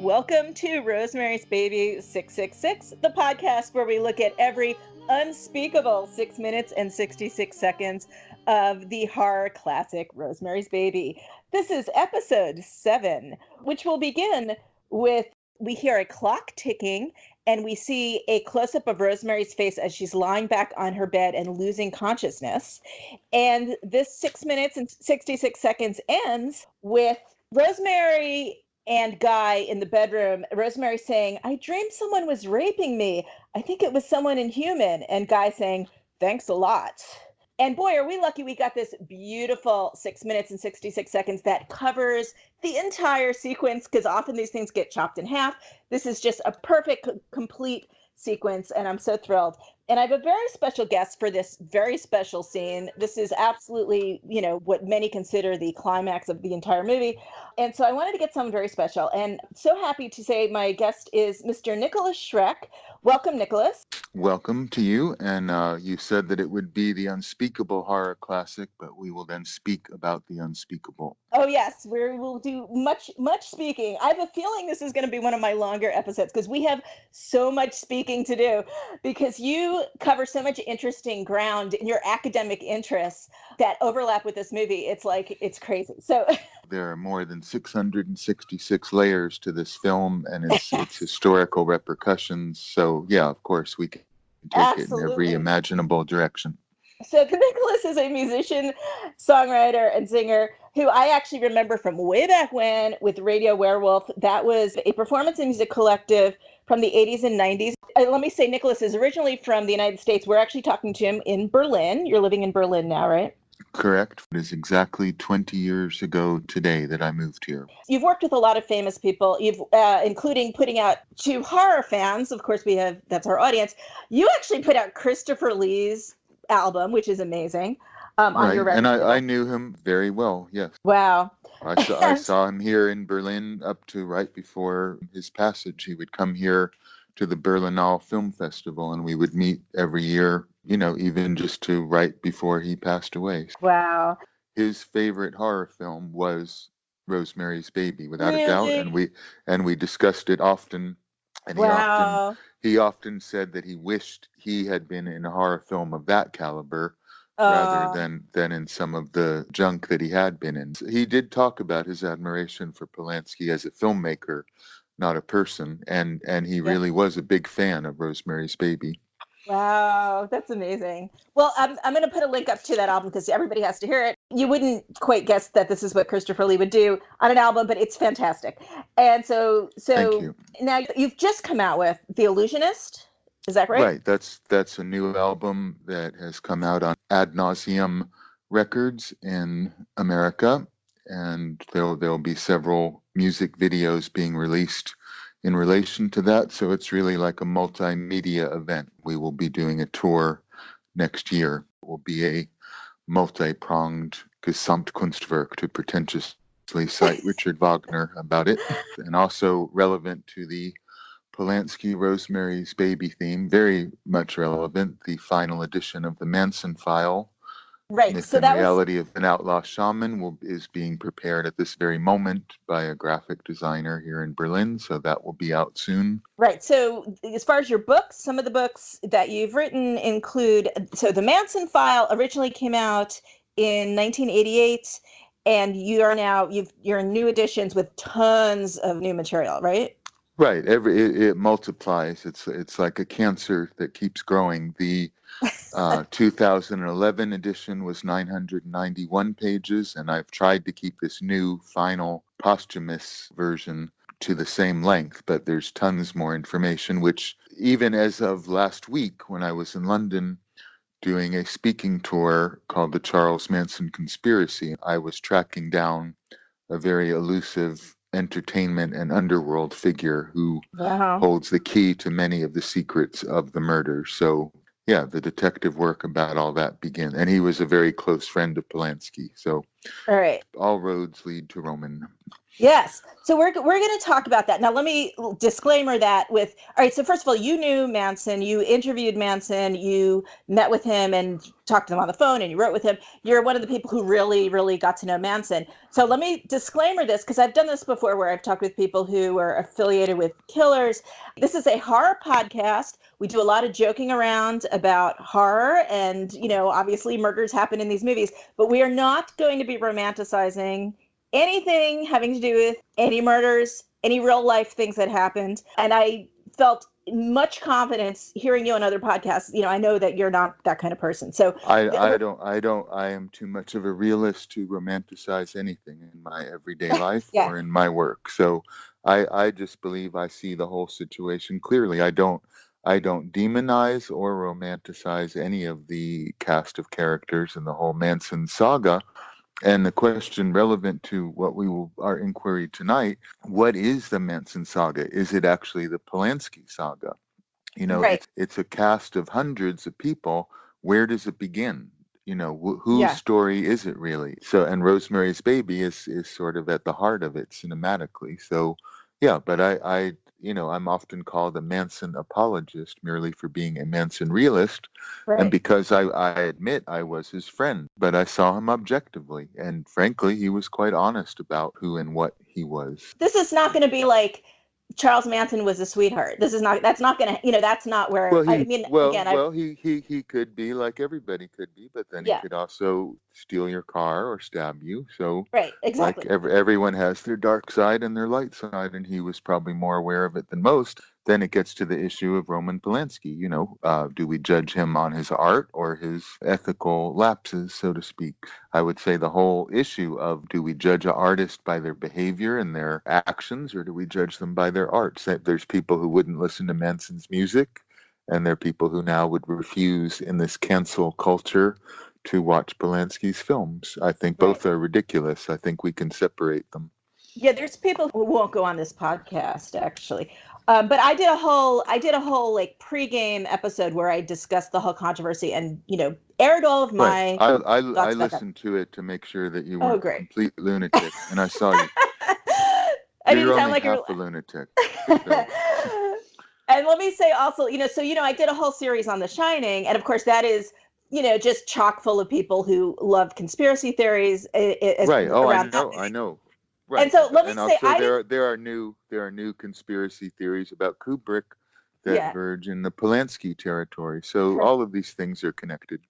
Welcome to Rosemary's Baby 666, the podcast where we look at every unspeakable 6 minutes and 66 seconds of the horror classic Rosemary's Baby. This is episode 7, which will begin with we hear a clock ticking and we see a close-up of Rosemary's face as she's lying back on her bed and losing consciousness. And this 6 minutes and 66 seconds ends with Rosemary and Guy in the bedroom, Rosemary saying, "I dreamed someone was raping me. I think it was someone inhuman." And Guy saying, "Thanks a lot." And boy, are we lucky we got this beautiful 6 minutes and 66 seconds that covers the entire sequence, because often these things get chopped in half. This is just a perfect, complete sequence, and I'm so thrilled. And I have a very special guest for this very special scene. This is absolutely, what many consider the climax of the entire movie. And so I wanted to get someone very special. And so happy to say my guest is Mr. Nikolas Schreck. Welcome, Nikolas. Welcome to you. And you said that it would be the unspeakable horror classic, but we will then speak about the unspeakable. Oh, yes, we'll do much speaking. I have a feeling this is going to be one of my longer episodes because we have so much speaking to do, because you cover so much interesting ground in your academic interests that overlap with this movie. It's crazy. So there are more than 666 layers to this film and its historical repercussions. So, yeah, of course, we can take Absolutely. it in every imaginable direction. So Nikolas is a musician, songwriter, and singer who I actually remember from way back when with Radio Werewolf. That was a performance and music collective from the 80s and 90s. Let me say, Nikolas is originally from the United States. We're actually talking to him in Berlin. You're living in Berlin now, right? Correct. It is exactly 20 years ago today that I moved here. You've worked with a lot of famous people, including putting out to horror fans. Of course, that's our audience. You actually put out Christopher Lee's album, which is amazing. On your record and label. I knew him very well, yes. Wow. I saw him here in Berlin up to right before his passage. He would come here to the Berlinale Film Festival, and we would meet every year, even just to right before he passed away. Wow. His favorite horror film was Rosemary's Baby, without Really? a doubt, and we discussed it often. And Wow. he often said that he wished he had been in a horror film of that caliber rather than in some of the junk that he had been in. He did talk about his admiration for Polanski as a filmmaker, not a person, and he really was a big fan of Rosemary's Baby. Wow, that's amazing. Well, I'm going to put a link up to that album because everybody has to hear it. You wouldn't quite guess that this is what Christopher Lee would do on an album, but it's fantastic. And so Thank you. Now you've just come out with The Illusionist. Is that right? Right. That's a new album that has come out on Ad Nauseam Records in America, and there'll be several music videos being released in relation to that. So it's really like a multimedia event. We will be doing a tour next year. It will be a multi-pronged Gesamtkunstwerk, to pretentiously cite Richard Wagner about it, and also relevant to the Polanski Rosemary's Baby theme, very much relevant. The final edition of the Manson File, right? Myth So and Reality of an Outlaw Shaman, is being prepared at this very moment by a graphic designer here in Berlin. So that will be out soon. Right. So as far as your books, some of the books that you've written include, so the Manson File originally came out in 1988, and you're in new editions with tons of new material, right? Right. It multiplies. It's like a cancer that keeps growing. The 2011 edition was 991 pages, and I've tried to keep this new final posthumous version to the same length, but there's tons more information, which even as of last week when I was in London doing a speaking tour called the Charles Manson Conspiracy, I was tracking down a very elusive entertainment and underworld figure who holds the key to many of the secrets of the murder. So yeah, the detective work about all that begins. And he was a very close friend of Polanski. So All right. all roads lead to Roman. Yes. So we're going to talk about that. Now, let me disclaimer that with, all right. So first of all, you knew Manson, you interviewed Manson, you met with him and talked to him on the phone and you wrote with him. You're one of the people who really, really got to know Manson. So let me disclaimer this because I've done this before where I've talked with people who are affiliated with killers. This is a horror podcast. We do a lot of joking around about horror and, obviously murders happen in these movies, but we are not going to be romanticizing anything having to do with any murders, any real life things that happened. And I felt much confidence hearing you on other podcasts. I know that you're not that kind of person. So I am too much of a realist to romanticize anything in my everyday life yeah, or in my work. So I just believe I see the whole situation clearly. I don't demonize or romanticize any of the cast of characters in the whole Manson saga. And the question relevant to our inquiry tonight, what is the Manson saga? Is it actually the Polanski saga? right. It's a cast of hundreds of people. Where does it begin? Whose Yeah. story is it really? So, and Rosemary's Baby is sort of at the heart of it cinematically. So, yeah, but I'm often called a Manson apologist merely for being a Manson realist, and Right. because I admit I was his friend, but I saw him objectively, and frankly, he was quite honest about who and what he was. This is not going to be like Charles Manson was a sweetheart. That's not going to, that's not Well, where, I he mean, well, again, well, he could be like everybody could be, but then he yeah, could also steal your car or stab you. So, right. like Exactly. everyone has their dark side and their light side, and he was probably more aware of it than most. Then it gets to the issue of Roman Polanski. Do we judge him on his art or his ethical lapses, so to speak? I would say the whole issue of do we judge an artist by their behavior and their actions, or do we judge them by their art? There's people who wouldn't listen to Manson's music, and there are people who now would refuse in this cancel culture to watch Polanski's films. I think Right. both are ridiculous. I think we can separate them. Yeah, there's people who won't go on this podcast actually. But I did a whole like pregame episode where I discussed the whole controversy and aired all of Right. my I thoughts about that. listened to it to make sure that you Oh, weren't a great. complete lunatic, and I saw you. I You're didn't sound only like half a. a lunatic. So And let me say also, I did a whole series on The Shining, and of course that is, just chock full of people who love conspiracy theories right. Oh, I around that know. I movie. know. And Right. so let me And say, also I didn't. there are new conspiracy theories about Kubrick that Yeah. verge in the Polanski territory. So all of these things are connected.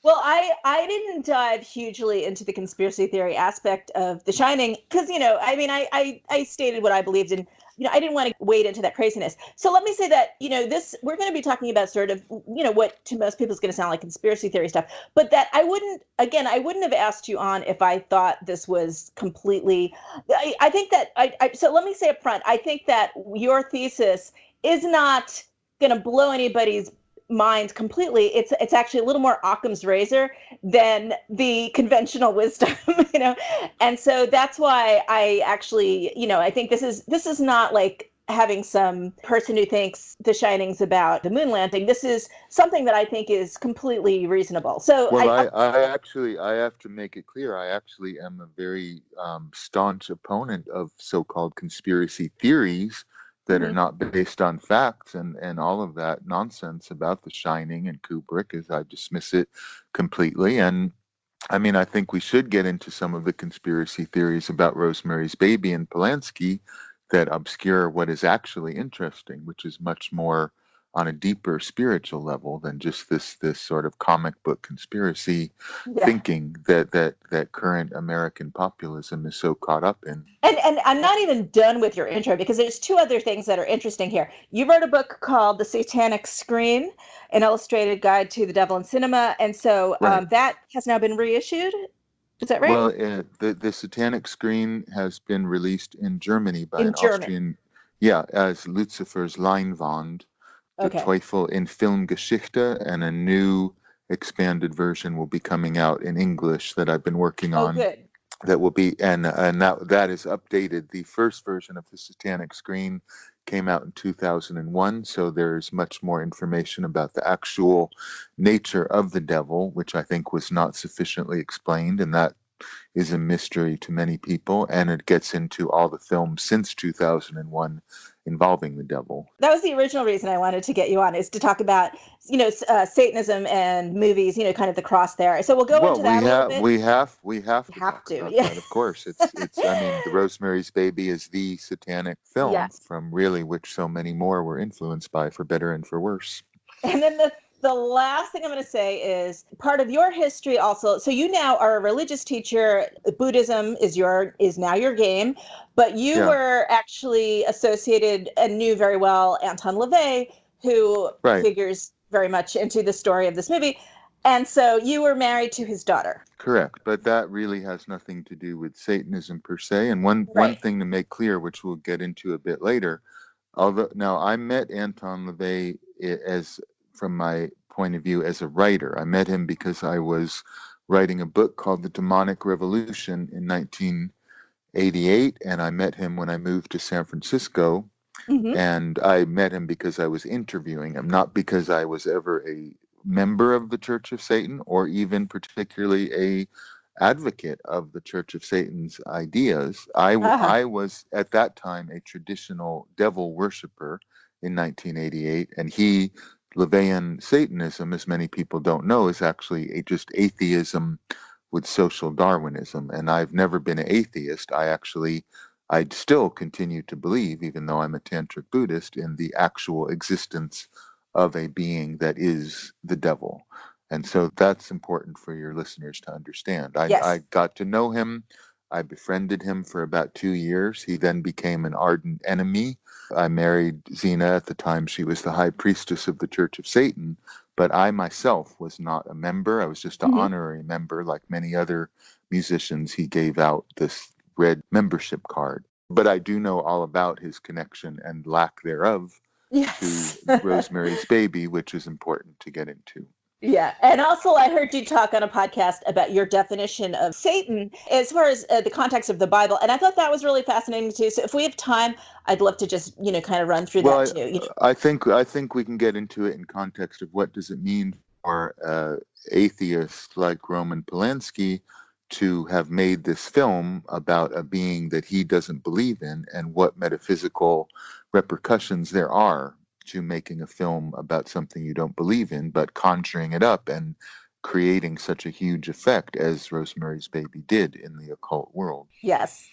Well, I didn't dive hugely into the conspiracy theory aspect of The Shining because I mean I stated what I believed in. I didn't want to wade into that craziness. So let me say that this we're going to be talking about sort of what to most people is going to sound like conspiracy theory stuff, but that I wouldn't have asked you on if I thought this was completely. I think that so let me say up front, I think that your thesis is not going to blow anybody's mind completely. It's actually a little more Occam's razor than the conventional wisdom, and so that's why I actually, I think this is not like having some person who thinks The Shining's about the moon landing. This is something that I think is completely reasonable. So Well, I have to make it clear. I actually am a very staunch opponent of so-called conspiracy theories that are Mhm. not based on facts and all of that nonsense about The Shining and Kubrick, as I dismiss it completely. And I mean, I think we should get into some of the conspiracy theories about Rosemary's Baby and Polanski that obscure what is actually interesting, which is much more on a deeper spiritual level than just this sort of comic book conspiracy Yeah. thinking that current American populism is so caught up in. And I'm not even done with your intro because there's two other things that are interesting here. You wrote a book called The Satanic Screen, an illustrated guide to the devil in cinema, and so Right. that has now been reissued. Is that right? Well, the Satanic Screen has been released in Germany by In an German. Austrian, yeah, as Lucifer's Leinwand, Der Okay. Teufel in Filmgeschichte, and a new expanded version will be coming out in English that I've been working Oh, on. good. That will be and that is updated. The first version of the Satanic Screen came out in 2001, so there's much more information about the actual nature of the devil, which I think was not sufficiently explained, and that is a mystery to many people, and it gets into all the films since 2001 involving the devil. That was the original reason I wanted to get you on, is to talk about, Satanism and movies, kind of the cross there. So we'll go Well, into that a little bit. we have to Have talk to, about yeah. that. Of course, it's. I mean, The Rosemary's Baby is the satanic film Yes. from really which so many more were influenced by, for better and for worse. And then the last thing I'm going to say is part of your history also. So you now are a religious teacher. Buddhism is now your game, but you Yeah, were actually associated and knew very well Anton LaVey, who right. figures very much into the story of this movie. And so you were married to his daughter. Correct, but that really has nothing to do with Satanism per se. And one Right. thing to make clear, which we'll get into a bit later, although now I met Anton LaVey as, from my point of view, as a writer. I met him because I was writing a book called The Demonic Revolution in 1988, and I met him when I moved to San Francisco. Mm-hmm. And I met him because I was interviewing him, not because I was ever a member of the Church of Satan or even particularly a advocate of the Church of Satan's ideas. Uh-huh. I was at that time a traditional devil worshiper in 1988, and LaVeyan Satanism, as many people don't know, is actually just atheism with social Darwinism. And I've never been an atheist. I still continue to believe, even though I'm a tantric Buddhist, in the actual existence of a being that is the devil. And so that's important for your listeners to understand. I Yes. got to know him. I befriended him for about 2 years. He then became an ardent enemy. I married Zena at the time. She was the high priestess of the Church of Satan, but I myself was not a member. I was just an Mm-hmm. honorary member. Like many other musicians, he gave out this red membership card. But I do know all about his connection and lack thereof to Yes. Rosemary's Baby, which is important to get into. Yeah. And also, I heard you talk on a podcast about your definition of Satan as far as the context of the Bible. And I thought that was really fascinating too. So if we have time, I'd love to just, kind of run through that Well, too. I think we can get into it in context of what does it mean for atheists like Roman Polanski to have made this film about a being that he doesn't believe in, and what metaphysical repercussions there are to making a film about something you don't believe in, but conjuring it up and creating such a huge effect as Rosemary's Baby did in the occult world. Yes.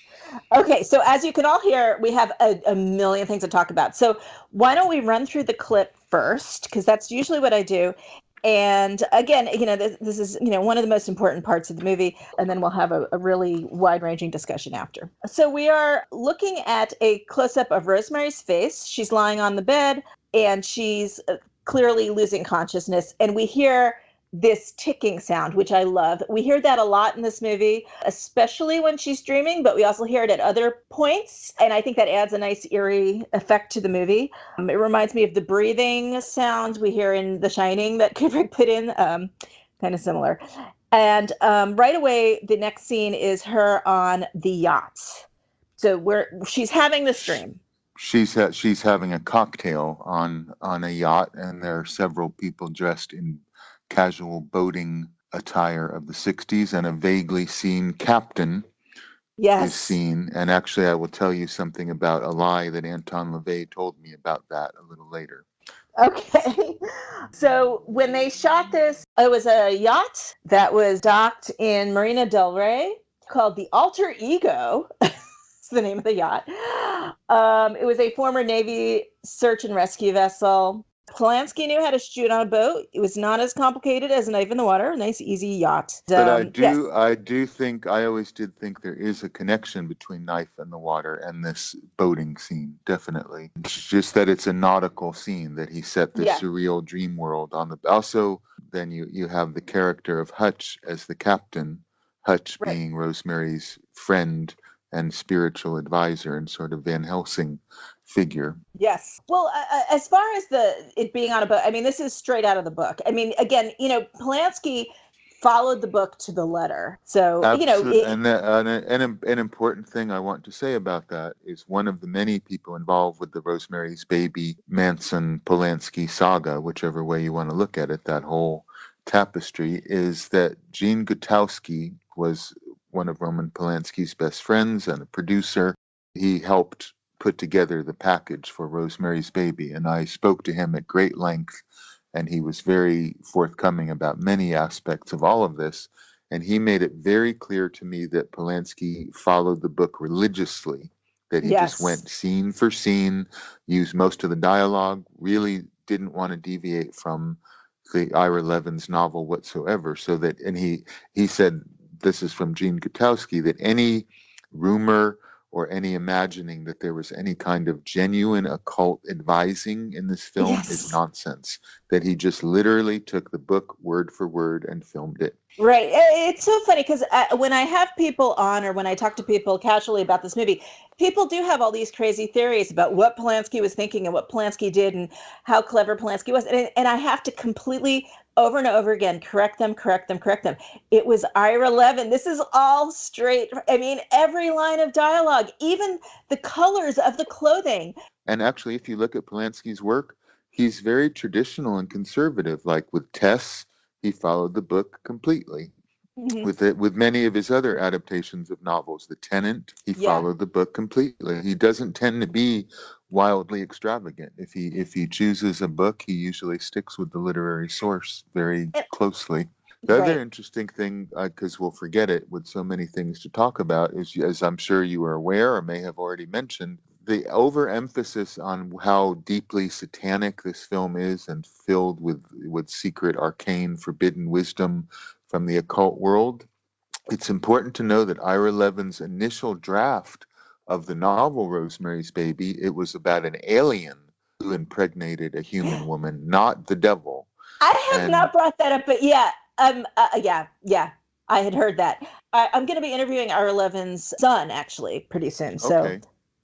Okay. So as you can all hear, we have a million things to talk about. So why don't we run through the clip first? Because that's usually what I do. And again, this is, one of the most important parts of the movie. And then we'll have a really wide ranging discussion after. So we are looking at a close up of Rosemary's face. She's lying on the bed and she's clearly losing consciousness. And we hear this ticking sound, which I love. We hear that a lot in this movie, especially when she's dreaming, but we also hear it at other points. And I think that adds a nice eerie effect to the movie. It reminds me of the breathing sounds we hear in The Shining that Kubrick put in, kind of similar. And right away, the next scene is her on the yacht. So she's having this dream. She's having a cocktail on a yacht, and there are several people dressed in casual boating attire of the 60s, and a vaguely seen captain is Yes. seen. And actually, I will tell you something about a lie that Anton LaVey told me about that a little later. Okay. So when they shot this, it was a yacht that was docked in Marina del Rey called the Alter Ego. It's the name of the yacht. It was a former Navy search and rescue vessel. Polanski knew how to shoot on a boat. It was not as complicated as a knife in the water. A nice, easy yacht. But Yes. I do think, I always did think there is a connection between Knife in the Water and this boating scene, definitely. It's just that it's a nautical scene that he set this Yeah. surreal dream world on the. Also, then you have the character of Hutch as the captain, Hutch Right. being Rosemary's friend and spiritual advisor and sort of Van Helsing figure. Yes. Well, as far as it being on a boat, I mean, this is straight out of the book. I mean, again, Polanski followed the book to the letter. So, Absolutely. An important thing I want to say about that is one of the many people involved with the Rosemary's Baby Manson Polanski saga, whichever way you want to look at it, that whole tapestry, is that Gene Gutowski was one of Roman Polanski's best friends and a producer. He helped put together the package for Rosemary's Baby, and I spoke to him at great length, and he was very forthcoming about many aspects of all of this. And he made it very clear to me that Polanski followed the book religiously, that he just yes. went scene for scene, used most of the dialogue, really didn't want to deviate from the Ira Levin's novel whatsoever. So that, and he said, this is from Gene Gutowski, that any rumor or any imagining that there was any kind of genuine occult advising in this film is Yes. nonsense. That he just literally took the book word for word and filmed it. Right. It's so funny because when I have people on or when I talk to people casually about this movie, people do have all these crazy theories about what Polanski was thinking and what Polanski did and how clever Polanski was. And I have to completely over and over again correct them. It was Ira Levin. This is all straight. I mean, every line of dialogue, even the colors of the clothing. And actually, if you look at Polanski's work, he's very traditional and conservative. Like with Tess, he followed the book completely. Mm-hmm. With many of his other adaptations of novels, The Tenant, he Yeah. followed the book completely. He doesn't tend to be wildly extravagant. If he chooses a book, he usually sticks with the literary source very closely. The other Right. interesting thing, because we'll forget it with so many things to talk about, is, as I'm sure you are aware or may have already mentioned, the overemphasis on how deeply satanic this film is and filled with secret, arcane, forbidden wisdom from the occult world. It's important to know that Ira Levin's initial draft of the novel Rosemary's Baby, it was about an alien who impregnated a human woman, not the devil. I have And not brought that up, but yeah, yeah, I had heard that. I'm going to be interviewing Ira Levin's son actually pretty soon. So, okay,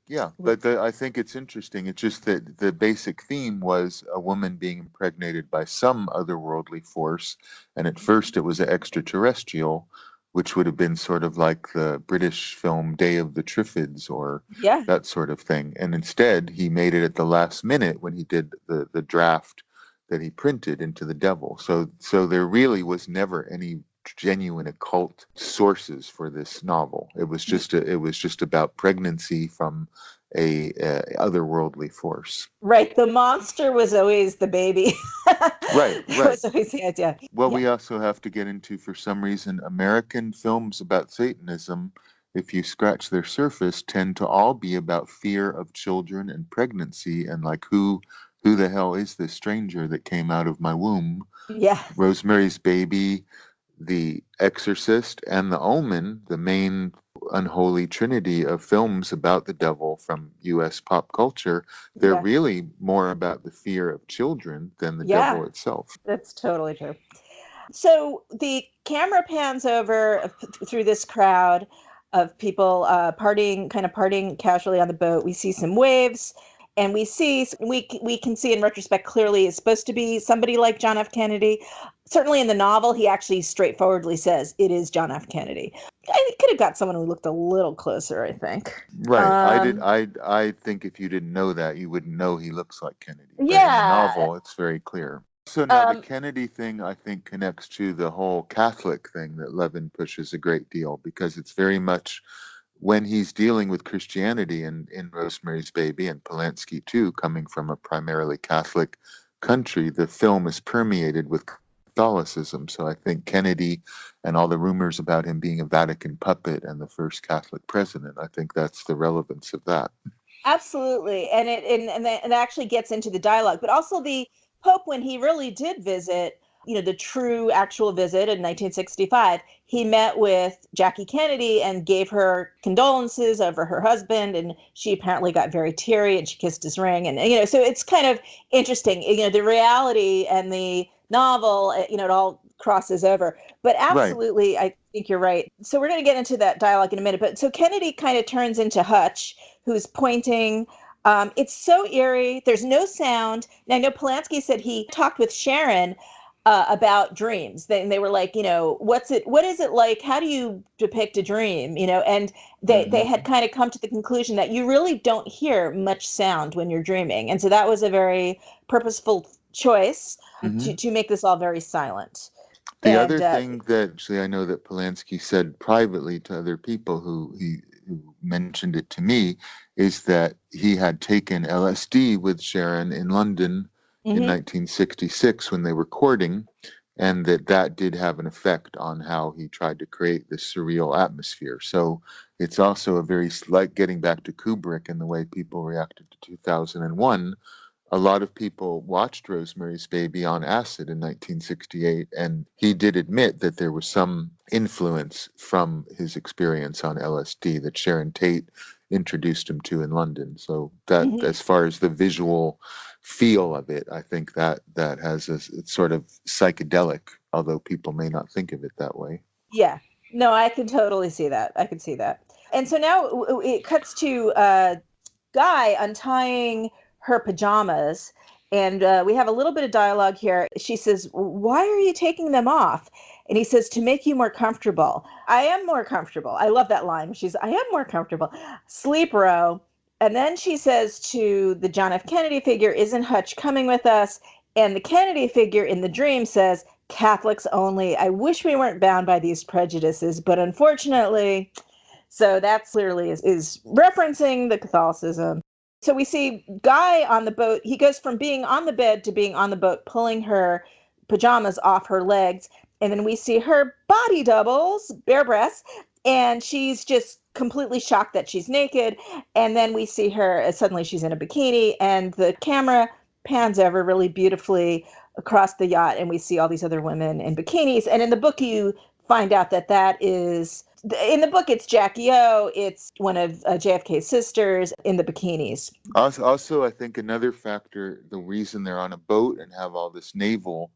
yeah, but I think it's interesting. It's just that the basic theme was a woman being impregnated by some otherworldly force, and at first it was extraterrestrial, which would have been sort of like the British film Day of the Triffids or yeah, that sort of thing. And instead, he made it at the last minute when he did the draft that he printed into the devil. So there really was never any genuine occult sources for this novel. It was just about pregnancy from a otherworldly force. right. The monster was always the baby. Right, That right. was always the idea. Well, Yeah, we also have to get into, for some reason, American films about Satanism, if you scratch their surface, tend to all be about fear of children and pregnancy and like who the hell is this stranger that came out of my womb? yeah, Rosemary's Baby, The Exorcist, and The Omen, the main unholy trinity of films about the devil from US pop culture, they're yeah, really more about the fear of children than the yeah. devil itself. That's totally true. So the camera pans over through this crowd of people partying casually on the boat. We see some waves, and we can see in retrospect clearly it's supposed to be somebody like John F. Kennedy. Certainly in the novel, he actually straightforwardly says it is John F. Kennedy. I could have got someone who looked a little closer, I think. Right. I did. Um, I think if you didn't know that, you wouldn't know he looks like Kennedy. But in the yeah. novel, it's very clear. So now the Um, Kennedy thing, I think, connects to the whole Catholic thing that Levin pushes a great deal because it's very much when he's dealing with Christianity in Rosemary's Baby and Polanski too, coming from a primarily Catholic country, the film is permeated with Catholicism. So I think Kennedy and all the rumors about him being a Vatican puppet and the first Catholic president, I think that's the relevance of that. Absolutely, and it actually gets into the dialogue, but also the Pope when he really did visit, the true actual visit in 1965, he met with Jackie Kennedy and gave her condolences over her husband, and she apparently got very teary and she kissed his ring, and so it's kind of interesting, the reality and the novel, it all crosses over. But Right. absolutely, I think you're right. So we're going to get into that dialogue in a minute. But so Kennedy kind of turns into Hutch, who's pointing. It's so eerie. There's no sound. Now, I know Polanski said he talked with Sharon, about dreams. They were like, what is it like? How do you depict a dream? And they had kind of come to the conclusion that you really don't hear much sound when you're dreaming. And so that was a very purposeful choice Mm-hmm. to make this all very silent. The And other thing that actually I know that Polanski said privately to other people who mentioned it to me is that he had taken LSD with Sharon in London in mhm. 1966 when they were courting, and that did have an effect on how he tried to create this surreal atmosphere. So it's also a very, like getting back to Kubrick and the way people reacted to 2001. A lot of people watched Rosemary's Baby on acid in 1968, and he did admit that there was some influence from his experience on LSD that Sharon Tate introduced him to in London. So that, Mhm. as far as the visual feel of it, I think that has a it's sort of psychedelic, although people may not think of it that way. Yeah. No, I can totally see that. I can see that. And so now it cuts to Guy untying her pajamas. And we have a little bit of dialogue here. She says, "Why are you taking them off?" And he says, "To make you more comfortable." I am more comfortable. I love that line. I am more comfortable. Sleep row. And then she says to the John F. Kennedy figure, "Isn't Hutch coming with us?" And the Kennedy figure in the dream says, "Catholics only. I wish we weren't bound by these prejudices, but unfortunately." So that clearly is referencing the Catholicism. So we see Guy on the boat. He goes from being on the bed to being on the boat, pulling her pajamas off her legs. And then we see her body doubles, bare breasts, and she's just completely shocked that she's naked. And then we see her, suddenly she's in a bikini, and the camera pans over really beautifully across the yacht, and we see all these other women in bikinis. And in the book, you find out that is in the book, it's Jackie O. It's one of JFK's sisters in the bikinis. Also, I think another factor, the reason they're on a boat and have all this naval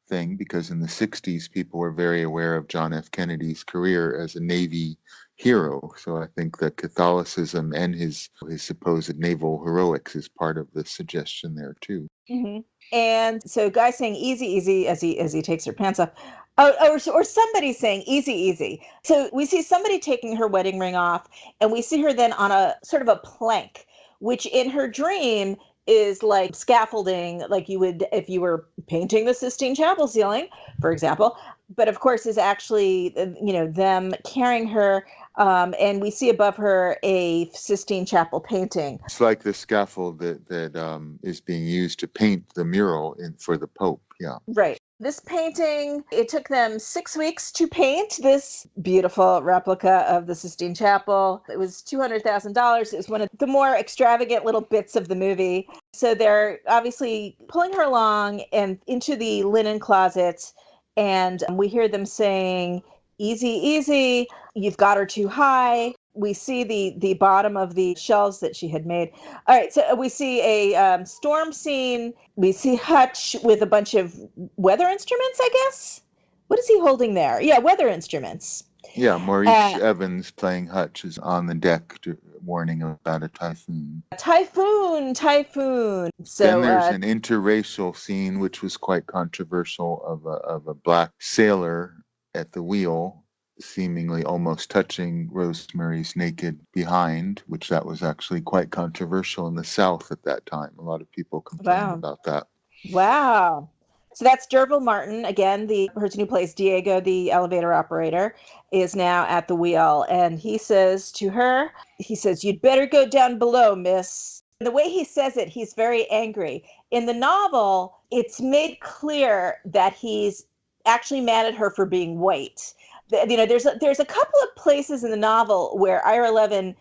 thing, because in the 60s, people were very aware of John F. Kennedy's career as a Navy hero. So I think that Catholicism and his supposed naval heroics is part of the suggestion there too. Mm-hmm. And so, Guy saying "easy, easy" as he takes her pants off. Oh, or somebody saying "easy, easy." So we see somebody taking her wedding ring off, and we see her then on a sort of a plank, which in her dream is like scaffolding, like you would if you were painting the Sistine Chapel ceiling, for example. But of course, is actually them carrying her, and we see above her a Sistine Chapel painting. It's like the scaffold that is being used to paint the mural for the Pope. Yeah. Right. This painting, it took them 6 weeks to paint this beautiful replica of the Sistine Chapel. It was $200,000. It was one of the more extravagant little bits of the movie. So they're obviously pulling her along and into the linen closet, and we hear them saying, "Easy, easy, you've got her too high." We see the bottom of the shelves that she had made. All right, so we see a storm scene. We see Hutch with a bunch of weather instruments, I guess. What is he holding there? Yeah, weather instruments. Yeah, Maurice Uh, Evans playing Hutch is on the deck warning about a typhoon. typhoon, typhoon. Then So, there's an interracial scene, which was quite controversial, of a black sailor at the wheel, seemingly almost touching Rosemary's naked behind, which that was actually quite controversial in the South at that time. A lot of people complained wow. about that. Wow. So that's Derville Martin. Again, the person who plays Diego, the elevator operator, is now at the wheel. And he says to her, he says, "You'd better go down below, miss." The way he says it, he's very angry. In the novel, it's made clear that he's actually mad at her for being white. There's a couple of places in the novel where Ira Levin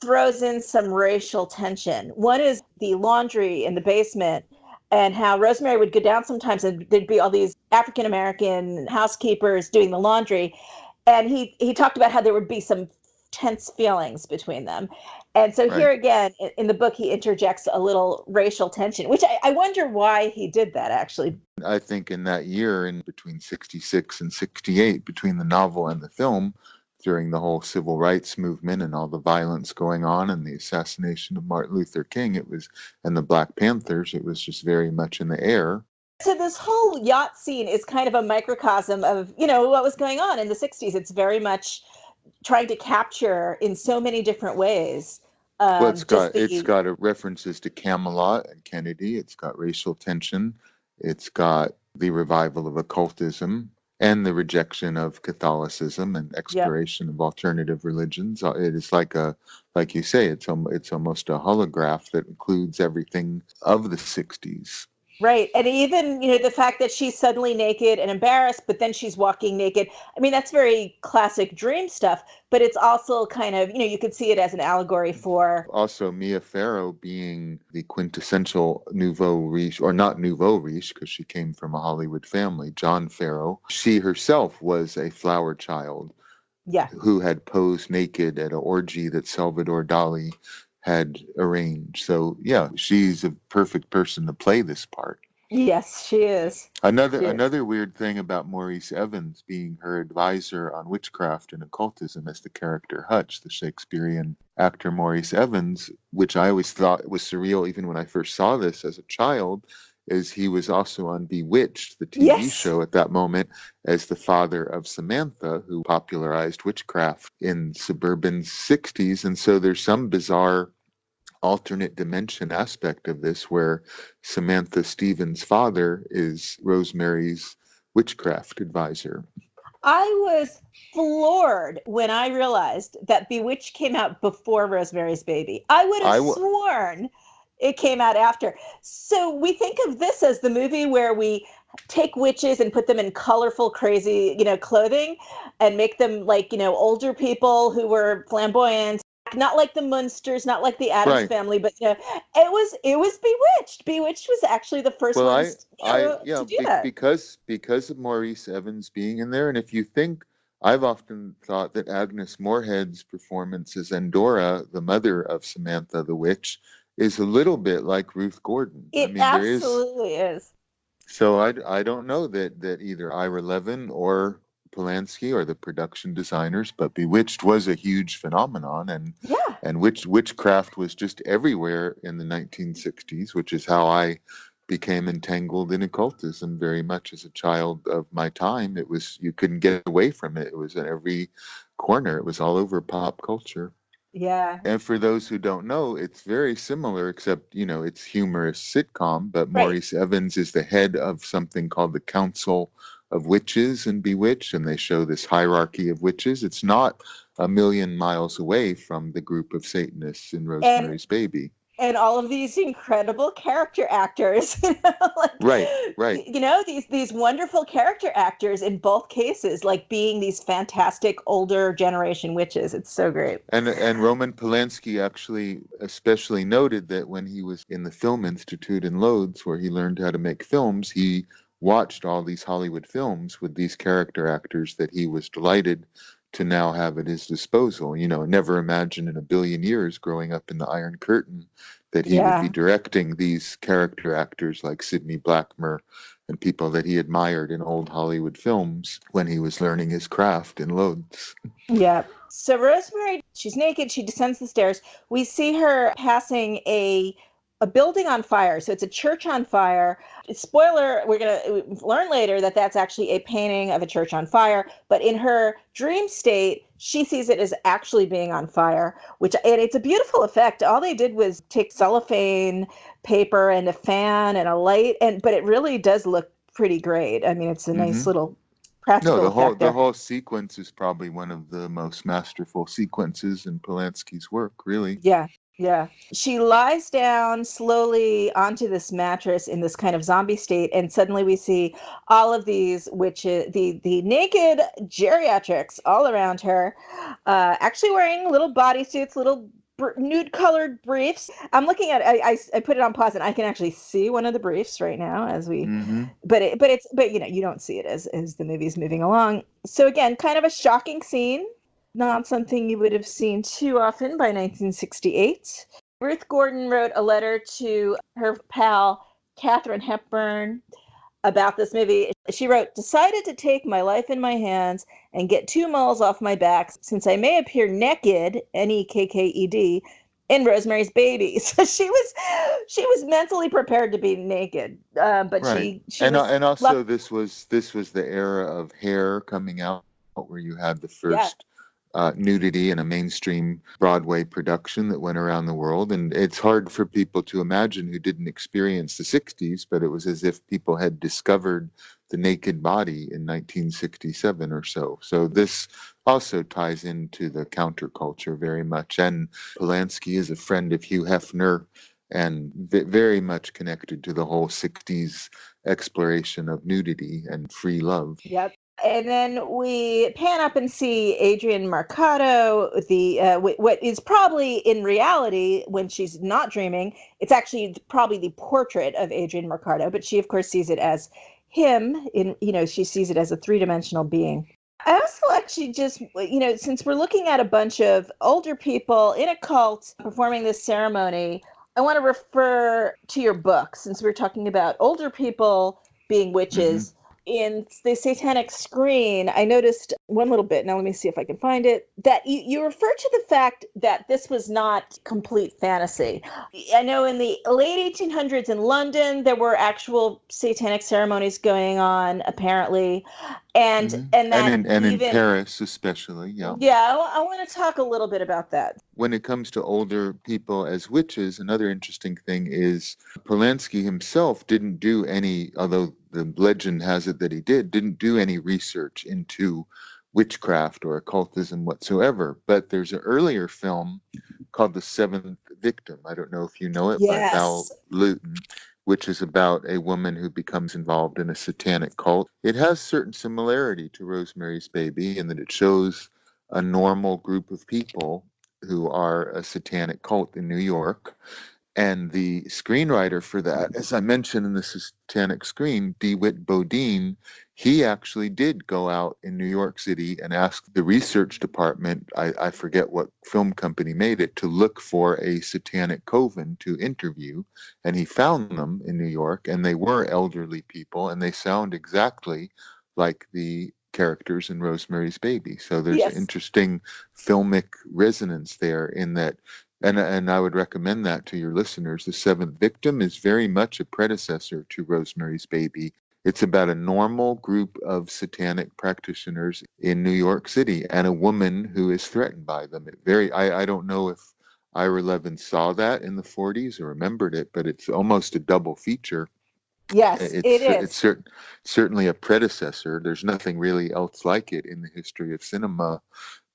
throws in some racial tension. One is the laundry in the basement, and how Rosemary would go down sometimes and there'd be all these African American housekeepers doing the laundry. And he talked about how there would be some tense feelings between them. And so here Right. again in the book, he interjects a little racial tension, which I wonder why he did that actually. I think in that year, in between 66 and 68, between the novel and the film, during the whole civil rights movement and all the violence going on and the assassination of Martin Luther King, and the Black Panthers, it was just very much in the air. So this whole yacht scene is kind of a microcosm of, what was going on in the 60s. It's very much trying to capture in so many different ways. Well, Just it's the, got references to Camelot and Kennedy. It's got racial tension. It's got the revival of occultism and the rejection of Catholicism and yep. exploration of alternative religions. It is like you say, it's almost a holograph that includes everything of the 60s. Right. And even, the fact that she's suddenly naked and embarrassed, but then she's walking naked. I mean, that's very classic dream stuff, but it's also kind of, you could see it as an allegory for. Also, Mia Farrow being the quintessential nouveau riche, or not nouveau riche, because she came from a Hollywood family, John Farrow. She herself was a flower child Yeah. who had posed naked at an orgy that Salvador Dali had arranged. So, yeah, she's a perfect person to play this part. Yes, she is. Another She is. another weird thing about Maurice Evans being her advisor on witchcraft and occultism as the character Hutch, the Shakespearean actor Maurice Evans, which I always thought was surreal even when I first saw this as a child, is he was also on Bewitched, the TV Yes. show at that moment, as the father of Samantha, who popularized witchcraft in suburban 60s. And so there's some bizarre alternate dimension aspect of this where Samantha Stevens' father is Rosemary's witchcraft advisor. I was floored when I realized that Bewitched came out before Rosemary's Baby. I would have I sworn it came out after. So we think of this as the movie where we take witches and put them in colorful, crazy, clothing and make them like, older people who were flamboyant, not like the Munsters, not like the Addams right. family, but it was Bewitched. Bewitched was actually the first Well, ones, yeah, to do that. because of Maurice Evans being in there, and if you think, I've often thought that Agnes Moorehead's performance as Endora, the mother of Samantha the witch, is a little bit like Ruth Gordon. I It mean, there is. absolutely is. So I don't know that either Ira Levin or Polanski or the production designers, but Bewitched was a huge phenomenon, Yeah. and witchcraft was just everywhere in the 1960s, which is how I became entangled in occultism very much as a child of my time. It was, you couldn't get away from it. It was at every corner. It was all over pop culture. Yeah. And for those who don't know, it's very similar, except, it's humorous sitcom, but Right. Maurice Evans is the head of something called the Council of Witches and Bewitched, and they show this hierarchy of witches. It's not a million miles away from the group of Satanists in And Rosemary's Baby. and all of these incredible character actors, like Right, right. these wonderful character actors in both cases, like being these fantastic older generation witches. It's so great. And Roman Polanski actually especially noted that when he was in the Film Institute in Lodz, where he learned how to make films, he watched all these Hollywood films with these character actors that he was delighted to now have at his disposal. Never imagined in a billion years growing up in the Iron Curtain that he would be Yeah. directing these character actors like Sidney Blackmer and people that he admired in old Hollywood films when he was learning his craft in Lodz. Yeah. So Rosemary, she's naked. She descends the stairs. We see her passing a building on fire. So it's a church on fire. Spoiler, we're going to learn later that that's actually a painting of a church on fire. But in her dream state, she sees it as actually being on fire, and it's a beautiful effect. All they did was take cellophane paper and a fan and a light, but it really does look pretty great. I mean, it's a nice Mm-hmm. little No, practical the whole effect the there. whole sequence is probably one of the most masterful sequences in Polanski's work, really. Yeah, yeah. She lies down slowly onto this mattress in this kind of zombie state, and suddenly we see all of these witches, the naked geriatrics all around her, actually wearing little bodysuits, little nude colored briefs. I'm looking at I put it on pause and I can actually see one of the briefs right now as we Mm-hmm. but you don't see it as the movie's moving along. So again, kind of a shocking scene, not something you would have seen too often by 1968. Ruth Gordon wrote a letter to her pal Katharine Hepburn about this movie. She wrote, "Decided to take my life in my hands and get two moles off my back, since I may appear naked, Nekked, in Rosemary's Baby. So she was mentally prepared to be naked, but Right. she And was and luck. also this was the era of hair coming out where you had the Yeah, first nudity in a mainstream Broadway production that went around the world. And it's hard for people to imagine who didn't experience the 60s, but it was as if people had discovered the naked body in 1967 or so. So this also ties into the counterculture very much. And Polanski is a friend of Hugh Hefner and very much connected to the whole 60s exploration of nudity and free love. yep. And then we pan up and see Adrian Marcato, the what is probably in reality when she's not dreaming, it's actually probably the portrait of Adrian Marcato, but she of course sees it as him she sees it as a three-dimensional being. I also actually just, since we're looking at a bunch of older people in a cult performing this ceremony, I want to refer to your book since we're talking about older people being Hmm. witches. In the Satanic Screen, I noticed one little bit. Now, let me see if I can find it. That you refer to the fact that this was not complete fantasy. I know in the late 1800s in London, there were actual satanic ceremonies going on, apparently, and Hmm. and And that in even Paris, especially, yeah. yeah, I want to talk a little bit about that. When it comes to older people as witches, another interesting thing is Polanski himself didn't do any, although the legend has it that he didn't do any research into witchcraft or occultism whatsoever. But there's an earlier film called The Seventh Victim. I don't know if you know it, by Val Yes. Lewton, which is about a woman who becomes involved in a satanic cult. It has certain similarity to Rosemary's Baby in that it shows a normal group of people who are a satanic cult in New York. And the screenwriter for that, as I mentioned in the Satanic Screen, DeWitt Bodine, he actually did go out in New York City and ask the research department, I forget what film company made it, to look for a satanic coven to interview. And he found them in New York, and they were elderly people, and they sound exactly like the characters in Rosemary's Baby. So there's an Yes. interesting filmic resonance there in that, and I would recommend that to your listeners. The Seventh Victim is very much a predecessor to Rosemary's Baby. It's about a normal group of satanic practitioners in New York City and a woman who is threatened by them. I don't know if Ira Levin saw that in the 40s or remembered it, but it's almost a double feature. Yes, it It's is. certainly a predecessor. There's nothing really else like it in the history of cinema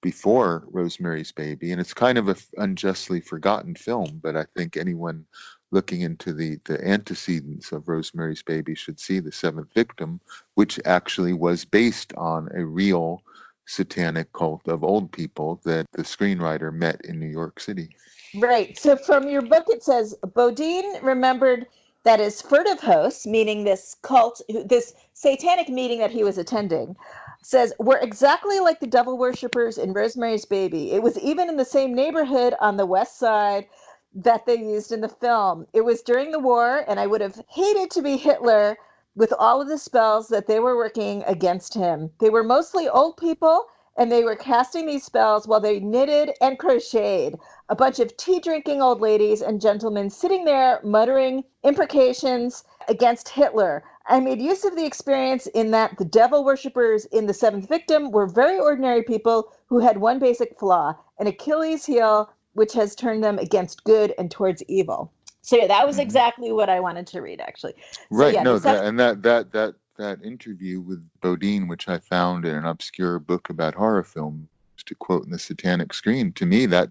before Rosemary's Baby, and it's kind of a unjustly forgotten film. But I think anyone looking into the antecedents of Rosemary's Baby should see The Seventh Victim, which actually was based on a real satanic cult of old people that the screenwriter met in New York City. Right. So from your book, it says Bodine remembered that his furtive hosts, meaning this cult, this satanic meeting that he was attending, says were exactly like the devil worshippers in Rosemary's Baby. It was even in the same neighborhood on the west side that they used in the film. It was during the war, and I would have hated to be Hitler with all of the spells that they were working against him. They were mostly old people, and they were casting these spells while they knitted and crocheted, a bunch of tea drinking old ladies and gentlemen sitting there muttering imprecations against Hitler. I made use of the experience in that the devil worshippers in The Seventh Victim were very ordinary people who had one basic flaw, an Achilles heel, which has turned them against good and towards evil. So yeah, that was Hmm. exactly what I wanted to read, actually. So Right. yeah, the No, seventh. that interview with Bodine, which I found in an obscure book about horror films, to quote in the Satanic Screen, to me that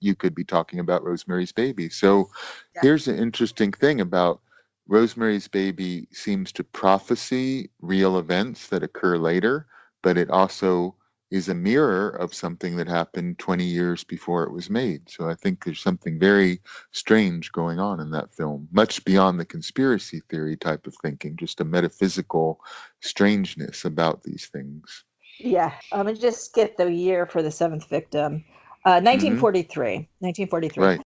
you could be talking about Rosemary's Baby. So Yeah. here's an interesting thing about Rosemary's Baby seems to prophesy real events that occur later, but it also is a mirror of something that happened 20 years before it was made. So I think there's something very strange going on in that film, much beyond the conspiracy theory type of thinking, just a metaphysical strangeness about these things. Yeah, I'm gonna just get the year for the seventh victim. Hmm. 1943. 1943. Right.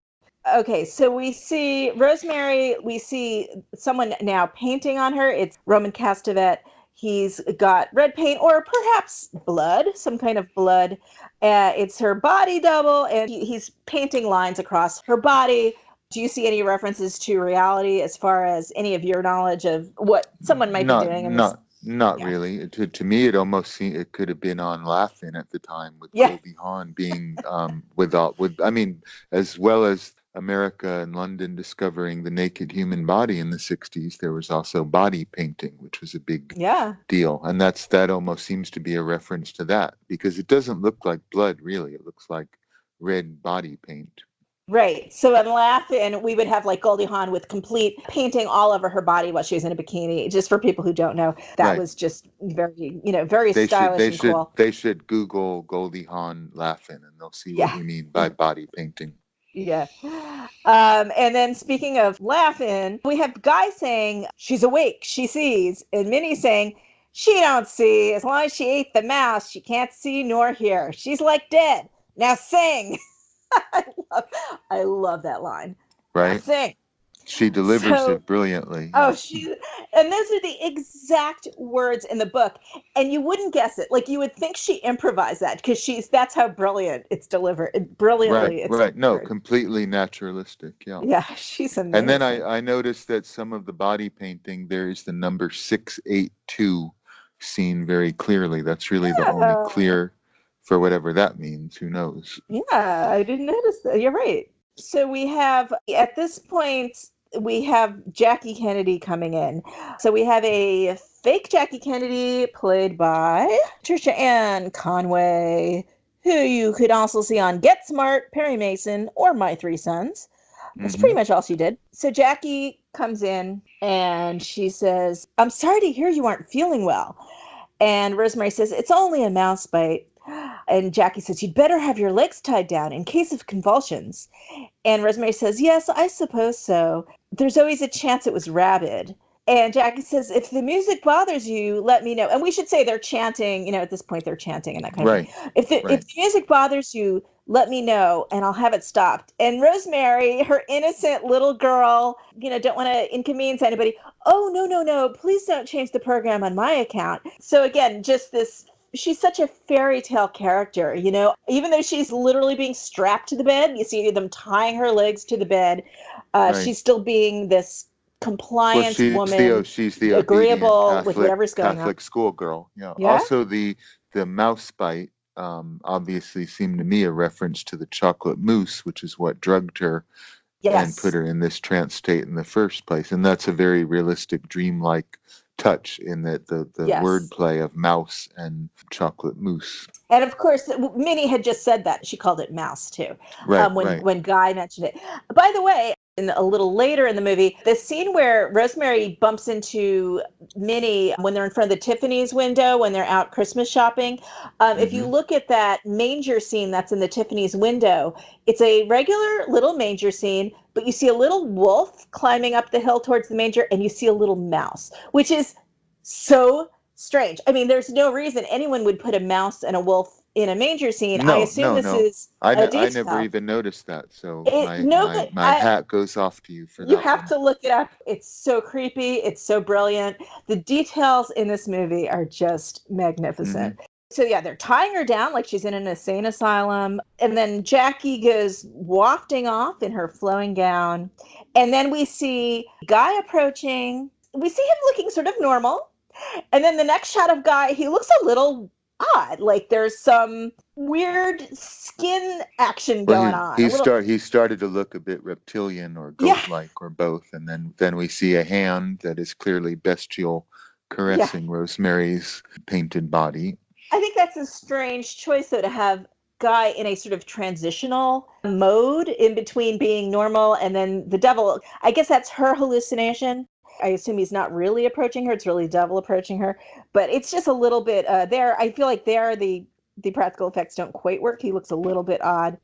Okay, so we see Rosemary, we see someone now painting on her. It's Roman Castevet. He's got red paint or perhaps blood, some kind of blood. It's her body double, and he's painting lines across her body. Do you see any references to reality as far as any of your knowledge of what someone might be Not doing in this? not Yeah. really. To me, it almost seemed it could have been on Laugh-In at the time, with Yeah. Goldie Hawn being with I mean, as well as America and London discovering the naked human body in the 60s, there was also body painting, which was a big Yeah. deal, and that almost seems to be a reference to that, because it doesn't look like blood really. It looks like red body paint. Right. So in Laugh-In, we would have like Goldie Hawn with complete painting all over her body while she was in a bikini. Just for people who don't know, that Right. was just very, very They should stylish they and should cool. they should Google Goldie Hawn Laugh-In, and they'll see what Yeah. we mean by body painting. Yeah. And then speaking of Laugh-In, we have Guy saying, she's awake, she sees, and Minnie saying, she don't see. As long as she ate the mouse, she can't see nor hear. She's like dead. Now sing. I love, I love that line. Now Right? sing. She delivers So, it brilliantly. oh, Yeah. and those are the exact words in the book, and you wouldn't guess it. Like you would think she improvised that because that's how brilliant it's delivered. Right, Brilliantly, it's right. No, delivered. completely naturalistic. Yeah. Yeah, she's And then amazing. I noticed that some of the body painting, there is the number 682 seen very clearly. That's really the only Yeah, clear, for whatever that means. Who knows? yeah, I didn't notice that. You're right. So we have, at this point, we have Jackie Kennedy coming in. So we have a fake Jackie Kennedy played by Trisha Ann Conway, who you could also see on Get Smart, Perry Mason, or My Three Sons. That's Hmm. pretty much all she did. So Jackie comes in and she says, I'm sorry to hear you aren't feeling well. And Rosemary says, it's only a mouse bite. And Jackie says, you'd better have your legs tied down in case of convulsions. And Rosemary says, yes, I suppose so. There's always a chance it was rabid. And Jackie says, if the music bothers you, let me know. And we should say they're chanting, at this point they're chanting and that kind of thing. Right, If right. the music bothers you, let me know and I'll have it stopped. And Rosemary, her innocent little girl, don't want to inconvenience anybody. Oh, no, no, no. Please don't change the program on my account. So again, just this, she's such a fairy tale character, even though she's literally being strapped to the bed, you see them tying her legs to the bed. Right. She's still being this Well, compliant woman, she's the obedient agreeable with whatever's going on. Catholic schoolgirl. You know. Yeah. Also, the mouse bite obviously seemed to me a reference to the chocolate mousse, which is what drugged her and put Yes. her in this trance state in the first place. And that's a very realistic, dreamlike touch in that the Yes. wordplay of mouse and chocolate mousse. And of course, Minnie had just said that she called it mouse too, Right, when right. when Guy mentioned it. By the way, a little later in the movie, the scene where Rosemary bumps into Minnie when they're in front of the Tiffany's window when they're out Christmas shopping. If you Hmm. look at that manger scene that's in the Tiffany's window, it's a regular little manger scene, but you see a little wolf climbing up the hill towards the manger, and you see a little mouse, which is so strange. I mean, there's no reason anyone would put a mouse and a wolf in a manger scene. I No, assume no, this no. is a I never detail. even noticed that. So No, but my hat goes off to you for you that have one. to look it up. It's so creepy. It's so brilliant. The details in this movie are just magnificent. Hmm. So yeah, they're tying her down like she's in an insane asylum. And then Jackie goes wafting off in her flowing gown. And then we see Guy approaching. We see him looking sort of normal. And then the next shot of Guy, he looks a little odd. Like there's some weird skin action Well, going on. A little, he started to look a bit reptilian or yeah, goat-like or both, and then we see a hand that is clearly bestial yeah. caressing Rosemary's painted body. I think that's a strange choice, though, to have Guy in a sort of transitional mode in between being normal and then the devil. I guess that's her hallucination. I assume he's not really approaching her; it's really devil approaching her. But it's just a little bit there. I feel like there the practical effects don't quite work. He looks a little bit odd.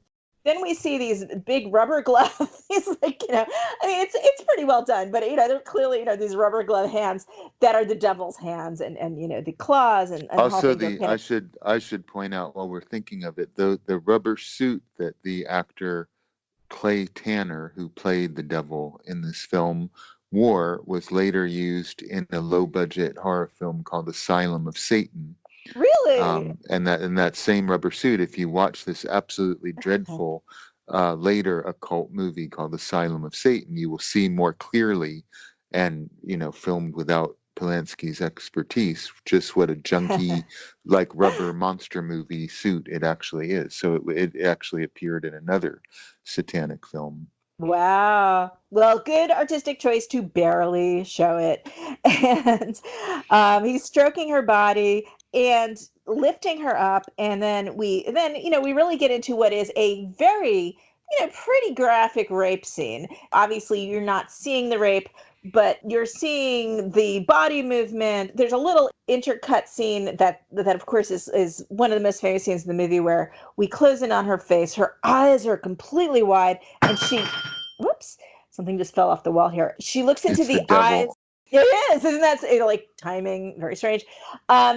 Then we see these big rubber gloves. He's like, I mean, it's pretty well done, but they're clearly, these rubber glove hands that are the devil's hands, and the claws and the whole Also, thing. They're I should point out while we're thinking of it, the rubber suit that the actor Clay Tanner, who played the devil in this film, wore was later used in a low-budget horror film called Asylum of Satan. Really? And that same rubber suit, if you watch this absolutely dreadful later occult movie called Asylum of Satan, you will see more clearly, and filmed without Polanski's expertise, just what a junky, like rubber monster movie suit it actually is. So it actually appeared in another satanic film. Wow. Well, good artistic choice to barely show it. And he's stroking her body and lifting her up. And then we really get into what is a very, pretty graphic rape scene. Obviously, you're not seeing the rape, but you're seeing the body movement. There's a little intercut scene that of course is one of the most famous scenes in the movie where we close in on her face. Her eyes are completely wide and she whoops, something just fell off the wall here. She looks into It's the the eyes. devil. It is, isn't that like timing? Very strange.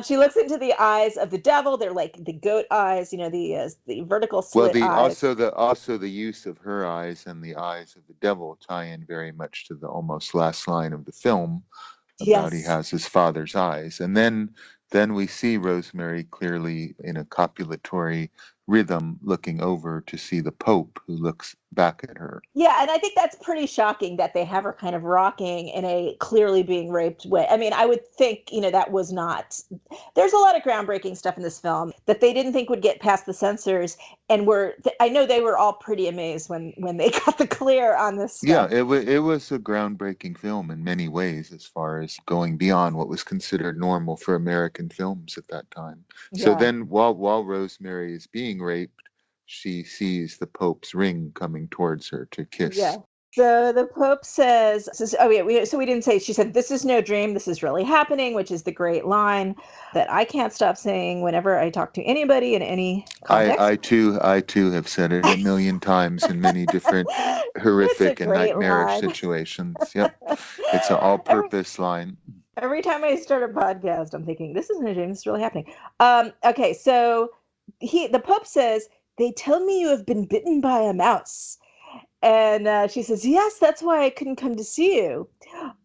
She looks into the eyes of the devil. They're like the goat eyes, the vertical Well, slit the eyes. also the use of her eyes and the eyes of the devil tie in very much to the almost last line of the film about he Yes. has his father's eyes. And then we see Rosemary clearly in a copulatory rhythm looking over to see the Pope who looks back at her. Yeah, and I think that's pretty shocking that they have her kind of rocking in a clearly being raped way. I mean, I would think, that was not. There's a lot of groundbreaking stuff in this film that they didn't think would get past the censors, and I know they were all pretty amazed when they got the clear on this Yeah, stuff. it was a groundbreaking film in many ways as far as going beyond what was considered normal for American films at that time. So Yeah. then while Rosemary is being raped, she sees the Pope's ring coming towards her to kiss. Yeah. So the Pope says, oh yeah, we didn't say, she said, "This is no dream, this is really happening," which is the great line that I can't stop saying whenever I talk to anybody in any context. I too have said it a million times in many different It's a horrific and great nightmarish line. situations. Yep. It's an every, all-purpose line. every time I start a podcast, I'm thinking, this isn't a dream, this is really happening. Okay, so the Pope says, "They tell me you have been bitten by a mouse." And she says, "Yes, that's why I couldn't come to see you."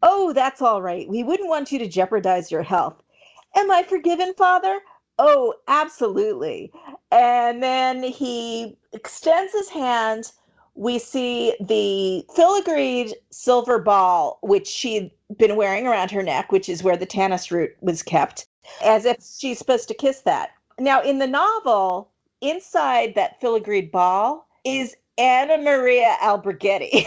"Oh, that's all right. We wouldn't want you to jeopardize your health." "Am I forgiven, Father?" "Oh, absolutely." And then he extends his hand. We see the filigreed silver ball, which she'd been wearing around her neck, which is where the tannis root was kept, as if she's supposed to kiss that. Now, in the novel, inside that filigreed ball is Anna Maria Alberghetti,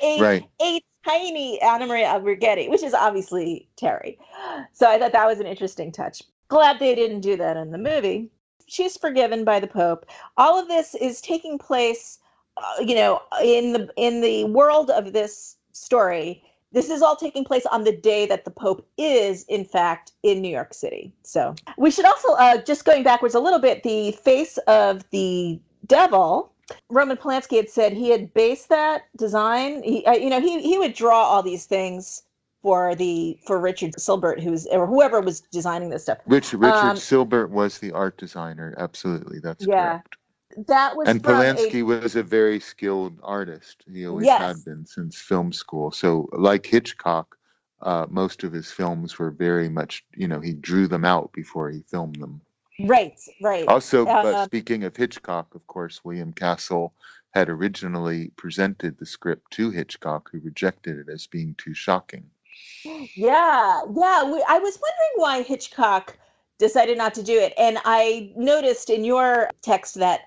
a, Right. a tiny Anna Maria Alberghetti, which is obviously Terry. So I thought that was an interesting touch. Glad they didn't do that in the movie. She's forgiven by the Pope. All of this is taking place, in the world of this story. This is all taking place on the day that the Pope is, in fact, in New York City. So we should also, just going backwards a little bit, the face of the devil. Roman Polanski had said he had based that design. He would draw all these things for Richard Silbert, or whoever was designing this stuff. Richard Silbert was the art designer. Absolutely, that's Yeah, correct. that was And from a Polanski was a very skilled artist. He always had yes, been since film school. So, like Hitchcock, most of his films were very much, he drew them out before he filmed them. right, right. Also, but speaking of Hitchcock, of course, William Castle had originally presented the script to Hitchcock, who rejected it as being too shocking. Yeah, yeah. I was wondering why Hitchcock decided not to do it, and I noticed in your text that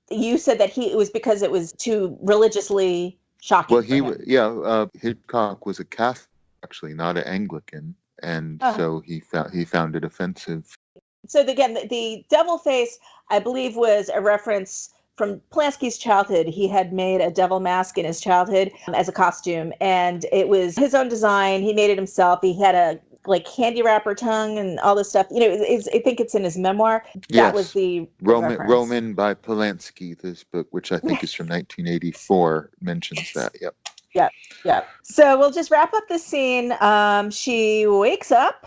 you said that it was because it was too religiously Well, shocking for him. Hitchcock was a Catholic, actually, not an Anglican, and Oh. so he found it offensive. So again, the devil face, I believe, was a reference from Polanski's childhood. He had made a devil mask in his childhood as a costume, and it was his own design. He made it himself. He had a like candy wrapper tongue and all this stuff. I think it's in his memoir. That was Yes, the Roman reference. Roman by Polanski, this book, which I think is from 1984, mentions that. Yep. Yeah, yeah. So we'll just wrap up this scene. She wakes up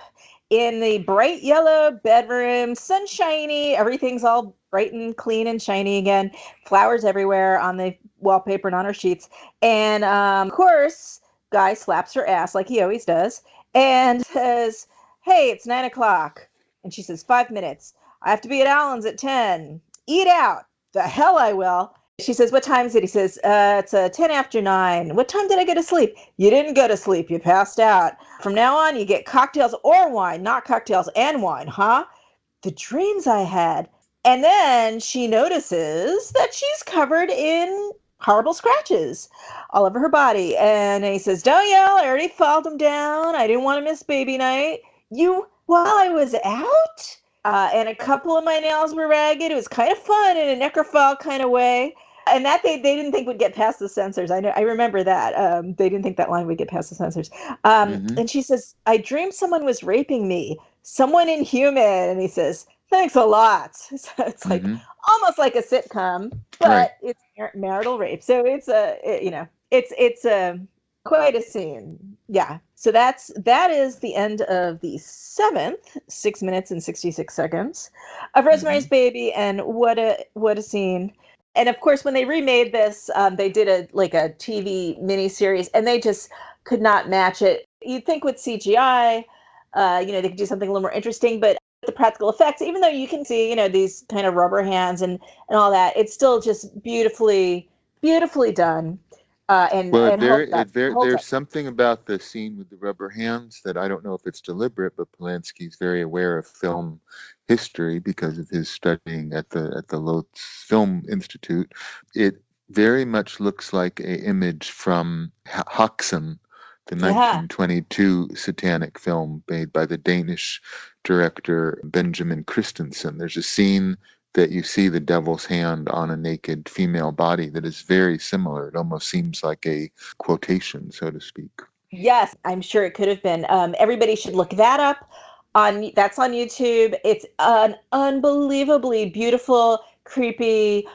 in the bright yellow bedroom, sunshiny. Everything's all bright and clean and shiny again. Flowers everywhere on the wallpaper and on her sheets. And of course, guy slaps her ass like he always does and says, "Hey, it's 9 o'clock." And she says, "5 minutes. I have to be at Alan's at 10. Eat out." "The hell I will." She says, "What time is it?" He says, "It's 10 after 9. What time did I go to sleep?" "You didn't go to sleep. You passed out. From now on, you get cocktails or wine, not cocktails and wine, huh?" The dreams I had. And then she notices that she's covered in horrible scratches all over her body. And he says, "Don't yell. I already filed them down. I didn't want to miss baby night. You, while I was out?" And a couple of my nails were ragged. It was kind of fun in a necrophile kind of way. And that they didn't think would get past the censors. I remember that. They didn't think that line would get past the censors. Mm-hmm. And she says, "I dreamed someone was raping me, someone inhuman." And he says, "Thanks a lot." So it's like Mm-hmm. almost like a sitcom, Right. but it's marital rape. So it's it's quite a scene. Yeah. So that is the end of the 7th 6 minutes and 66 seconds of Mm-hmm. Rosemary's Baby, and what a scene. And of course, when they remade this, they did a TV miniseries, and they just could not match it. You'd think with CGI, they could do something a little more interesting, but the practical effects, even though you can see, these kind of rubber hands and all that, it's still just beautifully done, Well, and holds there's up. something about the scene with the rubber hands that I don't know if it's deliberate, but Polanski's very aware of film history because of his studying at the Lotz Film Institute. It very much looks like an image from Haxen, the Yeah, 1922 satanic film made by the Danish director Benjamin Christensen. There's a scene that you see the devil's hand on a naked female body that is very similar. It almost seems like a quotation, so to speak. yes, I'm sure it could have been. Everybody should look that up. That's on YouTube. It's an unbelievably beautiful, creepy.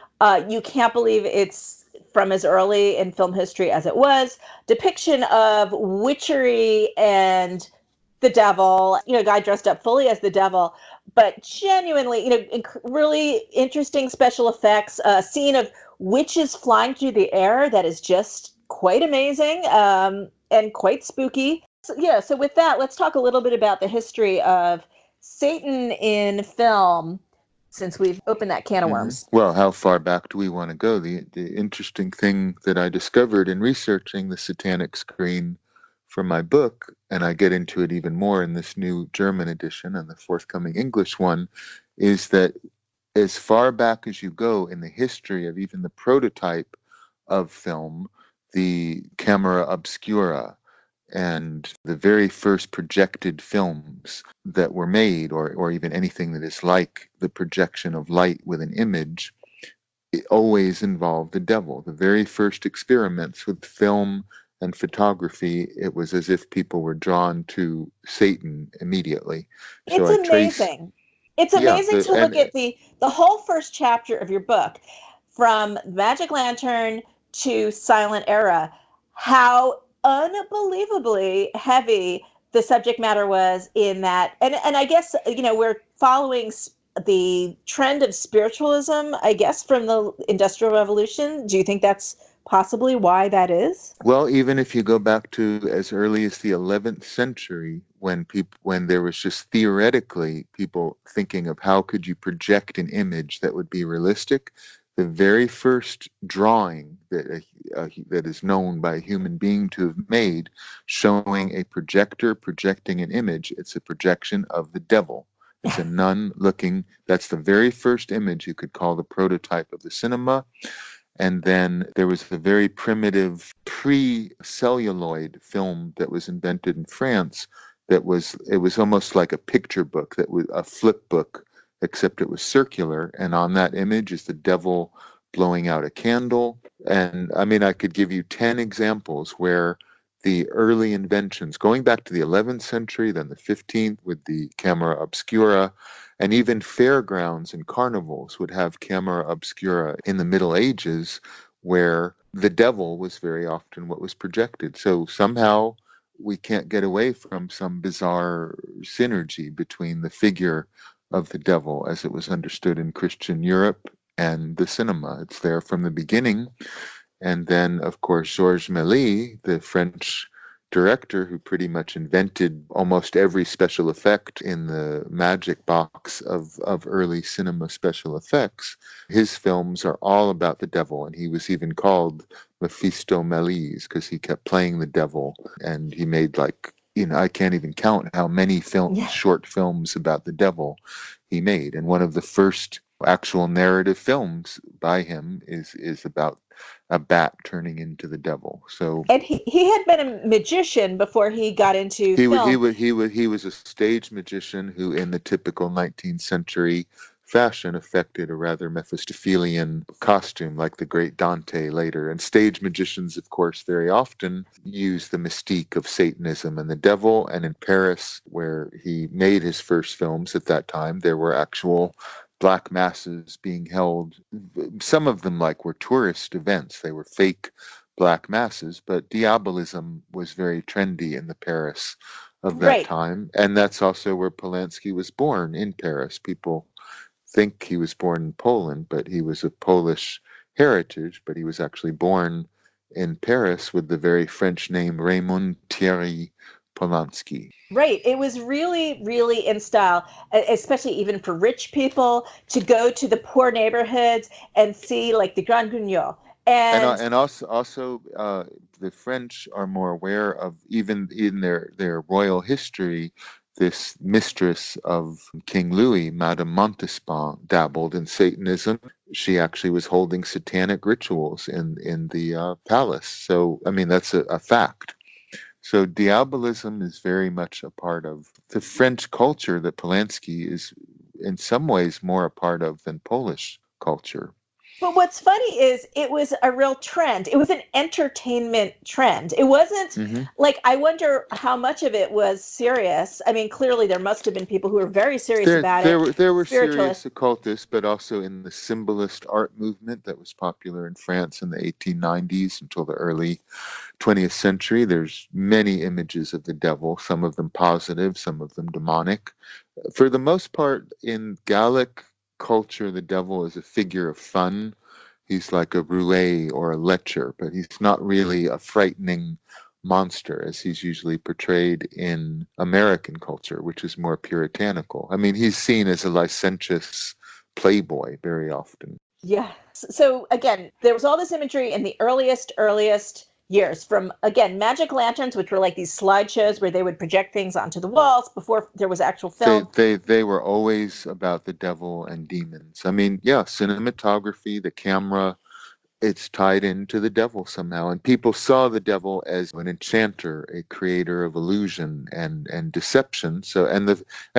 You can't believe it's from as early in film history as it was. Depiction of witchery and the devil. A guy dressed up fully as the devil, but genuinely, really interesting special effects. A scene of witches flying through the air that is just quite amazing. And quite spooky. So, yeah, so with that, let's talk a little bit about the history of Satan in film, since we've opened that can of Hmm. worms. Well, how far back do we want to go? The interesting thing that I discovered in researching the satanic screen for my book, and I get into it even more in this new German edition and the forthcoming English one, is that as far back as you go in the history of even the prototype of film, the camera obscura, and the very first projected films that were made, or even anything that is like the projection of light with an image, it always involved the devil. The very first experiments with film and photography, it was as if people were drawn to Satan immediately. So It's I trace, amazing. It's yeah, amazing to look at the whole first chapter of your book, from Magic Lantern to Silent Era, how unbelievably heavy the subject matter was in that. And I guess, we're following the trend of spiritualism, I guess, from the Industrial Revolution. Do you think that's possibly why that is? well, even if you go back to as early as the 11th century, when there was just theoretically people thinking of how could you project an image that would be realistic, the very first drawing that is known by a human being to have made, showing a projector projecting an image, it's a projection of the devil. It's a nun looking. That's the very first image you could call the prototype of the cinema. And then there was the very primitive pre-celluloid film that was invented in France. It was almost like a picture book, that was a flip book, except it was circular. And on that image is the devil blowing out a candle. And I mean, I could give you 10 examples where the early inventions, going back to the 11th century, then the 15th with the camera obscura, and even fairgrounds and carnivals would have camera obscura in the Middle Ages, where the devil was very often what was projected. So somehow we can't get away from some bizarre synergy between the figure of the devil as it was understood in Christian Europe and the cinema. It's there from the beginning. And then, of course, Georges Méliès, the French director who pretty much invented almost every special effect in the magic box of early cinema special effects. His films are all about the devil, and he was even called Mephistopheles because he kept playing the devil, and he made like, I can't even count how many Yeah. short films about the devil he made. And one of the first actual narrative films by him is about a bat turning into the devil. So And he had been a magician before he got into film. he was a stage magician who, in the typical 19th century fashion, affected a rather Mephistophelian costume, like the great Dante later. And stage magicians, of course, very often use the mystique of Satanism and the devil. And in Paris, where he made his first films at that time, there were actual black masses being held. Some of them were tourist events. They were fake black masses, but diabolism was very trendy in the Paris of that Right. time. And that's also where Polanski was born, in Paris. People think he was born in Poland, but he was of Polish heritage, but he was actually born in Paris with the very French name Raymond Thierry Polanski. Right. It was really, really in style, especially even for rich people to go to the poor neighborhoods and see like the Grand Guignol. And And also the French are more aware of, even in their royal history, this mistress of King Louis, Madame Montespan, dabbled in Satanism. She actually was holding satanic rituals in the palace. So I mean, that's a fact. So diabolism is very much a part of the French culture that Polanski is in some ways more a part of than Polish culture. but what's funny is it was a real trend. It was an entertainment trend. It wasn't Mm-hmm. like, I wonder how much of it was serious. I mean, clearly there must have been people who were very serious about it, There were serious spiritualists. occultists, but also in the symbolist art movement that was popular in France in the 1890s until the early 20th century. There's many images of the devil, some of them positive, some of them demonic. For the most part, in Gallic culture, the devil is a figure of fun. He's like a roue or a lecher, but he's not really a frightening monster as he's usually portrayed in American culture, which is more puritanical. I mean, he's seen as a licentious playboy very often. Yeah. So again, there was all this imagery in the earliest years, from again magic lanterns, which were like these slideshows where they would project things onto the walls before there was actual film. They were always about the devil and demons. I mean, yeah, cinematography, the camera, it's tied into the devil somehow. And people saw the devil as an enchanter, a creator of illusion and deception. So and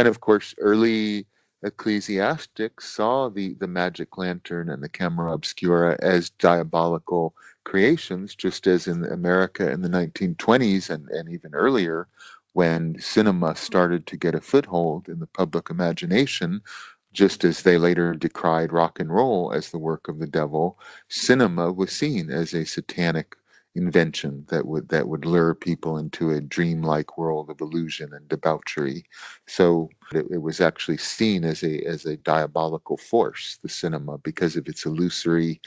of course early ecclesiastics saw the magic lantern and the camera obscura as diabolical creations, just as in America in the 1920s and even earlier, when cinema started to get a foothold in the public imagination, just as they later decried rock and roll as the work of the devil, cinema was seen as a satanic invention that would lure people into a dreamlike world of illusion and debauchery. So it was actually seen as a diabolical force, the cinema, because of its illusory,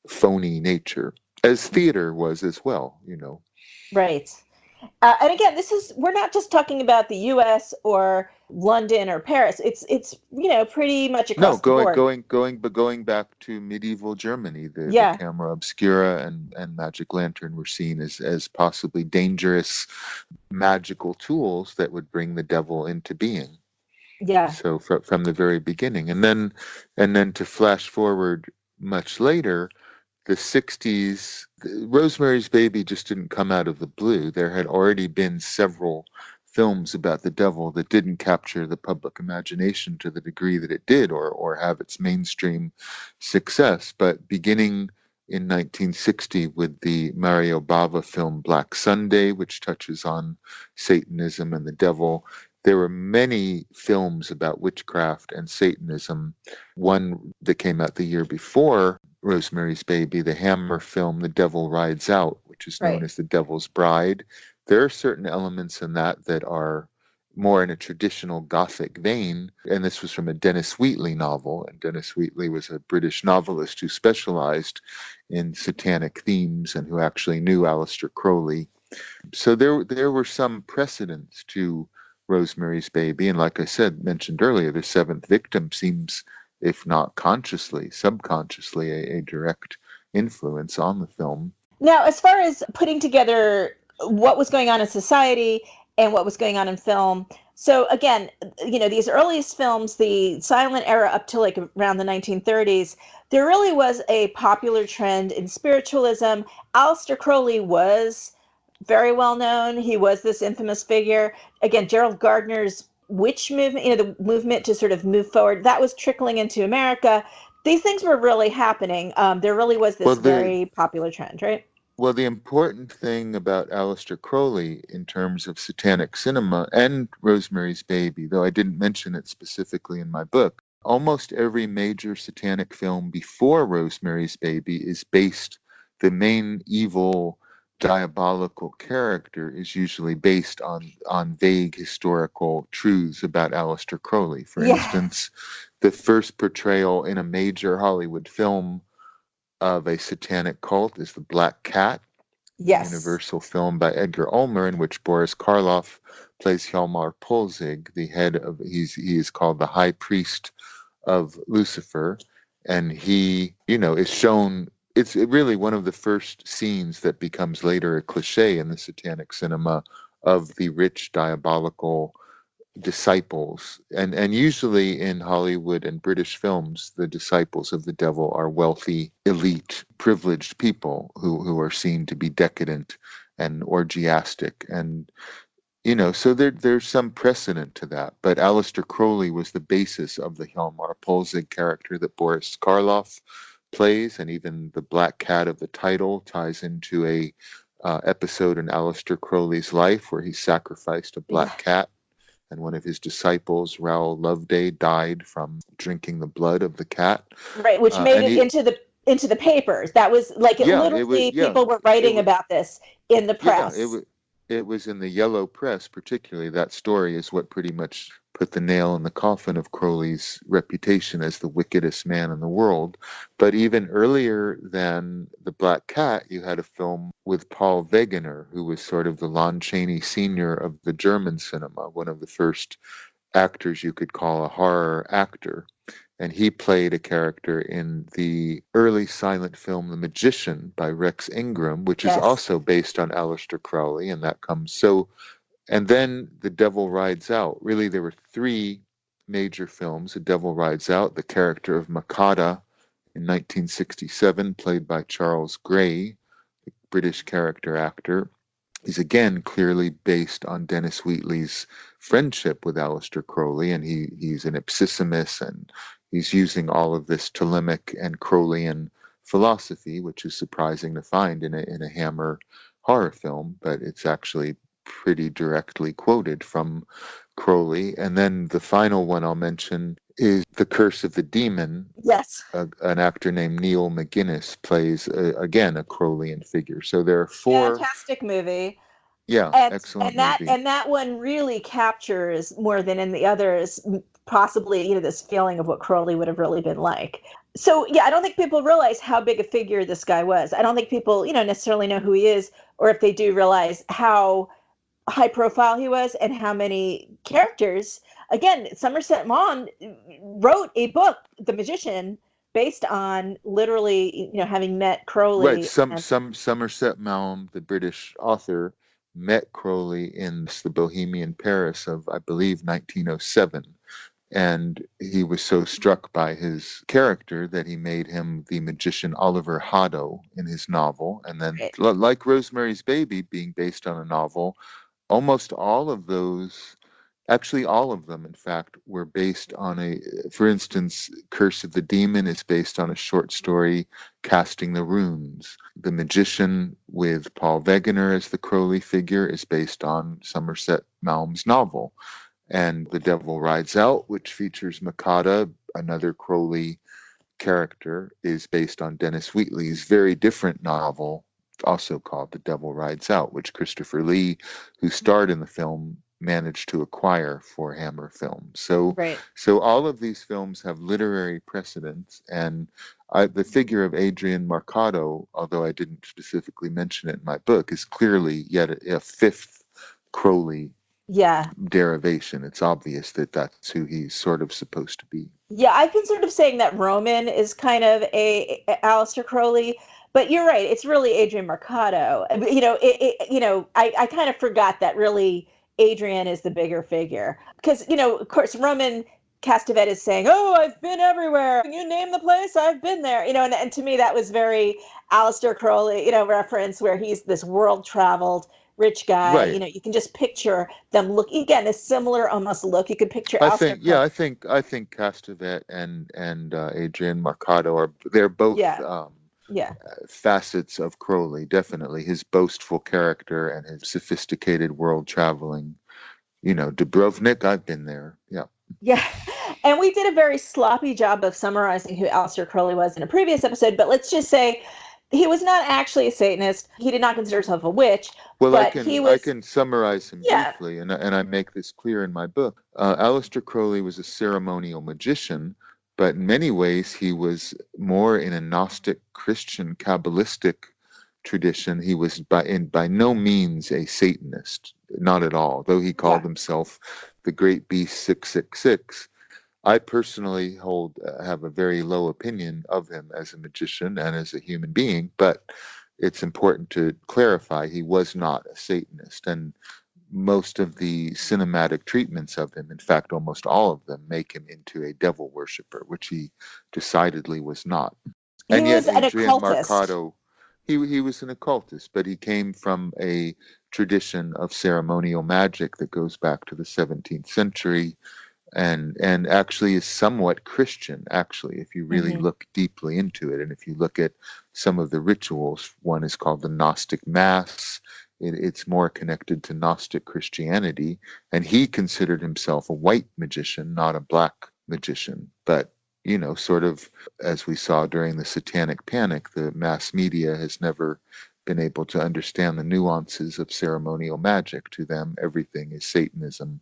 phony nature, as theater was as well. Right. And again, we're not just talking about the U.S. or London or Paris. It's pretty much No, across the board. going back to medieval Germany, the Yeah. camera obscura and magic lantern were seen as possibly dangerous magical tools that would bring the devil into being. Yeah. So from the very beginning, and then to flash forward much later, the 60s, Rosemary's Baby just didn't come out of the blue. There had already been several films about the devil that didn't capture the public imagination to the degree that it did, or have its mainstream success. But beginning in 1960 with the Mario Bava film Black Sunday, which touches on Satanism and the devil, there were many films about witchcraft and Satanism. One that came out the year before Rosemary's Baby, the Hammer film, The Devil Rides Out, which is known Right. as The Devil's Bride. There are certain elements in that are more in a traditional Gothic vein. And this was from a Dennis Wheatley novel. And Dennis Wheatley was a British novelist who specialized in satanic themes and who actually knew Aleister Crowley So there were some precedents to Rosemary's Baby, and like I said, mentioned earlier, the seventh victim seems, if not consciously, subconsciously, a direct influence on the film. Now, as far as putting together what was going on in society and what was going on in film, so again, these earliest films, the silent era up to like around the 1930s, there really was a popular trend in spiritualism. Aleister Crowley was very well known. He was this infamous figure. Again, Gerald Gardner's witch movement, the movement to sort of move forward, that was trickling into America. These things were really happening. There really was Well, this very popular trend, right? the important thing about Aleister Crowley in terms of satanic cinema and Rosemary's Baby, though I didn't mention it specifically in my book, almost every major satanic film before Rosemary's Baby is based, the main evil diabolical character is usually based on vague historical truths about Aleister Crowley. For instance, the first portrayal in a major Hollywood film of a satanic cult is The Black Cat, the Universal film by Edgar Ulmer, in which Boris Karloff plays Hjalmar Polzig, the head of, he is called the High Priest of Lucifer, and he, is shown, it's really one of the first scenes that becomes later a cliche in the satanic cinema of the rich, diabolical disciples, and usually in Hollywood and British films, the disciples of the devil are wealthy, elite, privileged people who are seen to be decadent and orgiastic, and so there's some precedent to that. But Aleister Crowley was the basis of the Hjalmar Polzig character that Boris Karloff plays, and even the Black Cat of the title ties into a episode in Aleister Crowley's life where he sacrificed a black cat, and one of his disciples, Raoul Loveday, died from drinking the blood of the cat. Right, which made it into the papers. That was like people were writing about this in the press. Yeah, it was in the yellow press, particularly. That story is what pretty much put the nail in the coffin of Crowley's reputation as the wickedest man in the world. But even earlier than The Black Cat, you had a film with Paul Wegener, who was sort of the Lon Chaney Sr. of the German cinema, one of the first actors you could call a horror actor. And he played a character in the early silent film The Magician by Rex Ingram, which is also based on Aleister Crowley, and that comes so. And then The Devil Rides Out. Really, there were three major films. The Devil Rides Out, the character of Makata in 1967, played by Charles Gray, the British character actor, is again clearly based on Dennis Wheatley's friendship with Aleister Crowley, and he's an ipsissimus, and he's using all of this Thelemic and Crowleyan philosophy, which is surprising to find in a Hammer horror film, but it's actually pretty directly quoted from Crowley. And then the final one I'll mention is The Curse of the Demon. Yes. An actor named Neil McGuinness plays, again, a Crowleyan figure. So there are four. Fantastic movie. Yeah, excellent movie. And that one really captures, more than in the others, possibly, this feeling of what Crowley would have really been like. So, yeah, I don't think people realize how big a figure this guy was. I don't think people, necessarily know who he is, or if they do, realize how high profile he was and how many characters. Again, Somerset Maugham wrote a book, The Magician, based on literally, having met Crowley. Right. Somerset Maugham, the British author, met Crowley in the Bohemian Paris of, I believe, 1907. And he was so struck by his character that he made him the magician Oliver Haddo in his novel. And then, like Rosemary's Baby being based on a novel, almost all of those, actually all of them, in fact, were based on for instance, Curse of the Demon is based on a short story, Casting the Runes. The Magician, with Paul Wegener as the Crowley figure, is based on Somerset Maugham's novel. And The Devil Rides Out, which features Makata, another Crowley character, is based on Dennis Wheatley's very different novel, also called The Devil Rides Out, which Christopher Lee, who starred in the film, managed to acquire for Hammer Films. So, Right. so all of these films have literary precedents, and the figure of Adrian Marcato, although I didn't specifically mention it in my book, is clearly yet a fifth Crowley Yeah. derivation. It's obvious that that's who he's sort of supposed to be. Yeah, I've been sort of saying that Roman is kind of a Aleister Crowley, but you're right. It's really Adrian Marcato. I kind of forgot that really Adrian is the bigger figure because, of course, Roman Castevet is saying, "Oh, I've been everywhere. You name the place, I've been there." And to me, that was very Aleister Crowley, reference where he's this world traveled rich guy. Right. You can just picture them looking again, a similar almost look. You could picture I Aleister think, yeah, Crowley. I think Castevet and Adrian Marcato they're both Yeah. Yeah. facets of Crowley. Definitely his boastful character and his sophisticated world traveling. Dubrovnik, I've been there. Yeah. Yeah. And we did a very sloppy job of summarizing who Aleister Crowley was in a previous episode, but let's just say he was not actually a Satanist. He did not consider himself a witch, Well, I but he can I was, can summarize him yeah, briefly, and I make this clear in my book. Aleister Crowley was a ceremonial magician, but in many ways he was more in a Gnostic Christian Kabbalistic tradition. He was by no means a Satanist, not at all. Though he called yeah, himself the Great Beast 666. I personally have a very low opinion of him as a magician and as a human being, but it's important to clarify he was not a Satanist, and most of the cinematic treatments of him, in fact, almost all of them, make him into a devil worshiper, which he decidedly was not. he And yet, was an Adrian occultist. Marcato, he was an occultist, but he came from a tradition of ceremonial magic that goes back to the 17th century and actually is somewhat Christian, actually, if you really Hmm. look deeply into it. And if you look at some of the rituals, one is called the Gnostic Mass. It's more connected to Gnostic Christianity. And he considered himself a white magician, not a black magician. But, sort of as we saw during the Satanic Panic, the mass media has never been able to understand the nuances of ceremonial magic. To them, everything is Satanism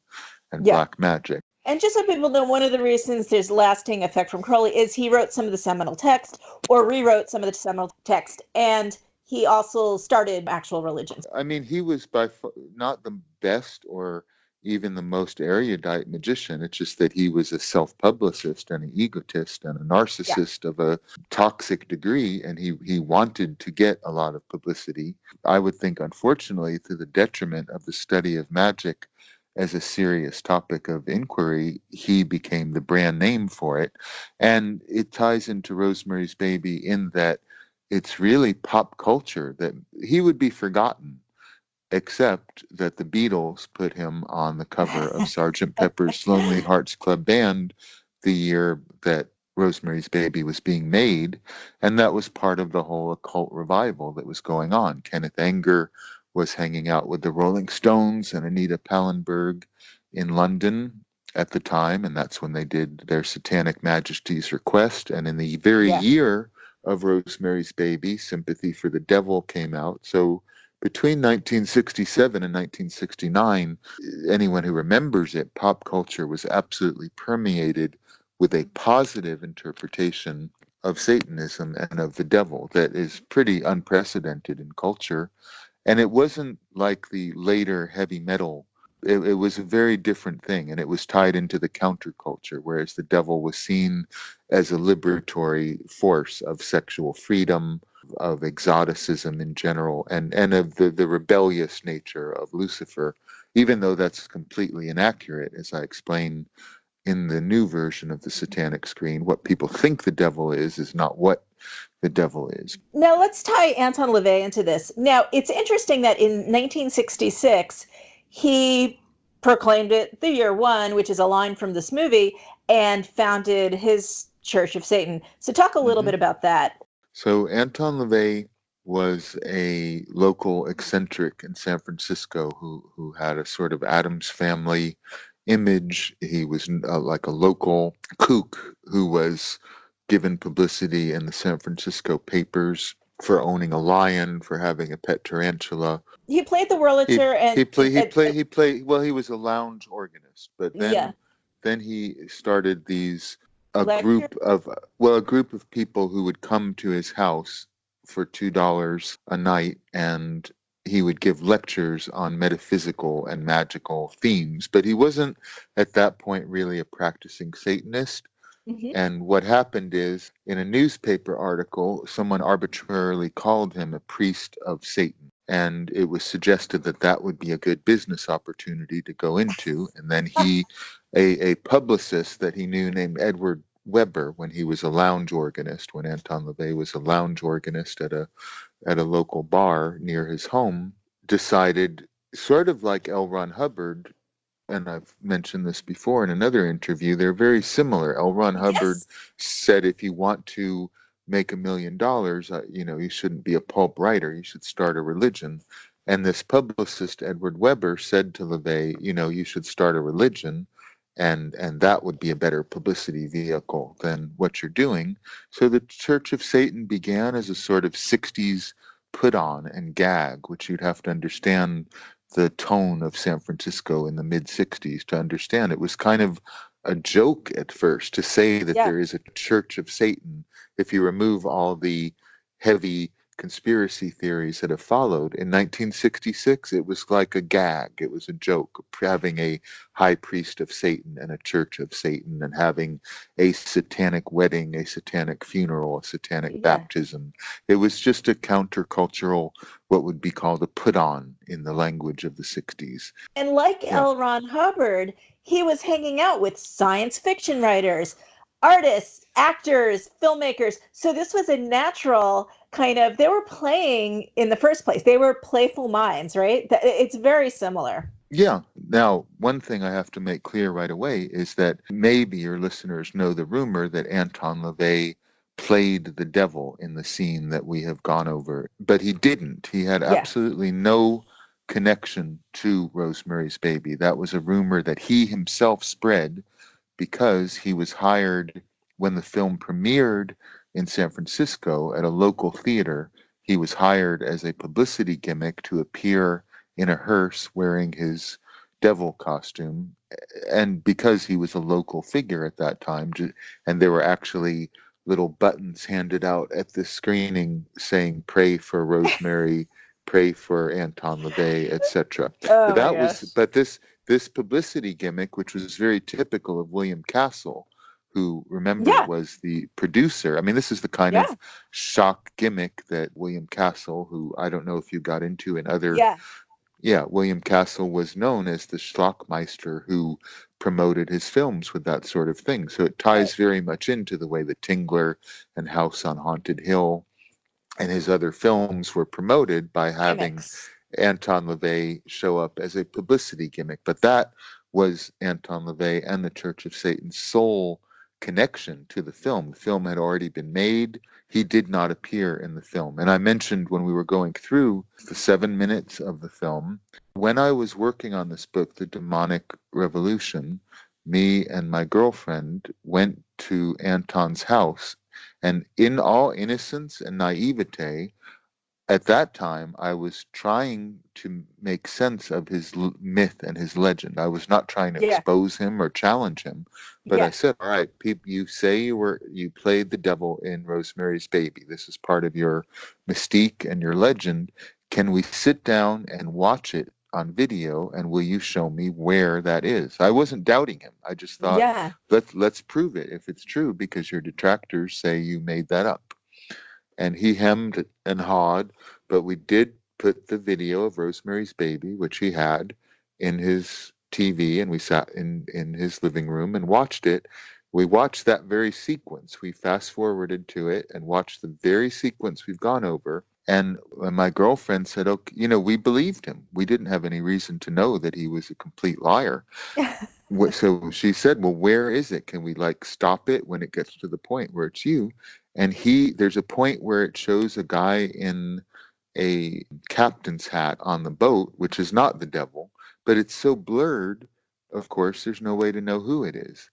and Yeah. black magic. And just so people know, one of the reasons there's lasting effect from Crowley is he wrote some of the seminal text or rewrote some of the seminal text, and he also started actual religions. I mean, he was not the best or even the most erudite magician. It's just that he was a self-publicist and an egotist and a Yeah. narcissist of a toxic degree, and he wanted to get a lot of publicity. I would think, unfortunately, to the detriment of the study of magic as a serious topic of inquiry, he became the brand name for it. And it ties into Rosemary's Baby in that it's really pop culture that he would be forgotten, except that the Beatles put him on the cover of Sgt. Pepper's Lonely Hearts Club Band the year that Rosemary's Baby was being made, and that was part of the whole occult revival that was going on. Kenneth Anger was hanging out with the Rolling Stones and Anita Pallenberg in London at the time, and that's when they did their Satanic Majesty's Request. And in the very Yeah. year of Rosemary's Baby, Sympathy for the Devil came out. So between 1967 and 1969, anyone who remembers it, pop culture was absolutely permeated with a positive interpretation of Satanism and of the devil that is pretty unprecedented in culture. And it wasn't like the later heavy metal. It was a very different thing, and it was tied into the counterculture, whereas the devil was seen as a liberatory force of sexual freedom, of exoticism in general, and of the rebellious nature of Lucifer, even though that's completely inaccurate, as I explain in the new version of the Satanic Screen. What people think the devil is not what the devil is. Now let's tie Anton LaVey into this. Now it's interesting that in 1966 he proclaimed it the year one, which is a line from this movie, and founded his Church of Satan. So talk a little Mm-hmm. bit about that. So Anton LaVey was a local eccentric in San Francisco who had a sort of Addams Family image. He was like a local kook who was given publicity in the San Francisco papers. for owning a lion, for having a pet tarantula. He played the He Wurlitzer he and play he play he play well, he was a lounge organist, but yeah, then he started these a lecture. group of a group of people who would come to his house for $2 a night, and he would give lectures on metaphysical and magical themes, but he wasn't at that point really a practicing Satanist. Hmm. And what happened is, in a newspaper article, someone arbitrarily called him a priest of Satan. And it was suggested that that would be a good business opportunity to go into. And then a publicist that he knew named Edward Weber, when he was a lounge organist, when Anton LaVey was a lounge organist at a local bar near his home, decided, sort of like L. Ron Hubbard, and I've mentioned this before in another interview, they're very similar. L. Ron Hubbard Yes. said, if you want to make $1 million, you shouldn't be a pulp writer. You should start a religion. And this publicist, Edward Weber, said to LaVey, you should start a religion, and that would be a better publicity vehicle than what you're doing. So the Church of Satan began as a sort of 60s put on and gag, which you'd have to understand the tone of San Francisco in the mid 60s to understand. It was kind of a joke at first to say that Yeah. there is a Church of Satan if you remove all the heavy conspiracy theories that have followed. In 1966, it was like a gag. It was a joke, having a high priest of Satan and a church of Satan, and having a satanic wedding, a satanic funeral, a satanic Yeah. baptism. It was just a countercultural, what would be called a put on in the language of the 60s. And like Yeah. L. Ron Hubbard, he was hanging out with science fiction writers, artists, actors, filmmakers. So this was a natural kind of, they were playing in the first place. They were playful minds, right? It's very similar. Yeah. Now, one thing I have to make clear right away is that maybe your listeners know the rumor that Anton LaVey played the devil in the scene that we have gone over, but he didn't. He had Yeah. absolutely no connection to Rosemary's Baby. That was a rumor that he himself spread because he was hired when the film premiered in San Francisco at a local theater. He was hired as a publicity gimmick to appear in a hearse wearing his devil costume. And because he was a local figure at that time, and there were actually little buttons handed out at this screening saying, "Pray for Rosemary, pray for Anton LaVey," etc. Oh my That was, gosh. but this publicity gimmick, which was very typical of William Castle, who, remember, Yeah. was the producer. I mean, this is the kind Yeah. of shock gimmick that William Castle, who I don't know if you got into in other, Yeah. yeah, William Castle was known as the Schlockmeister who promoted his films with that sort of thing. So it ties Right. very much into the way that Tingler and House on Haunted Hill and his other films were promoted by having Gimmicks. Anton LaVey show up as a publicity gimmick. But that was Anton LaVey and the Church of Satan's sole connection to the film. The film had already been made. He did not appear in the film. And I mentioned when we were going through the 7 minutes of the film, when I was working on this book, The Demonic Revolution, me and my girlfriend went to Anton's house, and in all innocence and naivete, at that time, I was trying to make sense of his myth and his legend. I was not trying to Yeah. expose him or challenge him, but I Yeah. said, "All right, you say you played the devil in Rosemary's Baby. This is part of your mystique and your legend. Can we sit down and watch it on video, and will you show me where that is?" I wasn't doubting him. I just thought, Yeah. let's prove it if it's true, because your detractors say you made that up. And he hemmed and hawed, but we did put the video of Rosemary's Baby, which he had, in his TV, and we sat in his living room and watched it. We watched that very sequence. We fast forwarded to it and watched the very sequence we've gone over. And my girlfriend said, "Okay, we believed him. We didn't have any reason to know that he was a complete liar." So she said, "Well, where is it? Can we like stop it when it gets to the point where it's you?" And there's a point where it shows a guy in a captain's hat on the boat, which is not the devil, but it's so blurred, of course, there's no way to know who it is.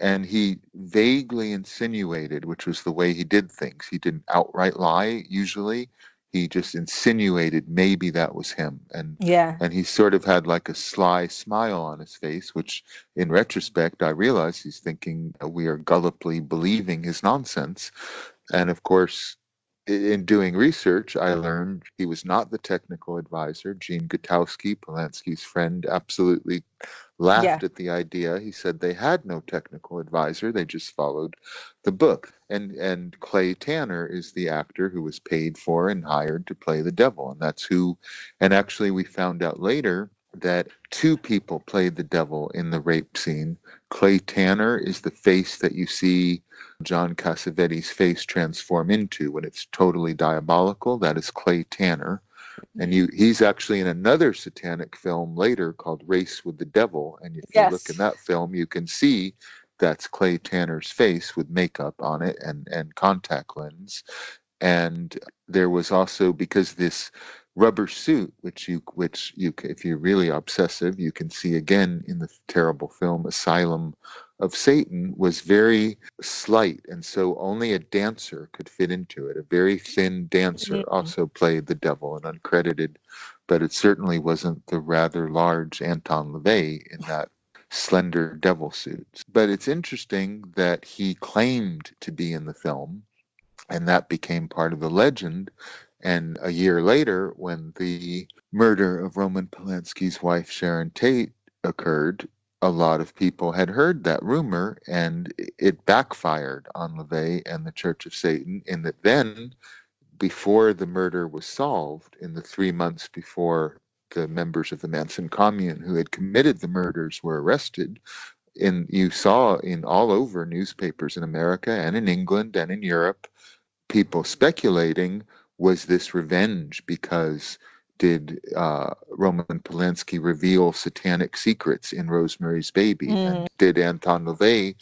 and he vaguely insinuated, which was the way he did things. He didn't outright lie usually. He just insinuated maybe that was him. Yeah. And he sort of had like a sly smile on his face, which in retrospect, I realize he's thinking we are gullibly believing his nonsense. And of course, in doing research, I learned he was not the technical advisor. Gene Gutowski, Polanski's friend, absolutely Yeah. laughed at the idea. He said they had no technical advisor; they just followed the book. And Clay Tanner is the actor who was paid for and hired to play the devil, and that's who. And actually, we found out later that two people played the devil in the rape scene. Clay Tanner is the face that you see John Cassavetes' face transform into when it's totally diabolical. That is Clay Tanner. And he's actually in another satanic film later called Race with the Devil. And if you look in Yes. that film, you can see that's Clay Tanner's face with makeup on it and contact lens. And there was also, because this rubber suit, which you if you're really obsessive, you can see again in the terrible film Asylum of Satan, was very slight, and so only a dancer could fit into it. A very thin dancer Mm. also played the devil, and uncredited, but it certainly wasn't the rather large Anton LaVey in that slender devil suit. But it's interesting that he claimed to be in the film, and that became part of the legend. And a year later, when the murder of Roman Polanski's wife, Sharon Tate, occurred, a lot of people had heard that rumor, and it backfired on LaVey and the Church of Satan, in that then, before the murder was solved, in the 3 months before the members of the Manson commune who had committed the murders were arrested, you saw in all over newspapers in America and in England and in Europe people speculating, was this revenge because did Roman Polanski reveal satanic secrets in Rosemary's Baby? Mm. And did Anton LaVey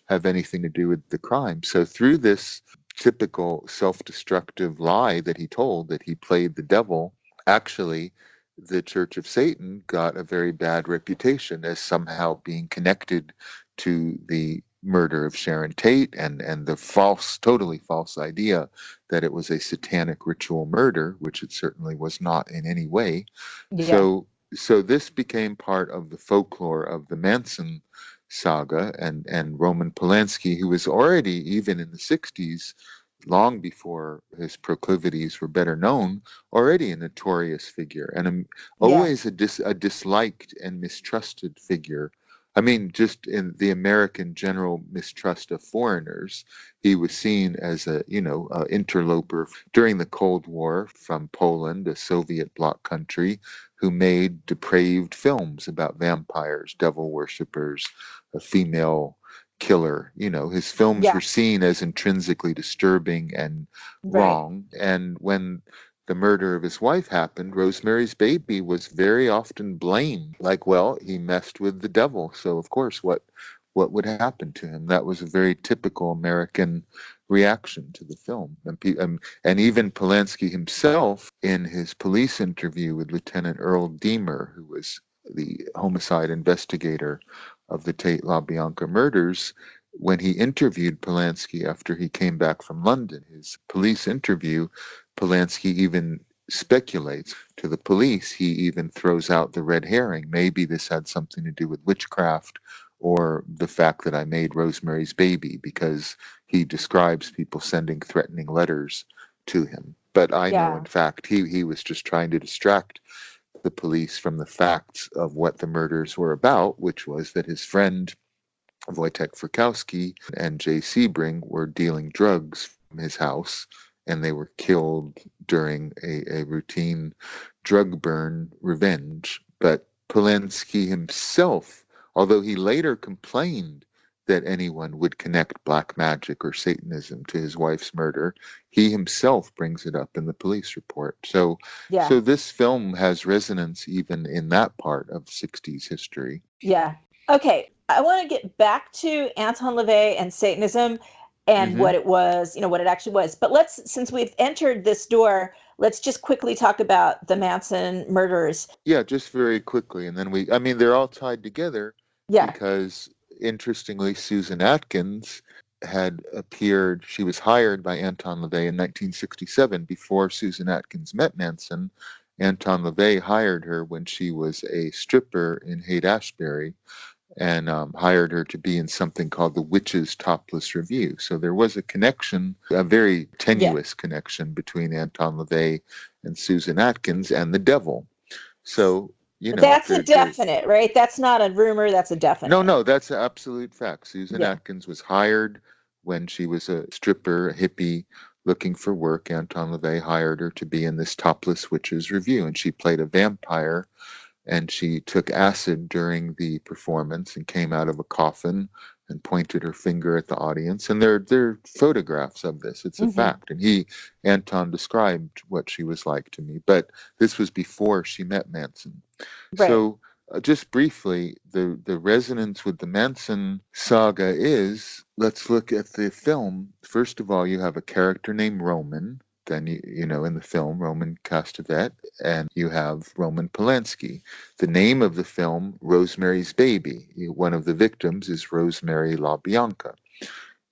have anything to do with the crime? So through this typical self-destructive lie that he told, that he played the devil, actually the Church of Satan got a very bad reputation as somehow being connected to the murder of Sharon Tate, and the totally false idea that it was a satanic ritual murder, which it certainly was not in any way. Yeah. So this became part of the folklore of the Manson saga, and Roman Polanski, who was already, even in the 60s, long before his proclivities were better known, already a notorious figure, and Yeah. always a disliked and mistrusted figure. I mean, just in the American general mistrust of foreigners, he was seen as a interloper during the Cold War from Poland, a Soviet bloc country, who made depraved films about vampires, devil worshippers, a female killer. His films Yeah. were seen as intrinsically disturbing and Right. wrong. And when the murder of his wife happened, Rosemary's Baby was very often blamed. Like, well, he messed with the devil, so of course, what would happen to him? That was a very typical American reaction to the film. And even Polanski himself, in his police interview with Lieutenant Earl Deemer, who was the homicide investigator of the Tate LaBianca murders, when he interviewed Polanski after he came back from London, his police interview, Polanski even speculates to the police. He even throws out the red herring. Maybe this had something to do with witchcraft or the fact that I made Rosemary's Baby, because he describes people sending threatening letters to him. But I know, in Yeah. fact, he was just trying to distract the police from the facts of what the murders were about, which was that his friend Wojtek Frykowski and Jay Sebring were dealing drugs from his house, and they were killed during a routine drug burn revenge. But Polanski himself, although he later complained that anyone would connect black magic or Satanism to his wife's murder, he himself brings it up in the police report. So, Yeah. so this film has resonance even in that part of 60s history. Yeah. Okay. I want to get back to Anton LaVey and Satanism and Hmm. what it was, what it actually was. But since we've entered this door, let's just quickly talk about the Manson murders. Yeah, just very quickly, and then I mean, they're all tied together Yeah. because interestingly, Susan Atkins had appeared, she was hired by Anton LaVey in 1967 before Susan Atkins met Manson. Anton LaVey hired her when she was a stripper in Haight-Ashbury and hired her to be in something called the Witches Topless Review. So there was a connection, a very Yeah. tenuous connection between Anton LaVey and Susan Atkins and the devil. So, That's a definite, right? That's not a rumor, that's a definite. no, that's an absolute fact. Susan Yeah. Atkins was hired when she was a stripper, a hippie, looking for work. Anton LaVey hired her to be in this Topless Witches Review, and she played a vampire, and she took acid during the performance and came out of a coffin and pointed her finger at the audience. And there are photographs of this. It's a fact. And Anton described what she was like to me. But this was before she met Manson. Right. So just briefly, the resonance with the Manson saga is, let's look at the film. First of all, you have a character named Roman. Then, in the film, Roman Castevet, and you have Roman Polanski. The name of the film, Rosemary's Baby. One of the victims is Rosemary LaBianca.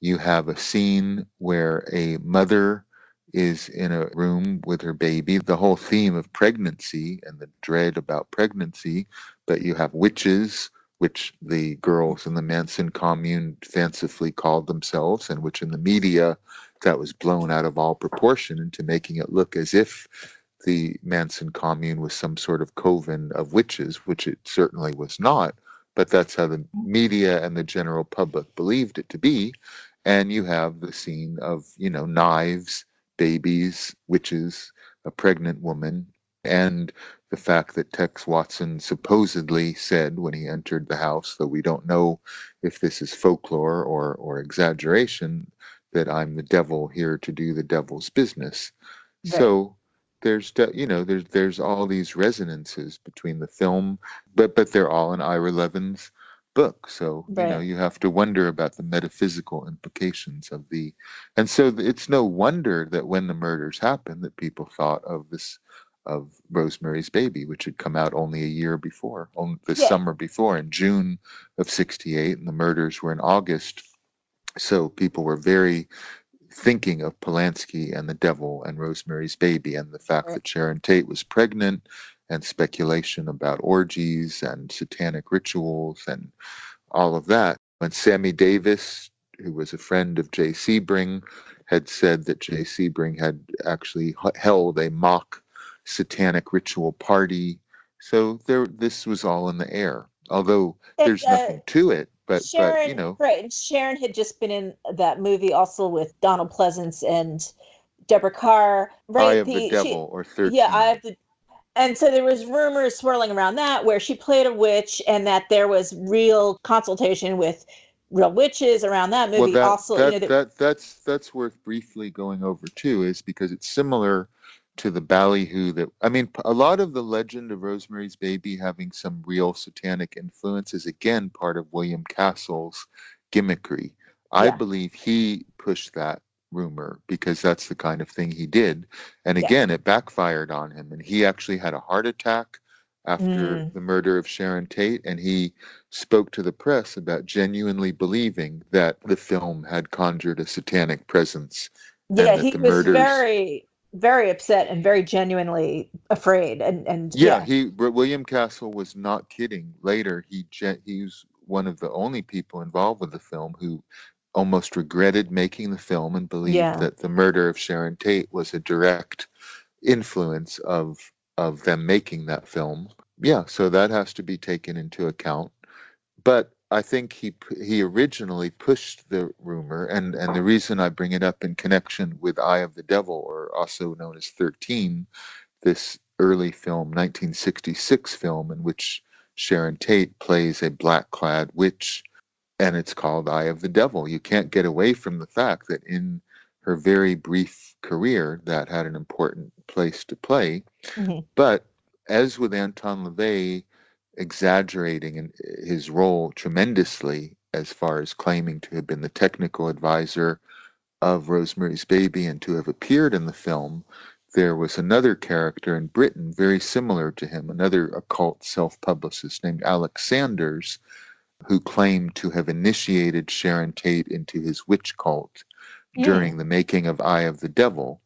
You have a scene where a mother is in a room with her baby, the whole theme of pregnancy and the dread about pregnancy, but you have witches, which the girls in the Manson commune fancifully called themselves, and which in the media that was blown out of all proportion into making it look as if the Manson commune was some sort of coven of witches, which it certainly was not, but that's how the media and the general public believed it to be. And you have the scene of, knives, babies, witches, a pregnant woman, and the fact that Tex Watson supposedly said when he entered the house, though we don't know if this is folklore or exaggeration, that I'm the devil here to do the devil's business. Right. So there's all these resonances between the film, but they're all in Ira Levin's book. So, Right. you have to wonder about the metaphysical implications of and so it's no wonder that when the murders happened, that people thought of Rosemary's Baby, which had come out only a year before, the Yeah. summer before, in June of '68, and the murders were in August. So people were very thinking of Polanski and the devil and Rosemary's Baby and the fact Right. that Sharon Tate was pregnant and speculation about orgies and satanic rituals and all of that. When Sammy Davis, who was a friend of Jay Sebring, had said that Jay Sebring had actually held a mock satanic ritual party. So this was all in the air. Although And there's nothing to it, but Sharon, right, and Sharon had just been in that movie also with Donald Pleasance and Deborah Carr, Eye right? of the The she, Devil or yeah, I 13. have the, and so there was rumors swirling around that where she played a witch and that there was real consultation with real witches around that Well, movie. Also, that's worth briefly going over too, is because it's similar to the ballyhoo that a lot of the legend of Rosemary's Baby having some real satanic influence is again part of William Castle's gimmickry. I yeah, believe he pushed that rumor because that's the kind of thing he did, and yeah. again, it backfired on him, and he actually had a heart attack after Mm. the murder of Sharon Tate, and he spoke to the press about genuinely believing that the film had conjured a satanic presence and Yeah, that he the was murders. very, very upset and very genuinely afraid. And Yeah, yeah, William Castle was not kidding. Later, he was one of the only people involved with the film who almost regretted making the film and believed yeah. that the murder of Sharon Tate was a direct influence of them making that film. Yeah, so that has to be taken into account. But I think he originally pushed the rumor, and the reason I bring it up in connection with Eye of the Devil, or also known as 13, this early film, 1966 film, in which Sharon Tate plays a black-clad witch, and it's called Eye of the Devil. You can't get away from the fact that in her very brief career, that had an important place to play. Mhm. But as with Anton LaVey exaggerating his role tremendously as far as claiming to have been the technical advisor of Rosemary's Baby and to have appeared in the film, there was another character in Britain very similar to him, another occult self-publicist named Alex Sanders, who claimed to have initiated Sharon Tate into his witch cult during the making of Eye of the Devil.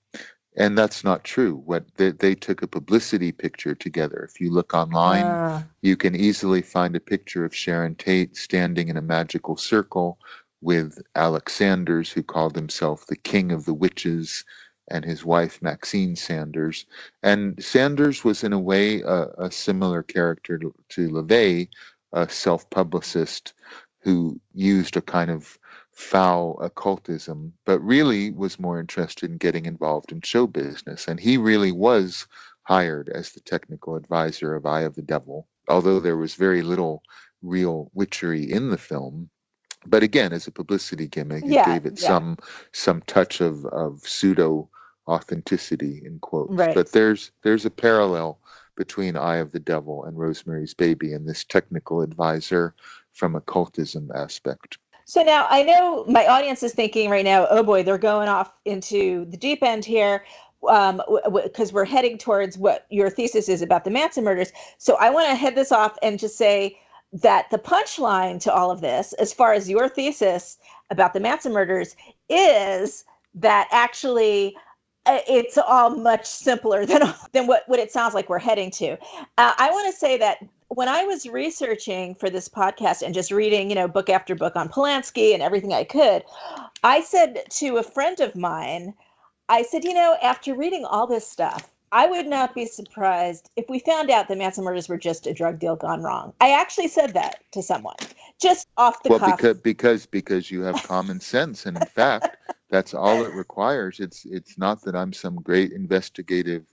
And that's not true. What they took a publicity picture together. If you look online, you can easily find a picture of Sharon Tate standing in a magical circle with Alex Sanders, who called himself the King of the Witches, and his wife Maxine Sanders. And Sanders was in a way a similar character to LaVey, a self-publicist who used a kind of foul occultism, but really was more interested in getting involved in show business. And he really was hired as the technical advisor of Eye of the Devil, although there was very little real witchery in the film. But again, as a publicity gimmick, it gave it some touch of pseudo authenticity in quotes. Right. But there's a parallel between Eye of the Devil and Rosemary's Baby and this technical advisor from occultism aspect. So now I know my audience is thinking right now, oh boy, they're going off into the deep end here, because we're heading towards what your thesis is about the Manson murders. So I want to head this off and just say that the punchline to all of this, as far as your thesis about the Manson murders, is that actually it's all much simpler than what it sounds like we're heading to. I want to say that when I was researching for this podcast and just reading, book after book on Polanski and everything I could, I said to a friend of mine, I said, after reading all this stuff, I would not be surprised if we found out the Manson murders were just a drug deal gone wrong. I actually said that to someone, just off the cuff. Well, because you have common sense, and in fact, that's all it requires. It's not that I'm some great investigative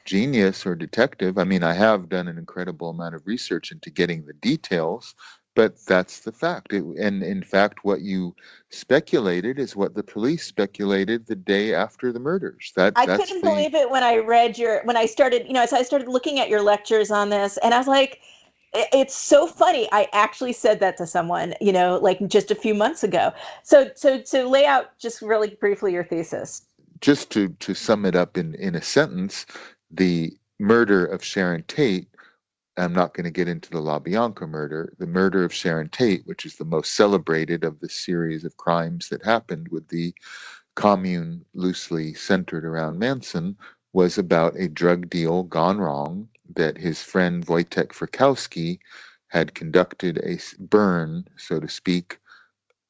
genius or detective. I mean, I have done an incredible amount of research into getting the details, but that's the fact. And in fact, what you speculated is what the police speculated the day after the murders. I couldn't believe it when I started, as I started looking at your lectures on this, and I was like, it's so funny. I actually said that to someone, like just a few months ago. So lay out just really briefly your thesis. Just to sum it up in a sentence, the murder of Sharon Tate, I'm not going to get into the LaBianca murder, the murder of Sharon Tate, which is the most celebrated of the series of crimes that happened with the commune loosely centered around Manson, was about a drug deal gone wrong that his friend Wojtek Frykowski had conducted a burn, so to speak,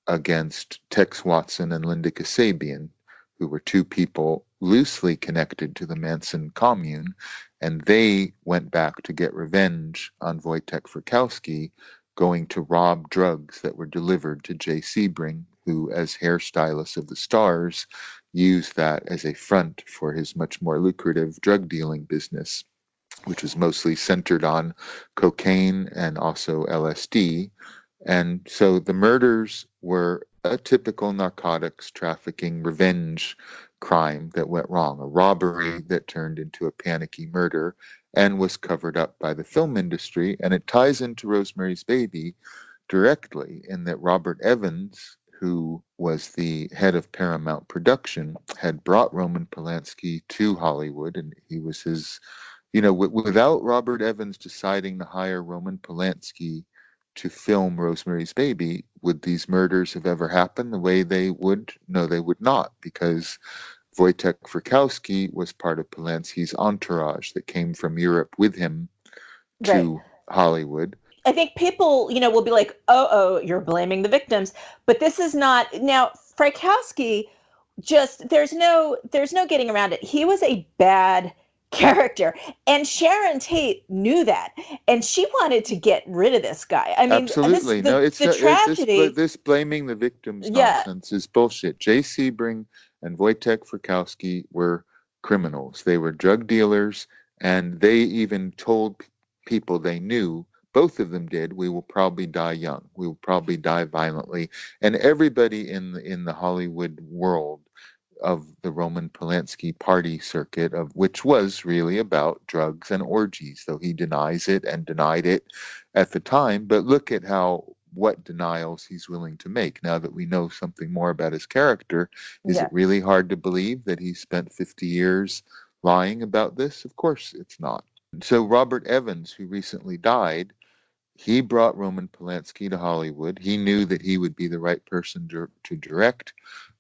against Tex Watson and Linda Kasabian, who were two people loosely connected to the Manson commune, and they went back to get revenge on Wojtek Frykowski, going to rob drugs that were delivered to Jay Sebring, who, as hairstylist of the Stars, used that as a front for his much more lucrative drug dealing business, which was mostly centered on cocaine and also LSD. And so the murders were a typical narcotics trafficking revenge crime that went wrong, a robbery that turned into a panicky murder and was covered up by the film industry. And it ties into Rosemary's Baby directly in that Robert Evans, who was the head of Paramount Production, had brought Roman Polanski to Hollywood, and he was his, without Robert Evans deciding to hire Roman Polanski to film Rosemary's Baby, would these murders have ever happened the way they would? No, they would not, because Wojtek Frykowski was part of Polanski's entourage that came from Europe with him to Hollywood. I think people, will be like, oh, you're blaming the victims. But this is not. Now, Frykowski, there's no getting around it. He was a bad character, and Sharon Tate knew that, and she wanted to get rid of this guy. I mean, absolutely. The tragedy. This blaming the victims nonsense is bullshit. Jay Sebring and Wojtek Frykowski were criminals. They were drug dealers, and they even told people they knew, both of them did, we will probably die young. We will probably die violently. And everybody in the Hollywood world of the Roman Polanski party circuit, of which was really about drugs and orgies, though he denies it and denied it at the time. But look at what denials he's willing to make now that we know something more about his character. Is it really hard to believe that he spent 50 years lying about this? Of course it's not. So Robert Evans, who recently died, He brought Roman Polanski to Hollywood. He knew that he would be the right person to direct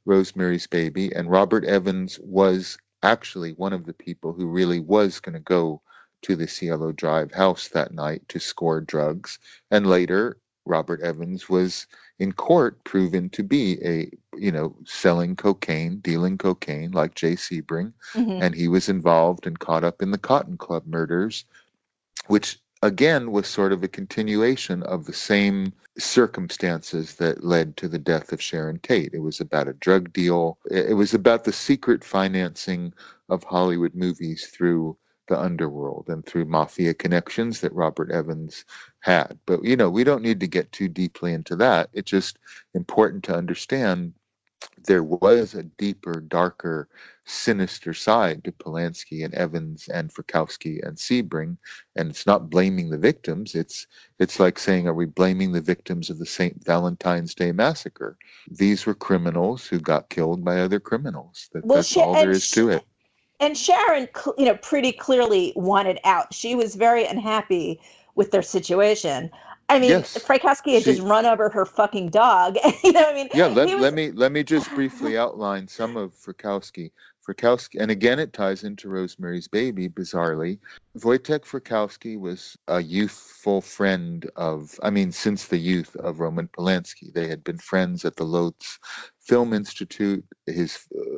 Rosemary's Baby, and Robert Evans was actually one of the people who really was going to go to the Cielo Drive house that night to score drugs. And later, Robert Evans was in court proven to be selling cocaine, dealing cocaine like Jay Sebring, Hmm. and he was involved and caught up in the Cotton Club murders, which again was sort of a continuation of the same circumstances that led to the death of Sharon Tate. It was about a drug deal. It was about the secret financing of Hollywood movies through the underworld and through mafia connections that Robert Evans had. But, we don't need to get too deeply into that. It's just important to understand there was a deeper, darker, sinister side to Polanski and Evans and Frykowski and Sebring, and it's not blaming the victims. It's like saying, are we blaming the victims of the St. Valentine's Day massacre? These were criminals who got killed by other criminals. Well, That's all there is to it. And Sharon, pretty clearly wanted out. She was very unhappy with their situation. I mean, Yes, Frykowski had just she run over her fucking dog. I mean, Yeah, he was let me just briefly outline some of Frykowski. Frykowski, and again, it ties into Rosemary's Baby, bizarrely. Wojtek Frykowski was a youthful friend since the youth of Roman Polanski. They had been friends at the Lotz Film Institute.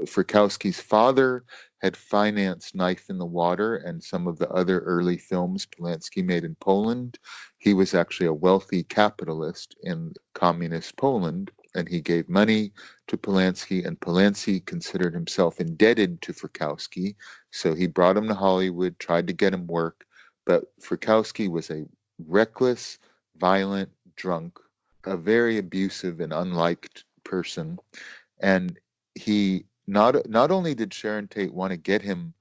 Frykowski's father had financed Knife in the Water and some of the other early films Polanski made in Poland. He was actually a wealthy capitalist in communist Poland, and he gave money to Polanski, and Polanski considered himself indebted to Frykowski, so he brought him to Hollywood, tried to get him work, but Frykowski was a reckless, violent drunk, a very abusive and unliked person, and he not only did Sharon Tate want to get him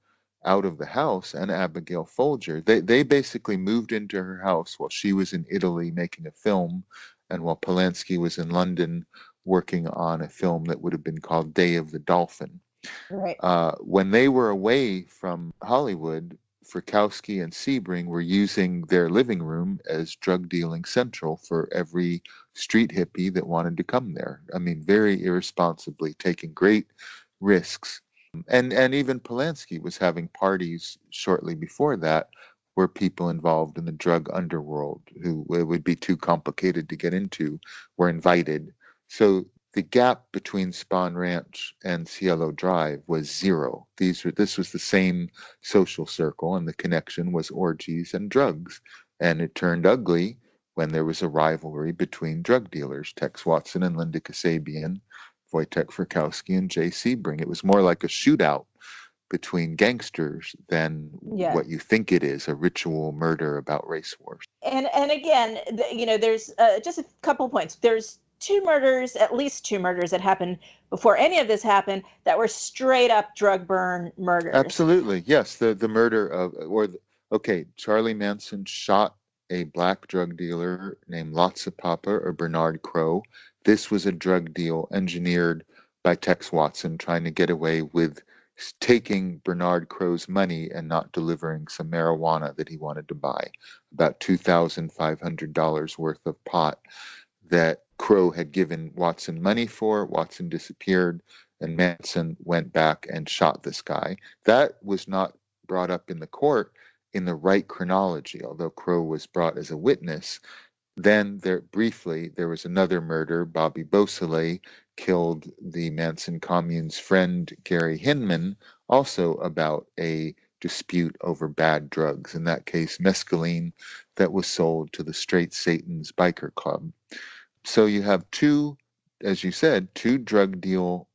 out of the house, and Abigail Folger, they basically moved into her house while she was in Italy making a film, and while Polanski was in London working on a film that would have been called Day of the Dolphin. right. When they were away from Hollywood, Frykowski and Sebring were using their living room as drug dealing central for every street hippie that wanted to come there. I mean, very irresponsibly, taking great risks. And even Polanski was having parties shortly before that where people involved in the drug underworld, who it would be too complicated to get into, were invited. So the gap between Spahn Ranch and Cielo Drive was zero. This was the same social circle, and the connection was orgies and drugs. And it turned ugly when there was a rivalry between drug dealers, Tex Watson and Linda Kasabian, Wojtek Frykowski and Jay Sebring. It was more like a shootout between gangsters than Yeah. what you think it is, a ritual murder about race wars. And again, there's just a couple points. There's at least two murders that happened before any of this happened that were straight up drug burn murders. Absolutely, yes. The murder of okay, Charlie Manson shot a black drug dealer named Lotsa Papa or Bernard Crow. This was a drug deal engineered by Tex Watson trying to get away with taking Bernard Crow's money and not delivering some marijuana that he wanted to buy, about $2,500 worth of pot that Crow had given Watson money for. Watson disappeared, and Manson went back and shot this guy. That was not brought up in the court in the right chronology, although Crow was brought as a witness. Then there was another murder. Bobby Beausoleil killed the Manson commune's friend Gary Hinman, also about a dispute over bad drugs, in that case mescaline that was sold to the Straight Satan's biker club. So you have two, as you said, two drug deal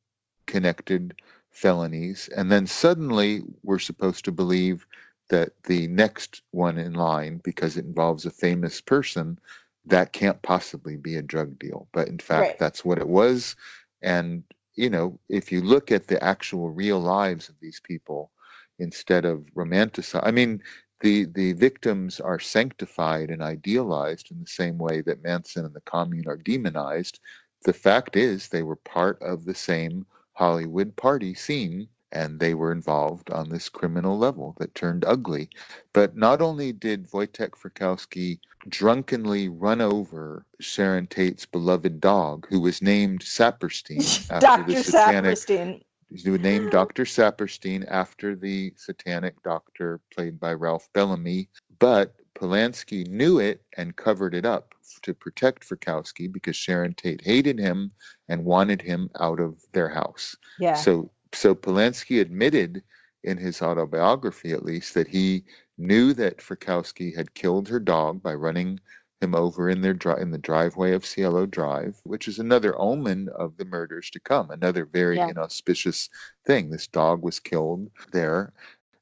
connected felonies, and then suddenly we're supposed to believe that the next one in line, because it involves a famous person, that can't possibly be a drug deal. But in fact, Right. that's what it was. And, if you look at the actual real lives of these people instead of romanticize, I mean, the victims are sanctified and idealized in the same way that Manson and the commune are demonized. The fact is they were part of the same Hollywood party scene, and they were involved on this criminal level that turned ugly. But not only did Wojtek Frykowski drunkenly run over Sharon Tate's beloved dog, who was named Saperstein after the Dr. satanic, Saperstein. who named Dr. Saperstein after the satanic doctor played by Ralph Bellamy. But Polanski knew it and covered it up to protect Frykowski because Sharon Tate hated him and wanted him out of their house. Yeah. So Polanski admitted in his autobiography, at least, that he knew that Frykowski had killed her dog by running him over in in the driveway of Cielo Drive, which is another omen of the murders to come, another very Yeah. inauspicious thing. This dog was killed there.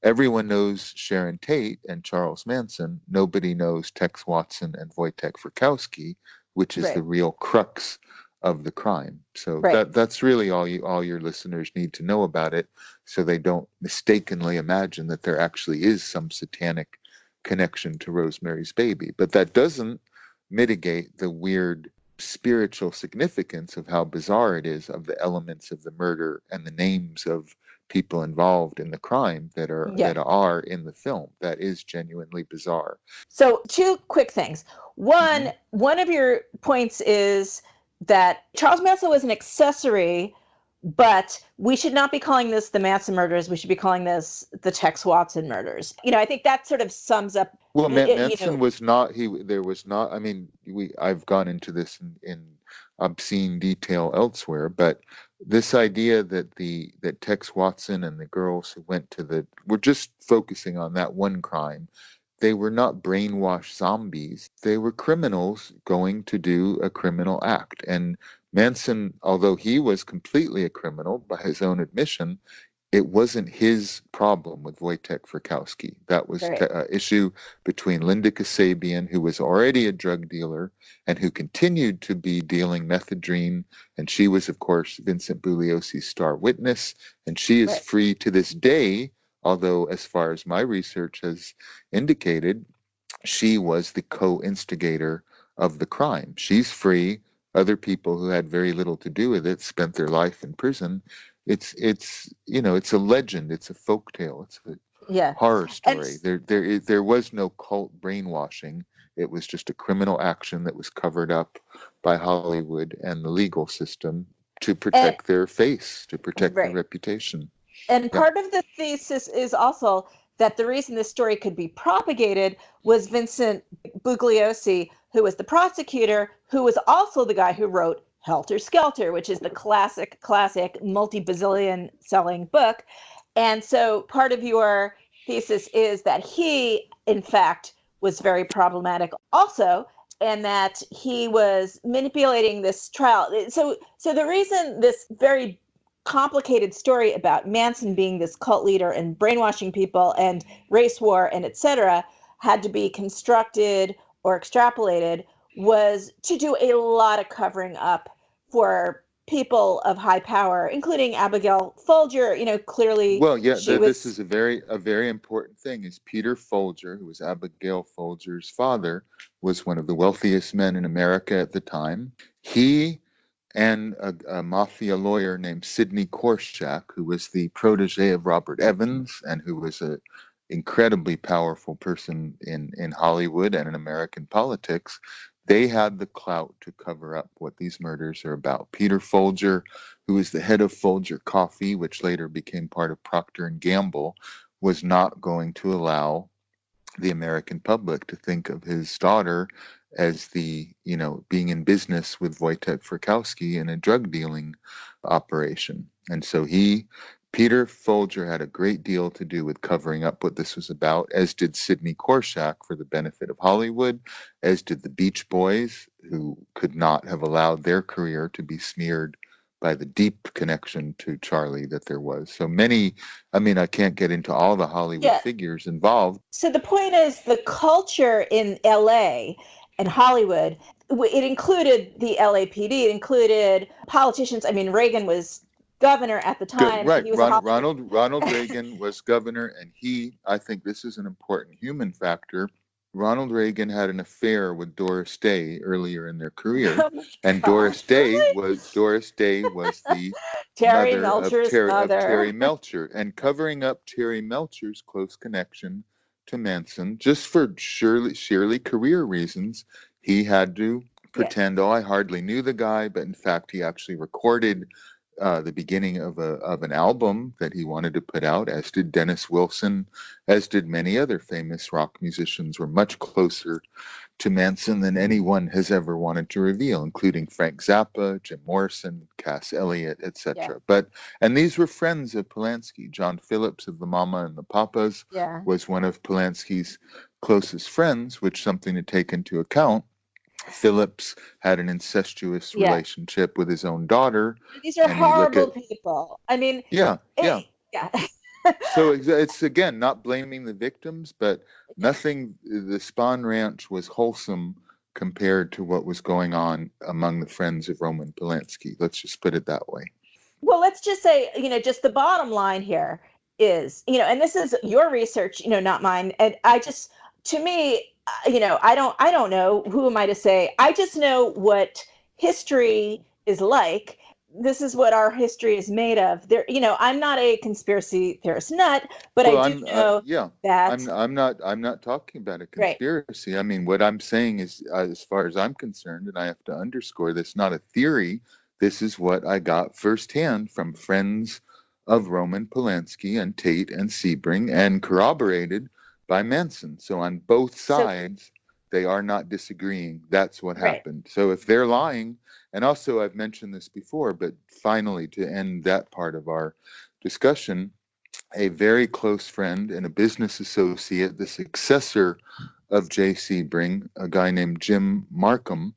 Everyone knows Sharon Tate and Charles Manson. Nobody knows Tex Watson and Wojtek Frykowski, which is Right. the real crux of the crime. So Right. that's really all your listeners need to know about it, so they don't mistakenly imagine that there actually is some satanic connection to Rosemary's Baby. But that doesn't mitigate the weird spiritual significance of how bizarre it is of the elements of the murder and the names of people involved in the crime that are in the film. That is genuinely bizarre. So, two quick things. One of your points is that Charles Manson was an accessory, but we should not be calling this the Manson murders. We should be calling this the Tex Watson murders. I think that sort of sums up. Well, Manson was not. There was not. I mean, I've gone into this in obscene detail elsewhere, but this idea that Tex Watson and the girls who went to we're just focusing on that one crime. They were not brainwashed zombies. They were criminals going to do a criminal act. And Manson, although he was completely a criminal by his own admission, it wasn't his problem with Wojtek Frykowski. That was an issue between Linda Kasabian, who was already a drug dealer and who continued to be dealing methadone. And she was, of course, Vincent Bugliosi's star witness. And she is free to this day, although as far as my research has indicated, she was the co-instigator of the crime. She's free. Other people who had very little to do with it spent their life in prison. It's it's a legend. It's a folktale. It's a horror story. There was no cult brainwashing. It was just a criminal action that was covered up by Hollywood and the legal system to protect their face, to protect their reputation. And part of the thesis is also that the reason this story could be propagated was Vincent Bugliosi, who was the prosecutor, who was also the guy who wrote Helter Skelter, which is the classic multi-bazillion selling book. And so part of your thesis is that he, in fact, was very problematic also, and that he was manipulating this trial. So the reason this very complicated story about Manson being this cult leader and brainwashing people and race war and etc. had to be constructed or extrapolated was to do a lot of covering up for people of high power, including Abigail Folger. Clearly. Well, yeah, this is a very important thing. Is Peter Folger, who was Abigail Folger's father, was one of the wealthiest men in America at the time. He and a mafia lawyer named Sidney Korshak, who was the protege of Robert Evans and who was an incredibly powerful person in Hollywood and in American politics, they had the clout to cover up what these murders are about. Peter Folger, who was the head of Folger Coffee, which later became part of Procter & Gamble, was not going to allow the American public to think of his daughter as being in business with Wojtek Frykowski in a drug dealing operation. And so Peter Folger had a great deal to do with covering up what this was about, as did Sidney Korshak for the benefit of Hollywood, as did the Beach Boys, who could not have allowed their career to be smeared by the deep connection to Charlie that there was. So many, I can't get into all the Hollywood figures involved. So the point is the culture in LA and Hollywood, it included the LAPD, it included politicians. Reagan was governor at the time. Right. Ronald Reagan was governor, and I think this is an important human factor. Ronald Reagan had an affair with Doris Day earlier in their career, Oh my and God, really? Doris Day was the Terry mother of Melcher's Terry mother. Melcher, and covering up Terry Melcher's close connection to Manson, just for sheerly career reasons, he had to Yeah, pretend, oh, I hardly knew the guy, but in fact, he actually recorded the beginning of an album that he wanted to put out, as did Dennis Wilson, as did many other famous rock musicians, were much closer to Manson than anyone has ever wanted to reveal, including Frank Zappa, Jim Morrison, Cass Elliot, yeah, etc. And these were friends of Polanski. John Phillips of the Mama and the Papas yeah, was one of Polanski's closest friends, which something to take into account. Phillips had an incestuous yeah. relationship with his own daughter, These are and you look at horrible people. I mean, yeah, yeah. yeah. So it's again not blaming the victims, but nothing. The Spahn Ranch was wholesome compared to what was going on among the friends of Roman Polanski. Let's just put it that way. Well, let's just say, just the bottom line here is, and this is your research, not mine. And I just, to me, I don't know, who am I to say? I just know what history is like. This is what our history is made of. I'm not a conspiracy theorist nut, but I Well, do know yeah. that, I'm not talking about a right. conspiracy. I mean, what I'm saying is, as far as I'm concerned, and I have to underscore this, not a theory. This is what I got firsthand from friends of Roman Polanski and Tate and Sebring, and corroborated by Manson. So on both So, sides, they are not disagreeing. That's what right. happened. So if they're lying, and also I've mentioned this before, but finally to end that part of our discussion, a very close friend and a business associate, the successor of J. Sebring, a guy named Jim Markham,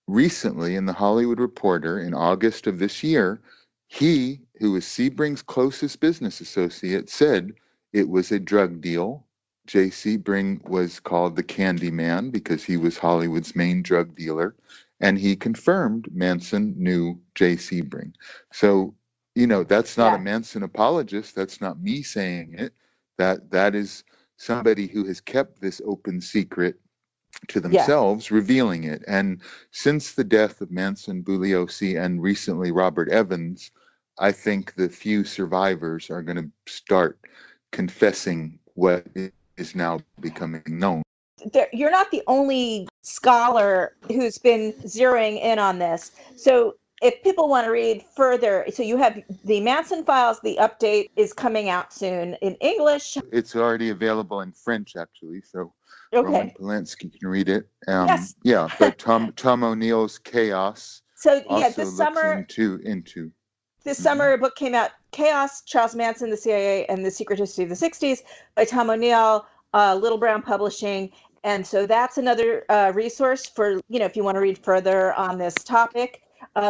recently in the Hollywood Reporter in August of this year, he, who was Sebring's closest business associate, said it was a drug deal. J. Sebring was called the Candy Man because he was Hollywood's main drug dealer, and he confirmed Manson knew J. Sebring. So, that's not a Yeah, Manson apologist. That's not me saying it. That is somebody who has kept this open secret to yeah. themselves, revealing it. And since the death of Manson, Bugliosi, and recently Robert Evans, I think the few survivors are going to start confessing what is now becoming known. You're not the only scholar who's been zeroing in on this. So if people want to read further, so you have the Manson Files, the update is coming out soon in English. It's already available in French, actually, so Roman Okay. Polanski can read it. Yes. Yeah, but Tom O'Neill's Chaos So yeah, also looks into. this Mhm. summer a book came out, Chaos, Charles Manson, the CIA, and the Secret History of the 60s by Tom O'Neill, Little Brown Publishing. And so that's another resource for, if you want to read further on this topic.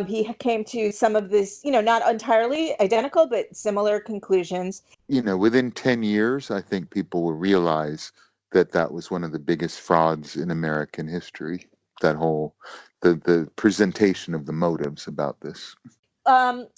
He came to some of this, not entirely identical, but similar conclusions. Within 10 years, I think people will realize that that was one of the biggest frauds in American history. That whole, the presentation of the motives about this.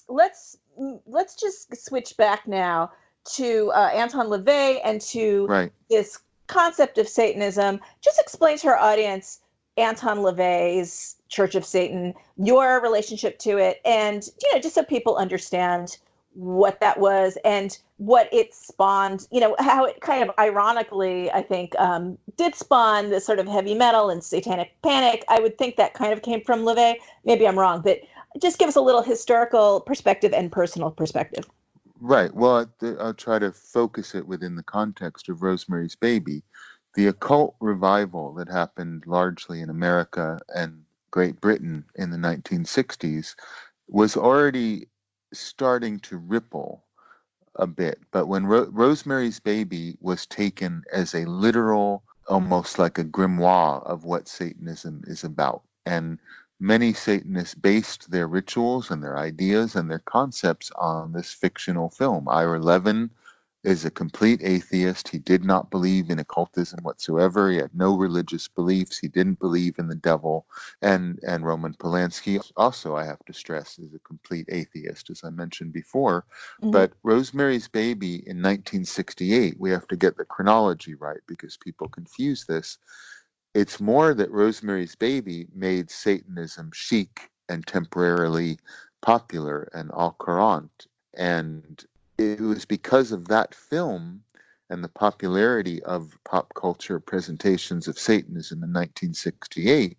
Let's just switch back now to Anton LaVey and to Right. this concept of Satanism. Just explain to our audience Anton LaVey's Church of Satan, your relationship to it, and just so people understand what that was and what it spawned. How it kind of ironically, I think, did spawn this sort of heavy metal and satanic panic. I would think that kind of came from LaVey. Maybe I'm wrong, but just give us a little historical perspective and personal perspective. Right. Well, I'll try to focus it within the context of Rosemary's Baby. The occult revival that happened largely in America and Great Britain in the 1960s was already starting to ripple a bit. But when Rosemary's Baby was taken as a literal, almost like a grimoire of what Satanism is about, and many Satanists based their rituals and their ideas and their concepts on this fictional film. Ira Levin is a complete atheist. He did not believe in occultism whatsoever. He had no religious beliefs. He didn't believe in the devil. And Roman Polanski also, I have to stress, is a complete atheist, as I mentioned before. Mhm. But Rosemary's Baby in 1968, we have to get the chronology right because people confuse this. It's more that Rosemary's Baby made Satanism chic and temporarily popular and au courant. And it was because of that film and the popularity of pop culture presentations of Satanism in 1968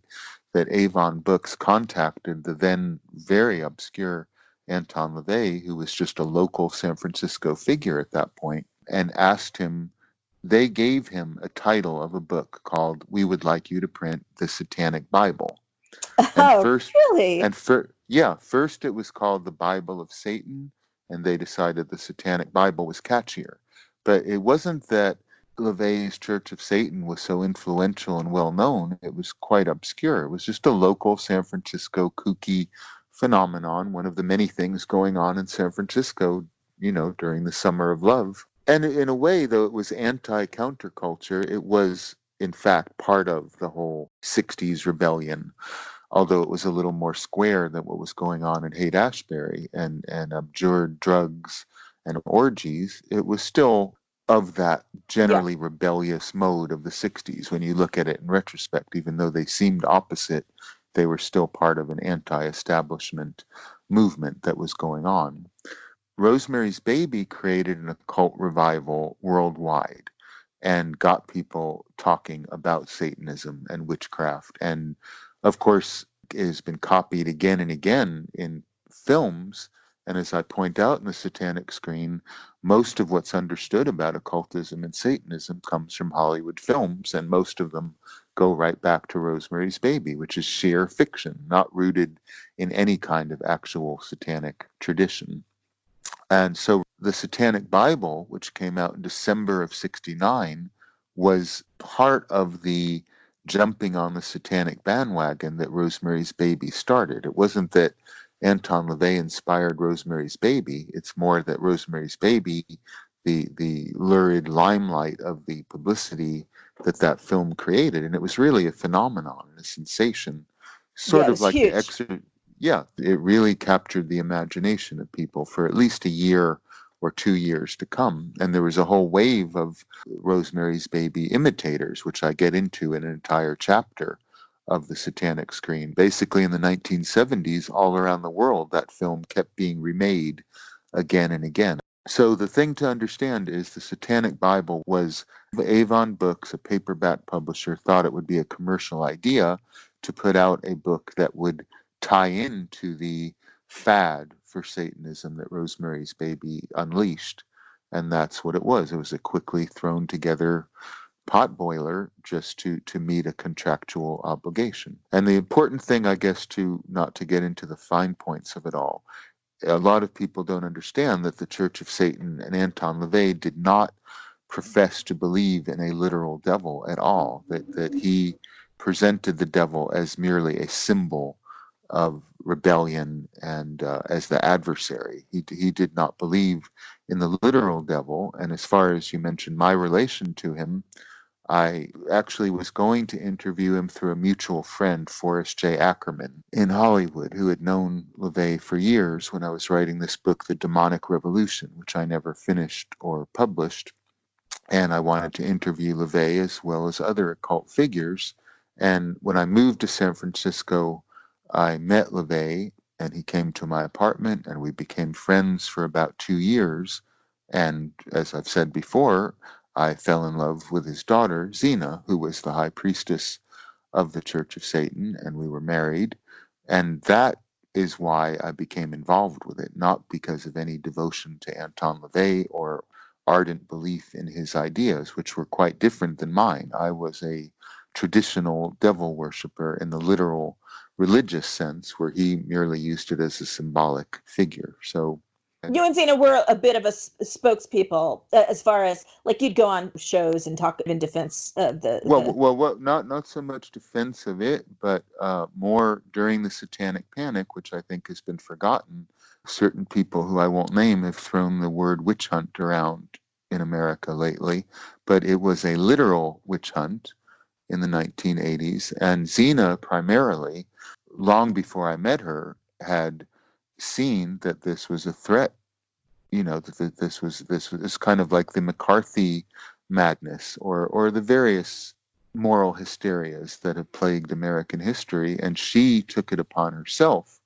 that Avon Books contacted the then very obscure Anton LaVey, who was just a local San Francisco figure at that point, and asked him. They gave him a title of a book called "We Would Like You to Print the Satanic Bible." And Oh, first, really? first it was called the Bible of Satan, and they decided the Satanic Bible was catchier. But it wasn't that LaVey's Church of Satan was so influential and well known. It was quite obscure. It was just a local San Francisco kooky phenomenon, one of the many things going on in San Francisco, during the summer of love. And in a way, though it was anti-counterculture, it was in fact part of the whole 60s rebellion, although it was a little more square than what was going on in Haight-Ashbury and abjured drugs and orgies. It was still of that Yeah. generally rebellious mode of the 60s. When you look at it in retrospect, even though they seemed opposite, they were still part of an anti-establishment movement that was going on. Rosemary's Baby created an occult revival worldwide and got people talking about Satanism and witchcraft. And of course, it has been copied again and again in films. And as I point out in the Satanic Screen, most of what's understood about occultism and Satanism comes from Hollywood films, and most of them go right back to Rosemary's Baby, which is sheer fiction, not rooted in any kind of actual satanic tradition. And so the Satanic Bible, which came out in December of 69, was part of the jumping on the satanic bandwagon that Rosemary's Baby started. It wasn't that Anton LaVey inspired Rosemary's Baby. It's more that Rosemary's Baby, the lurid limelight of the publicity that film created, and it was really a phenomenon, a sensation, Yeah, sort it of was like the huge. exorcism. Yeah, it really captured the imagination of people for at least a year or 2 years to come. And there was a whole wave of Rosemary's Baby imitators, which I get into in an entire chapter of the Satanic Screen. Basically, in the 1970s, all around the world, that film kept being remade again and again. So the thing to understand is the Satanic Bible was Avon Books, a paperback publisher, thought it would be a commercial idea to put out a book that would tie into the fad for Satanism that Rosemary's Baby unleashed. And that's what it was. It was a quickly thrown together potboiler just to meet a contractual obligation. And the important thing, I guess, to not to get into the fine points of it all, a lot of people don't understand that the Church of Satan and Anton LaVey did not profess to believe in a literal devil at all, that he presented the devil as merely a symbol of rebellion and as the adversary. He did not believe in the literal devil. And as far as you mentioned my relation to him, I actually was going to interview him through a mutual friend, Forrest J. Ackerman, in Hollywood, who had known LaVey for years when I was writing this book, The Demonic Revolution, which I never finished or published. And I wanted to interview LaVey as well as other occult figures. And when I moved to San Francisco, I met LaVey, and he came to my apartment, and we became friends for about 2 years. And as I've said before, I fell in love with his daughter, Zena, who was the high priestess of the Church of Satan, and we were married. And that is why I became involved with it, not because of any devotion to Anton LaVey or ardent belief in his ideas, which were quite different than mine. I was a traditional devil worshiper in the literal religious sense, where he merely used it as a symbolic figure. So You and Zena were a bit of a spokespeople as far as like you'd go on shows and talk in defense of the. not so much defense of it, but more during the Satanic Panic, which I think has been forgotten. Certain people who I won't name have thrown the word witch hunt around in America lately, but it was a literal witch hunt in the 1980s. And Zena, primarily, long before I met her, had seen that this was a threat. That this was kind of like the McCarthy madness, or the various moral hysterias that have plagued American history, and she took it upon herself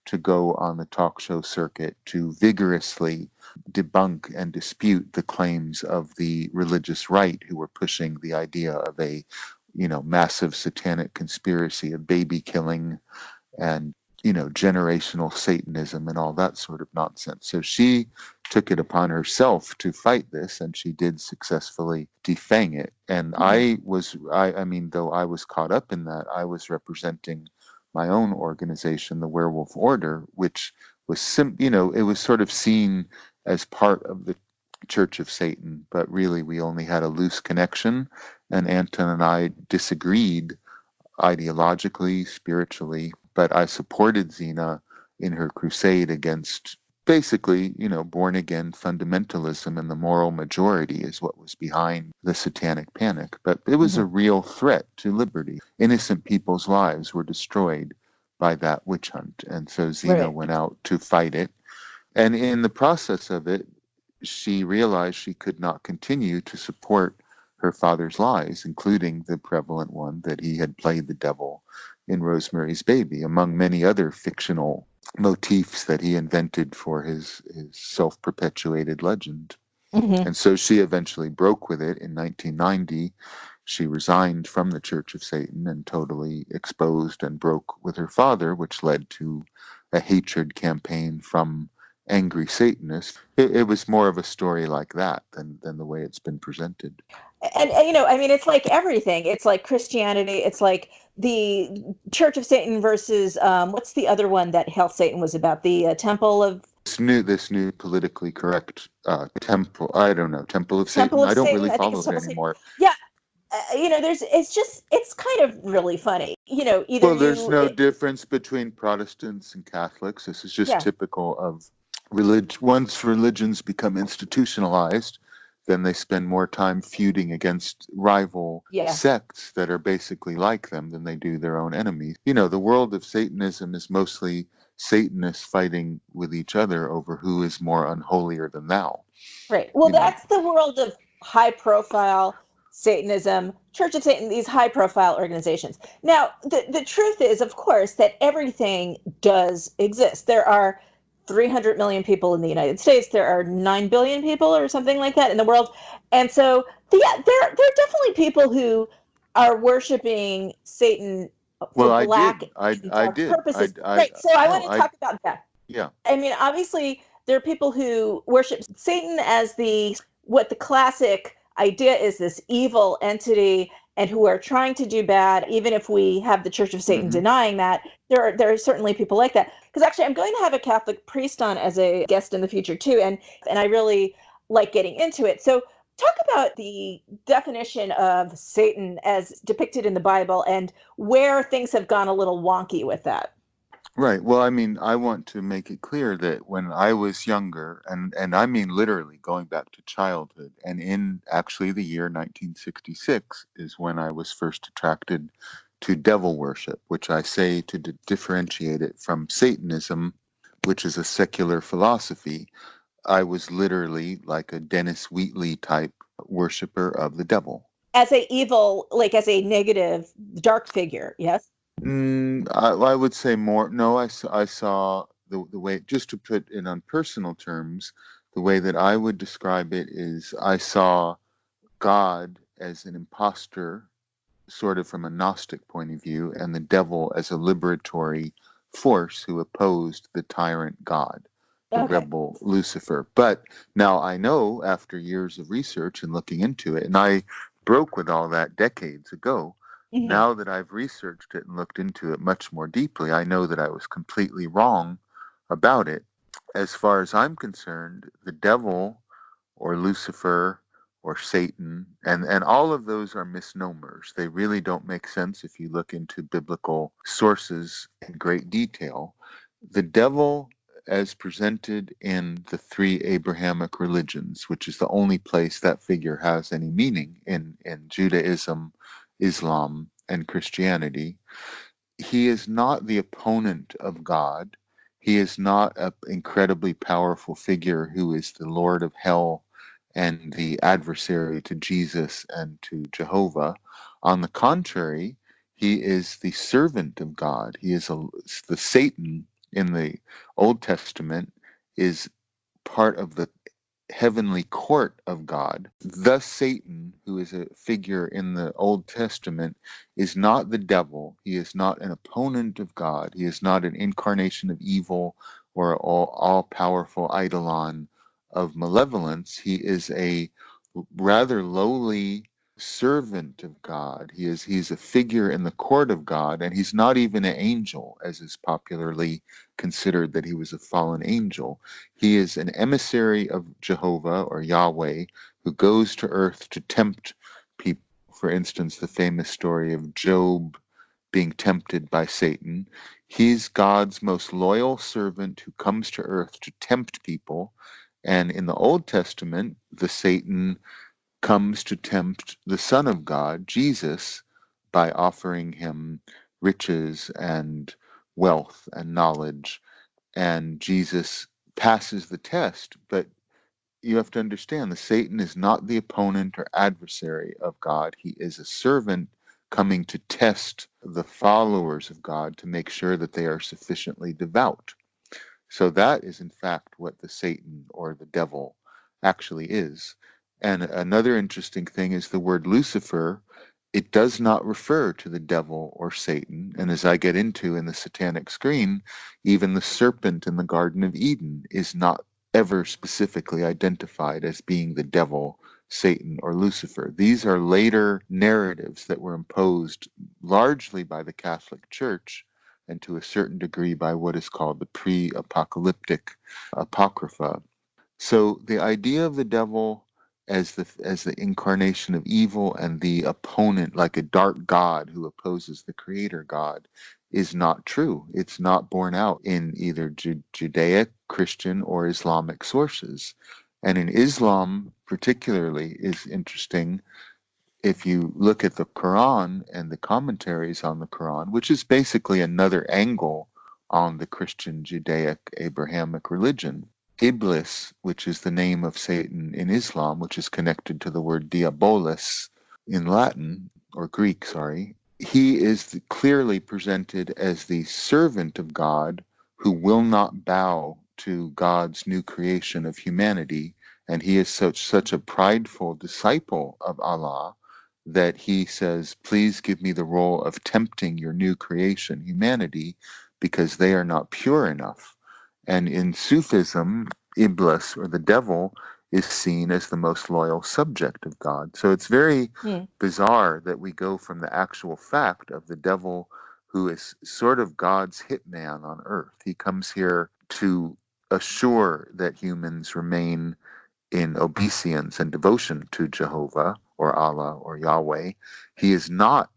to go on the talk show circuit to vigorously debunk and dispute the claims of the religious right, who were pushing the idea of a massive satanic conspiracy of baby killing and generational Satanism and all that sort of nonsense. So she took it upon herself to fight this, and she did successfully defang it. And I mean, though I was caught up in that, I was representing my own organization, the Werewolf Order, which was it was sort of seen as part of the Church of Satan, but really we only had a loose connection, and Anton and I disagreed ideologically, spiritually, but I supported Xena in her crusade against basically, born again fundamentalism, and the moral majority is what was behind the satanic panic. But it was a real threat to liberty. Innocent people's lives were destroyed by that witch hunt. And so Xena went out to fight it. And in the process of it, she realized she could not continue to support her father's lies, including the prevalent one that he had played the devil in Rosemary's Baby, among many other fictional motifs that he invented for his self-perpetuated legend. And so she eventually broke with it in 1990. She resigned from the Church of Satan and totally exposed and broke with her father, which led to a hatred campaign from angry Satanists. It was more of a story like that than the way it's been presented. And I mean, it's like everything. It's like Christianity. It's like the Church of Satan versus what's the other one that Hell Satan was about? The Temple of this new politically correct temple. I don't know, Temple of Satan. Temple of I don't Satan. really I think follow it's it Temple of Satan. anymore. Yeah, it's kind of really funny. Either Well, there's no difference between Protestants and Catholics. This is just typical of religion. Once religions become institutionalized, then they spend more time feuding against rival sects that are basically like them than they do their own enemies. The world of Satanism is mostly Satanists fighting with each other over who is more unholier than thou. Right. Well, that's the world of high-profile Satanism, Church of Satan, these high-profile organizations. Now, the truth is, of course, that everything does exist. There are 300 million people in the United States. There are 9 billion people or something like that in the world. And so, yeah, there are definitely people who are worshiping Satan for black and dark purposes. Right. So I want to talk about that. Yeah. I mean, obviously, there are people who worship Satan as what the classic idea is, this evil entity, and who are trying to do bad, even if we have the Church of Satan denying that. There are certainly people like that. Because actually, I'm going to have a Catholic priest on as a guest in the future too, and I really like getting into it. So talk about the definition of Satan as depicted in the Bible and where things have gone a little wonky with that. Right. Well, I mean, I want to make it clear that when I was younger, and I mean literally going back to childhood, and in actually the year 1966 is when I was first attracted to devil worship, which I say to differentiate it from Satanism, which is a secular philosophy. I was literally like a Dennis Wheatley type worshiper of the devil. As a evil, like as a negative, dark figure, yes? I would say more. No, I saw the way, just to put it on personal terms, the way that I would describe it is I saw God as an imposter, sort of from a Gnostic point of view, and the devil as a liberatory force who opposed the tyrant God, the rebel Lucifer. But now I know, after years of research and looking into it, and I broke with all that decades ago. Now that I've researched it and looked into it much more deeply, I know that I was completely wrong about it. As far as I'm concerned, the devil or Lucifer or Satan, and all of those are misnomers. They really don't make sense if you look into biblical sources in great detail. The devil as presented in the three Abrahamic religions, which is the only place that figure has any meaning in Judaism, Islam, and Christianity. He is not the opponent of God. He is not an incredibly powerful figure who is the Lord of hell and the adversary to Jesus and to Jehovah. On the contrary, he is the servant of God. The Satan in the Old Testament is part of the heavenly court of God. Thus, Satan, who is a figure in the Old Testament, is not the devil. He is not an opponent of God. He is not an incarnation of evil or all powerful eidolon of malevolence. He is a rather lowly servant of God. He's a figure in the court of God, and he's not even an angel, as is popularly considered that he was a fallen angel. He is an emissary of Jehovah or Yahweh who goes to earth to tempt people. For instance, the famous story of Job being tempted by Satan. He's God's most loyal servant who comes to earth to tempt people. And in the Old Testament, the Satan comes to tempt the Son of God, Jesus, by offering him riches and wealth and knowledge. And Jesus passes the test, but you have to understand that Satan is not the opponent or adversary of God. He is a servant coming to test the followers of God to make sure that they are sufficiently devout. So that is, in fact, what the Satan or the devil actually is. And another interesting thing is the word Lucifer. It does not refer to the devil or Satan. And as I get into in the Satanic Screen, even the serpent in the Garden of Eden is not ever specifically identified as being the devil, Satan, or Lucifer. These are later narratives that were imposed largely by the Catholic Church and to a certain degree by what is called the pre-apocalyptic Apocrypha. So the idea of the devil as the incarnation of evil and the opponent, like a dark god who opposes the creator God, is not true. It's not borne out in either Judaic, Christian, or Islamic sources. And in Islam, particularly, is interesting. If you look at the Quran and the commentaries on the Quran, which is basically another angle on the Christian, Judaic, Abrahamic religion, Iblis, which is the name of Satan in Islam, which is connected to the word diabolos in Latin, or Greek, sorry, he is clearly presented as the servant of God who will not bow to God's new creation of humanity. And he is such a prideful disciple of Allah that he says, please give me the role of tempting your new creation, humanity, because they are not pure enough. And in Sufism, Iblis, or the devil, is seen as the most loyal subject of God. So it's very bizarre that we go from the actual fact of the devil, who is sort of God's hitman on earth. He comes here to assure that humans remain in obeisance and devotion to Jehovah or Allah or Yahweh. He is not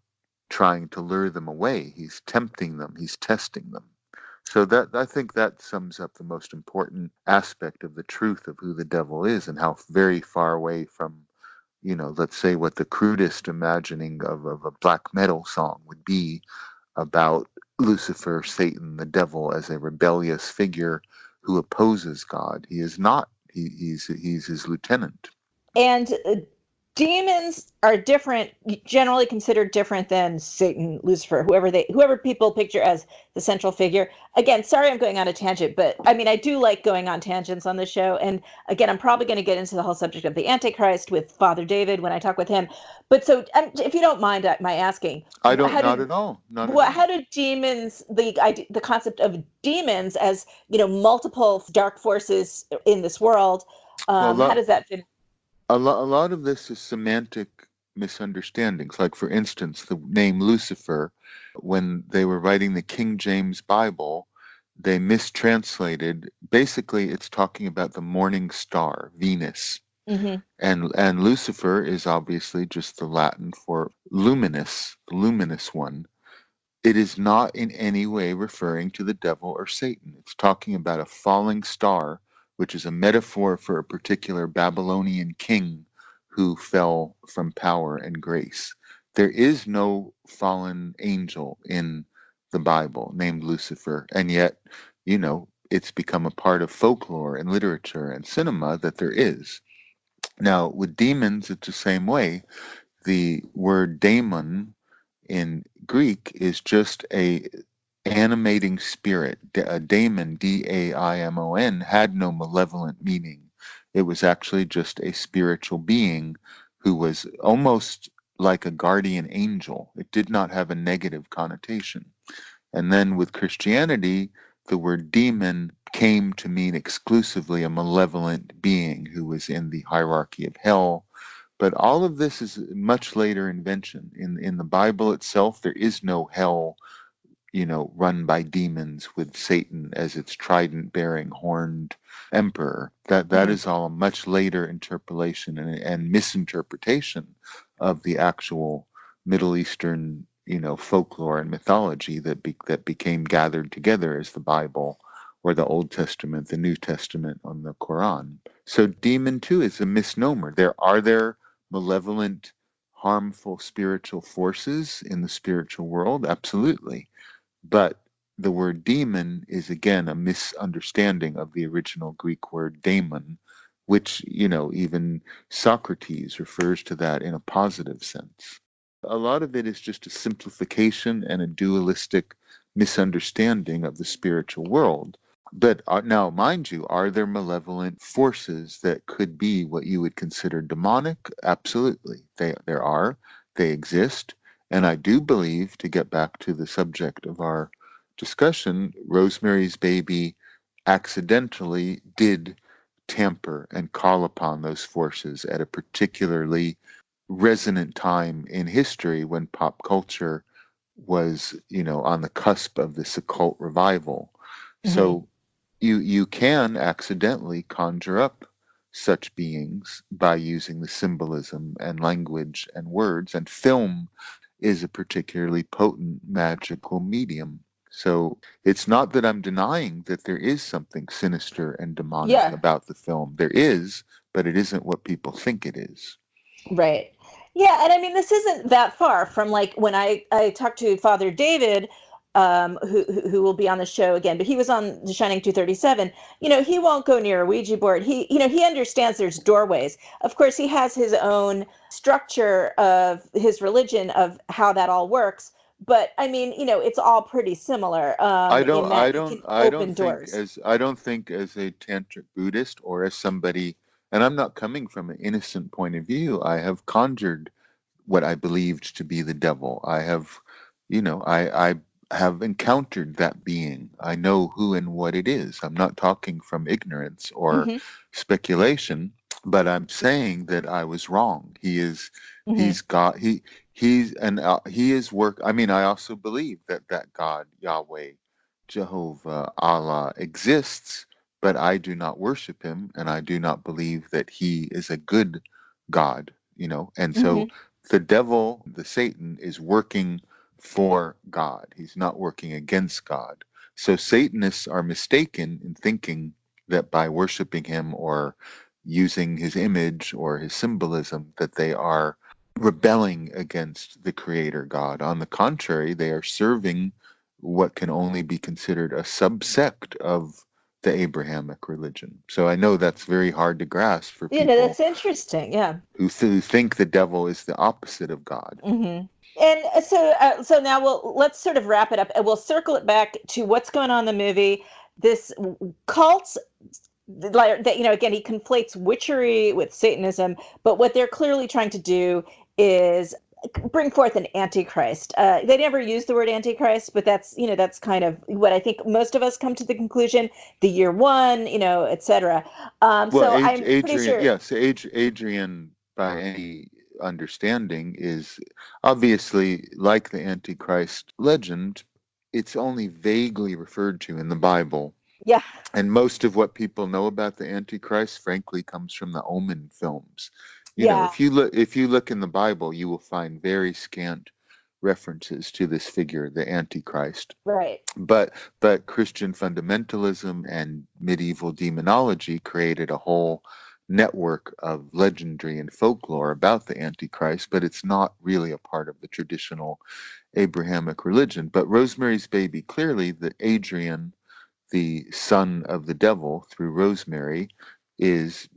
trying to lure them away. He's tempting them. He's testing them. So that, I think that sums up the most important aspect of the truth of who the devil is and how very far away from, let's say what the crudest imagining of a black metal song would be about Lucifer, Satan, the devil as a rebellious figure who opposes God. He is not. He's his lieutenant. And demons are different, generally considered different than Satan, Lucifer, whoever people picture as the central figure. Again, sorry I'm going on a tangent, but I mean, I do like going on tangents on the show. And again, I'm probably going to get into the whole subject of the Antichrist with Father David when I talk with him. But so if you don't mind my asking, I don't, not at all. How do demons, the concept of demons as, multiple dark forces in this world, how does that fit? A lot of this is semantic misunderstandings. Like, for instance, the name Lucifer, when they were writing the King James Bible, they mistranslated. Basically, it's talking about the morning star, Venus. Mm-hmm. And Lucifer is obviously just the Latin for luminous, the luminous one. It is not in any way referring to the devil or Satan. It's talking about a falling star, which is a metaphor for a particular Babylonian king who fell from power and grace. There is no fallen angel in the Bible named Lucifer, and yet, it's become a part of folklore and literature and cinema that there is. Now, with demons, it's the same way. The word daemon in Greek is just a animating spirit. A daemon, Daimon, had no malevolent meaning. It was actually just a spiritual being who was almost like a guardian angel. It did not have a negative connotation. And then with Christianity, the word demon came to mean exclusively a malevolent being who was in the hierarchy of hell. But all of this is a much later invention. In the Bible itself, there is no hell, run by demons with Satan as its trident-bearing horned emperor. That Hmm. is all a much later interpolation and misinterpretation of the actual Middle Eastern, folklore and mythology that became gathered together as the Bible or the Old Testament, the New Testament, on the Quran. So demon too is a misnomer. There malevolent, harmful spiritual forces in the spiritual world? Absolutely. But the word demon is again a misunderstanding of the original Greek word daemon, which, even Socrates refers to that in a positive sense. A lot of it is just a simplification and a dualistic misunderstanding of the spiritual world. But now, mind you, are there malevolent forces that could be what you would consider demonic? Absolutely. There are. They exist. And I do believe, to get back to the subject of our discussion, Rosemary's Baby accidentally did tamper and call upon those forces at a particularly resonant time in history when pop culture was, on the cusp of this occult revival. Hmm. So you can accidentally conjure up such beings by using the symbolism and language and words, and film is a particularly potent magical medium. So it's not that I'm denying that there is something sinister and demonic Yeah. about the film. There is, but it isn't what people think it is. Right. Yeah, and I mean this isn't that far from like when I talked to Father David, who will be on the show again, but he was on The Shining 237. He won't go near a Ouija board. He understands there's doorways. Of course, he has his own structure of his religion of how that all works. But I mean, it's all pretty similar I in don't, that I it don't, can I don't open think doors. as I don't think as a tantric Buddhist or as somebody, and I'm not coming from an innocent point of view. I have conjured what I believed to be the devil. I have encountered that being. I know who and what it is. I'm not talking from ignorance or Hmm. speculation, but I'm saying that I was wrong. Hmm. He's got, he is work. I mean, I also believe that God, Yahweh, Jehovah, Allah exists, but I do not worship him and I do not believe that he is a good God, and so Hmm. the devil, the Satan, is working for God. He's not working against God. So Satanists are mistaken in thinking that by worshiping him or using his image or his symbolism, that they are rebelling against the creator God. On the contrary, they are serving what can only be considered a subsect of the Abrahamic religion. So I know that's very hard to grasp for That's people interesting. Yeah. who think the devil is the opposite of God. Hmm. And so now let's sort of wrap it up, and we'll circle it back to what's going on in the movie. This cult, like that, again, he conflates witchery with Satanism, but what they're clearly trying to do is bring forth an antichrist. They never use the word antichrist, but that's kind of what I think most of us come to the conclusion. The year one, etc. Well, So I'm pretty Adrian, sure. yes, Adrian, by any understanding, is obviously like the Antichrist legend. It's only vaguely referred to in the Bible. Yeah. And most of what people know about the Antichrist, frankly, comes from the Omen films. Yeah. If you look in the Bible, you will find very scant references to this figure, the Antichrist. Right. But Christian fundamentalism and medieval demonology created a whole network of legendary and folklore about the Antichrist, but it's not really a part of the traditional Abrahamic religion. But Rosemary's Baby, clearly, the Adrian, the son of the devil through Rosemary, is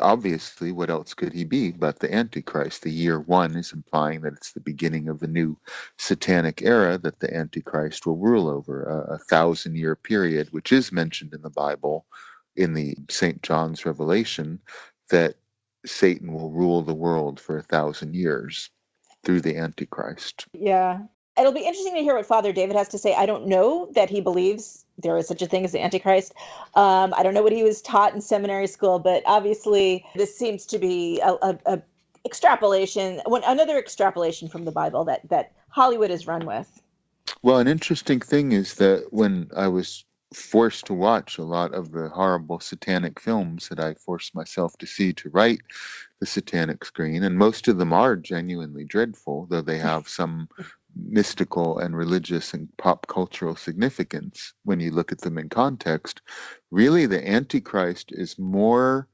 obviously, what else could he be but the Antichrist? The year one is implying that it's the beginning of the new satanic era that the Antichrist will rule over, a 1,000-year period, which is mentioned in the Bible in the St. John's Revelation, that Satan will rule the world for 1,000 years through the Antichrist. Yeah. It'll be interesting to hear what Father David has to say. I don't know that he believes there is such a thing as the Antichrist. I don't know what he was taught in seminary school, but obviously this seems to be a extrapolation, another extrapolation from the Bible that Hollywood has run with. Well, an interesting thing is that when I was forced to watch a lot of the horrible satanic films that I forced myself to see to write the Satanic Screen, and most of them are genuinely dreadful, though they have some mystical and religious and pop cultural significance when you look at them in context. Really, the Antichrist is more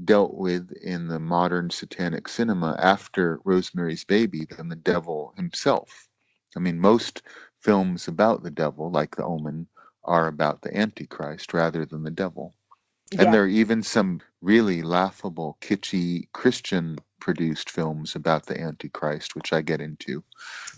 dealt with in the modern satanic cinema after Rosemary's Baby than the devil himself. I mean, most films about the devil, like The Omen, are about the Antichrist rather than the devil. And Yeah. there are even some really laughable, kitschy, Christian produced films about the Antichrist, which I get into.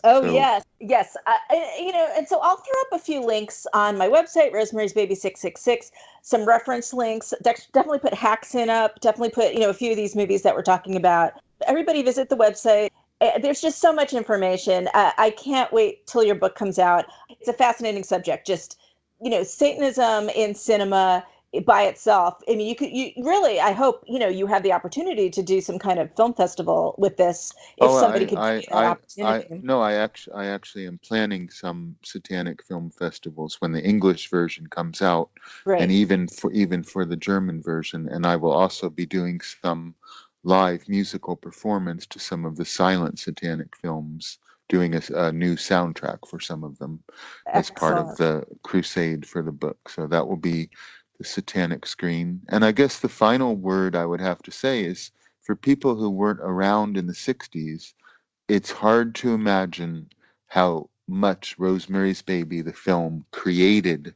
Oh, So, yes. Yes. And so I'll throw up a few links on my website, Rosemary's Baby 666, some reference links. Definitely put Haxan up, definitely put, a few of these movies that we're talking about. Everybody visit the website. There's just so much information. I can't wait till your book comes out. It's a fascinating subject. Just, Satanism in cinema by itself. I mean, you really, I hope, you have the opportunity to do some kind of film festival with this if oh, somebody could give you that opportunity. no, I actually am planning some satanic film festivals when the English version comes out, and Right. even for the German version, and I will also be doing some live musical performance to some of the silent satanic films, doing a new soundtrack for some of them as part of Excellent. the crusade for the book. So that will be the Satanic Screen. And I guess the final word I would have to say is, for people who weren't around in the 60s, it's hard to imagine how much Rosemary's Baby, the film, created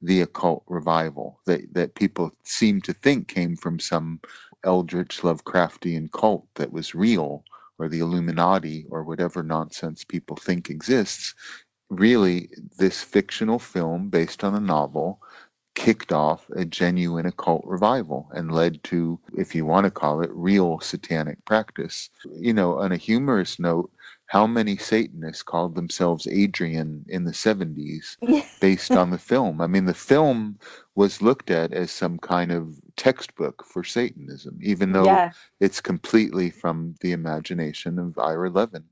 the occult revival that people seem to think came from some eldritch Lovecraftian cult that was real, or the Illuminati, or whatever nonsense people think exists. Really, this fictional film based on a novel kicked off a genuine occult revival and led to, if you want to call it, real satanic practice. On a humorous note, how many Satanists called themselves Adrian in the 70s based on the film? I mean, the film was looked at as some kind of textbook for Satanism, even though Yeah. it's completely from the imagination of Ira Levin.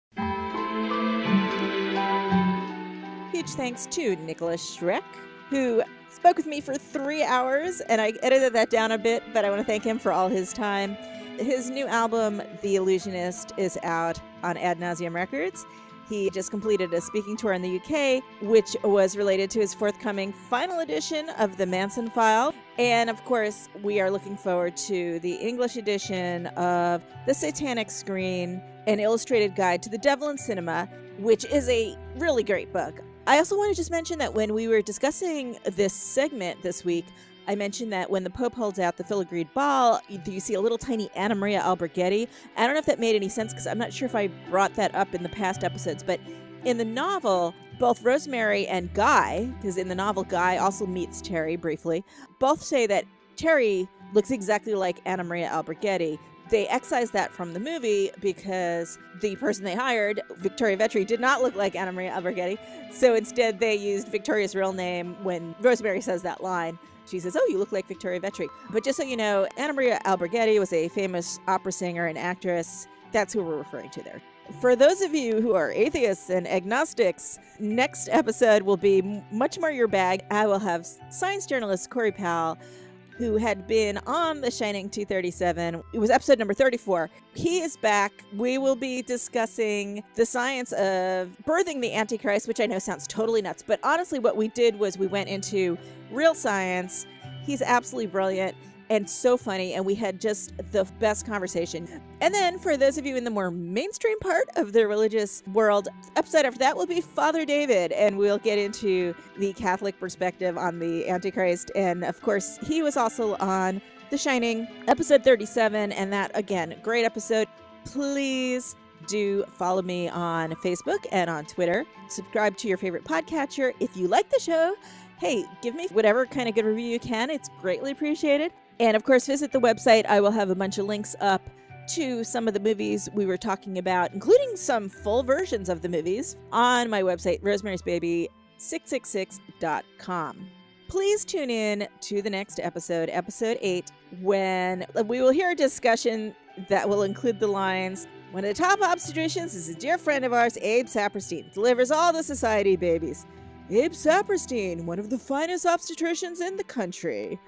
Huge thanks to Nikolas Schreck, who spoke with me for 3 hours, and I edited that down a bit, but I want to thank him for all his time. His new album, The Illusionist, is out on Ad Nauseam Records. He just completed a speaking tour in the UK, which was related to his forthcoming final edition of The Manson File. And of course, we are looking forward to the English edition of The Satanic Screen, an illustrated guide to the devil in cinema, which is a really great book. I also want to just mention that when we were discussing this segment this week, I mentioned that when the Pope holds out the filigreed ball, you see a little tiny Anna Maria Alberghetti. I don't know if that made any sense because I'm not sure if I brought that up in the past episodes, but in the novel, both Rosemary and Guy, because in the novel Guy also meets Terry briefly, both say that Terry looks exactly like Anna Maria Alberghetti. They excised that from the movie because the person they hired, Victoria Vetri, did not look like Anna Maria Alberghetti. So instead they used Victoria's real name when Rosemary says that line. She says, "Oh, you look like Victoria Vetri." But just so you know, Anna Maria Alberghetti was a famous opera singer and actress. That's who we're referring to there. For those of you who are atheists and agnostics, next episode will be much more your bag. I will have science journalist Corey Powell who had been on The Shining 237. It was episode number 34. He is back. We will be discussing the science of birthing the Antichrist, which I know sounds totally nuts, but honestly what we did was we went into real science. He's absolutely brilliant and so funny, and we had just the best conversation. And then for those of you in the more mainstream part of the religious world, episode after that will be Father David, and we'll get into the Catholic perspective on the Antichrist. And of course, he was also on The Shining, episode 37, and that, again, great episode. Please do follow me on Facebook and on Twitter. Subscribe to your favorite podcatcher. If you like the show, hey, give me whatever kind of good review you can. It's greatly appreciated. And of course, visit the website. I will have a bunch of links up to some of the movies we were talking about, including some full versions of the movies, on my website, rosemary'sbaby666.com. Please tune in to the next episode, episode 8, when we will hear a discussion that will include the lines, "One of the top obstetricians is a dear friend of ours, Abe Saperstein, delivers all the society babies. Abe Saperstein, one of the finest obstetricians in the country."